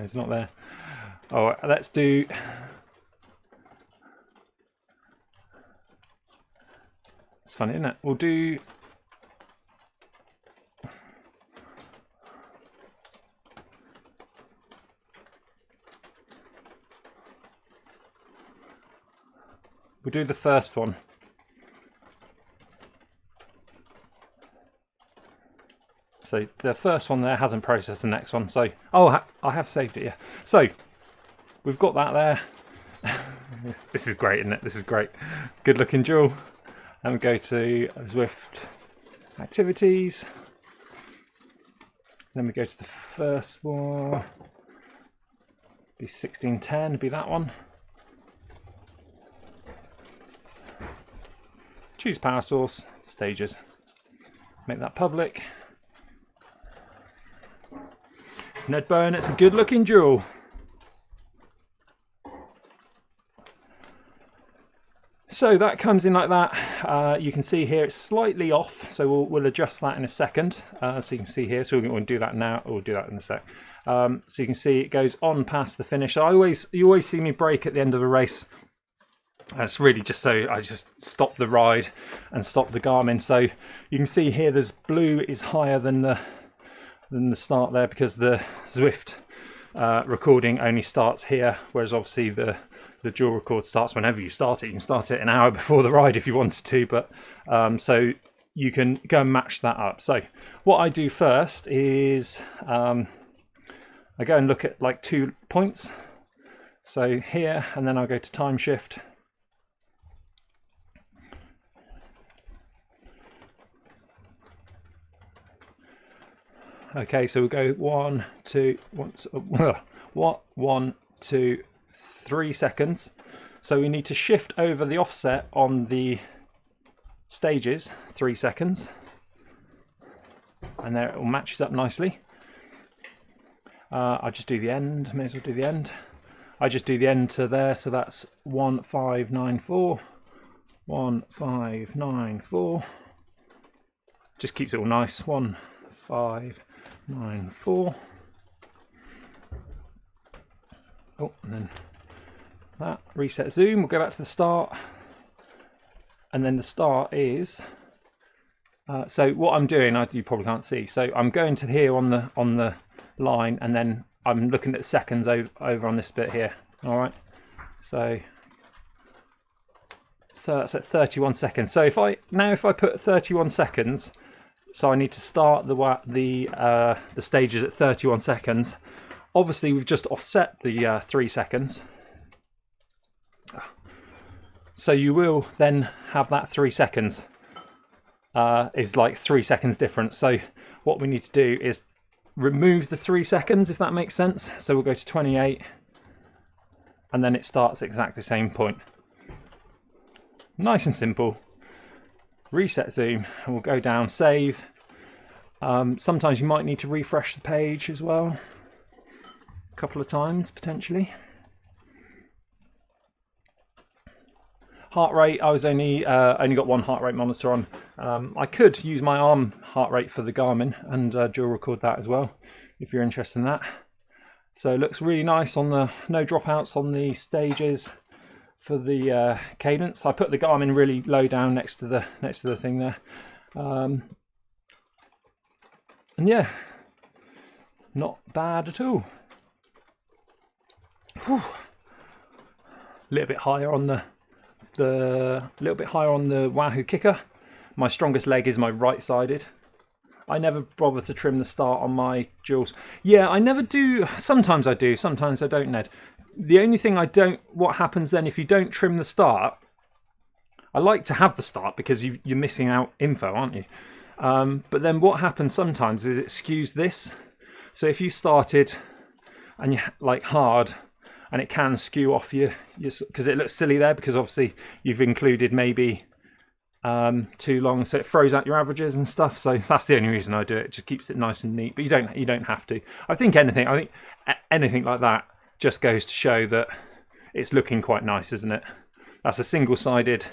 It's not there. Oh, let's do. It's funny, isn't it? We'll do We'll do the first one. So the first one there hasn't processed the next one. So, oh, I have saved it, yeah. So, we've got that there. This is great, isn't it? This is great. Good looking duel. And we go to Zwift activities. Then we go to the first one. Be 1610, be that one. Choose power source, stages. Make that public. Ned Bowen, it's a good looking duel. So that comes in like that. You can see here it's slightly off, so we'll adjust that in a second. So you can see here, so we'll do that now, or we'll do that in a sec. So you can see it goes on past the finish. You always see me brake at the end of a race. That's really just so I just stop the ride and stop the Garmin. So you can see here there's blue is higher than the start there, because the Zwift recording only starts here, whereas obviously the dual record starts whenever you start it. You can start it an hour before the ride if you wanted to, but so you can go and match that up. So what I do first is I go and look at like 2 points. So here, and then I'll go to time shift. Okay, so we'll go 1, 2, 3 seconds. So we need to shift over the offset on the stages 3 seconds. And there it all matches up nicely. I'll just do the end, may as well do the end. I just do the end to there, so that's 1594, 1594. Just keeps it all nice, 1594. Oh, and then that, reset zoom, we'll go back to the start. And then the start is, so what I'm doing, you probably can't see. So I'm going to here on the line, and then I'm looking at seconds over on this bit here. All right. So that's at 31 seconds. So if I put 31 seconds, so I need to start the stages at 31 seconds. Obviously, we've just offset the 3 seconds. So you will then have that 3 seconds is like 3 seconds difference. So what we need to do is remove the 3 seconds, if that makes sense. So we'll go to 28, and then it starts at exactly the same point. Nice and simple. Reset zoom, and we'll go down, save. Sometimes you might need to refresh the page as well, a couple of times potentially. Heart rate, I was only got one heart rate monitor on. I could use my arm heart rate for the Garmin and dual record that as well, if you're interested in that. So it looks really nice on the no dropouts on the stages for the cadence. I put the Garmin really low down next to the thing there, and yeah, not bad at all. Whew. A little bit higher on the Wahoo KICKR. My strongest leg is my right-sided. I never bother to trim the start on my duals. Yeah, I never do. Sometimes I do, sometimes I don't, Ned. The only thing I don't, what happens then if you don't trim the start, I like to have the start because you're missing out info, aren't you? But then what happens sometimes is it skews this. So if you started and you like hard, and it can skew off your because it looks silly there, because obviously you've included maybe too long, so it throws out your averages and stuff. So that's the only reason I do it. It just keeps it nice and neat, but you don't have to. I think anything like that just goes to show that it's looking quite nice, isn't it? That's a single-sided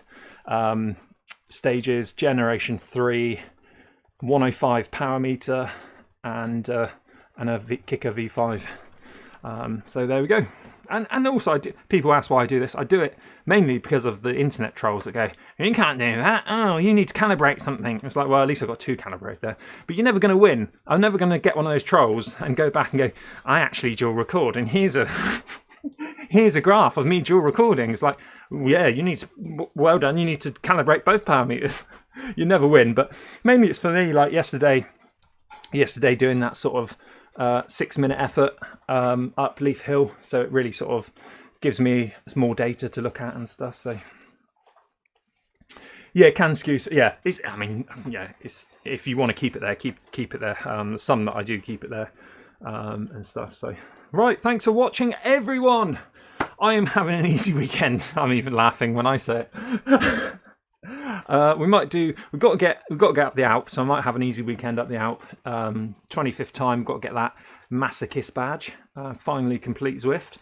stages, generation 3, 105 power meter, and a KICKR V5. So there we go. And also, people ask why I do this. I do it mainly because of the internet trolls that go, you can't do that. Oh, you need to calibrate something. It's like, well, at least I've got 2 calibrate there. But you're never going to win. I'm never going to get one of those trolls and go back and go, I actually dual record. And here's a here's a graph of me dual recording. It's like, yeah, you need to, well done, you need to calibrate both power meters. You never win, but mainly it's for me, like yesterday doing that sort of 6-minute effort up Leaf Hill, so it really sort of gives me more data to look at and stuff. So yeah, can skew. Yeah, it's, I mean, yeah, it's, if you want to keep it there, keep it there. Some that I do keep it there and stuff. So right, thanks for watching, everyone. I am having an easy weekend. I'm even laughing when I say it. We might do. We've got to get up the Alp, so I might have an easy weekend up the Alp. 25th time, got to get that masochist badge. Finally complete Zwift.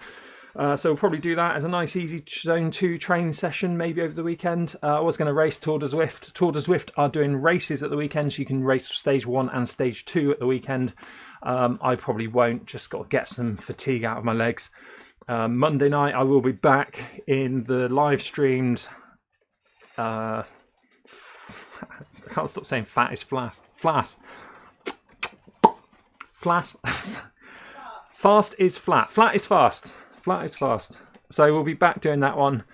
So we'll probably do that as a nice easy zone 2 training session maybe over the weekend. I was going to race Tour de Zwift. Tour de Zwift are doing races at the weekend, so you can race stage 1 and stage 2 at the weekend. I probably won't, just got to get some fatigue out of my legs. Monday night I will be back in the live streamed I can't stop saying fat is fast. Fast is flat. Flat is fast. Flat is fast. So we'll be back doing that one.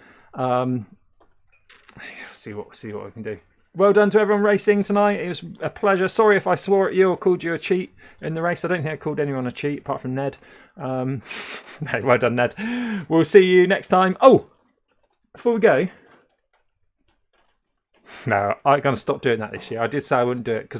See what we can do. Well done to everyone racing tonight. It was a pleasure. Sorry if I swore at you or called you a cheat in the race. I don't think I called anyone a cheat apart from Ned. No, well done, Ned. We'll see you next time. Oh, before we go. No, I'm going to stop doing that this year. I did say I wouldn't do it because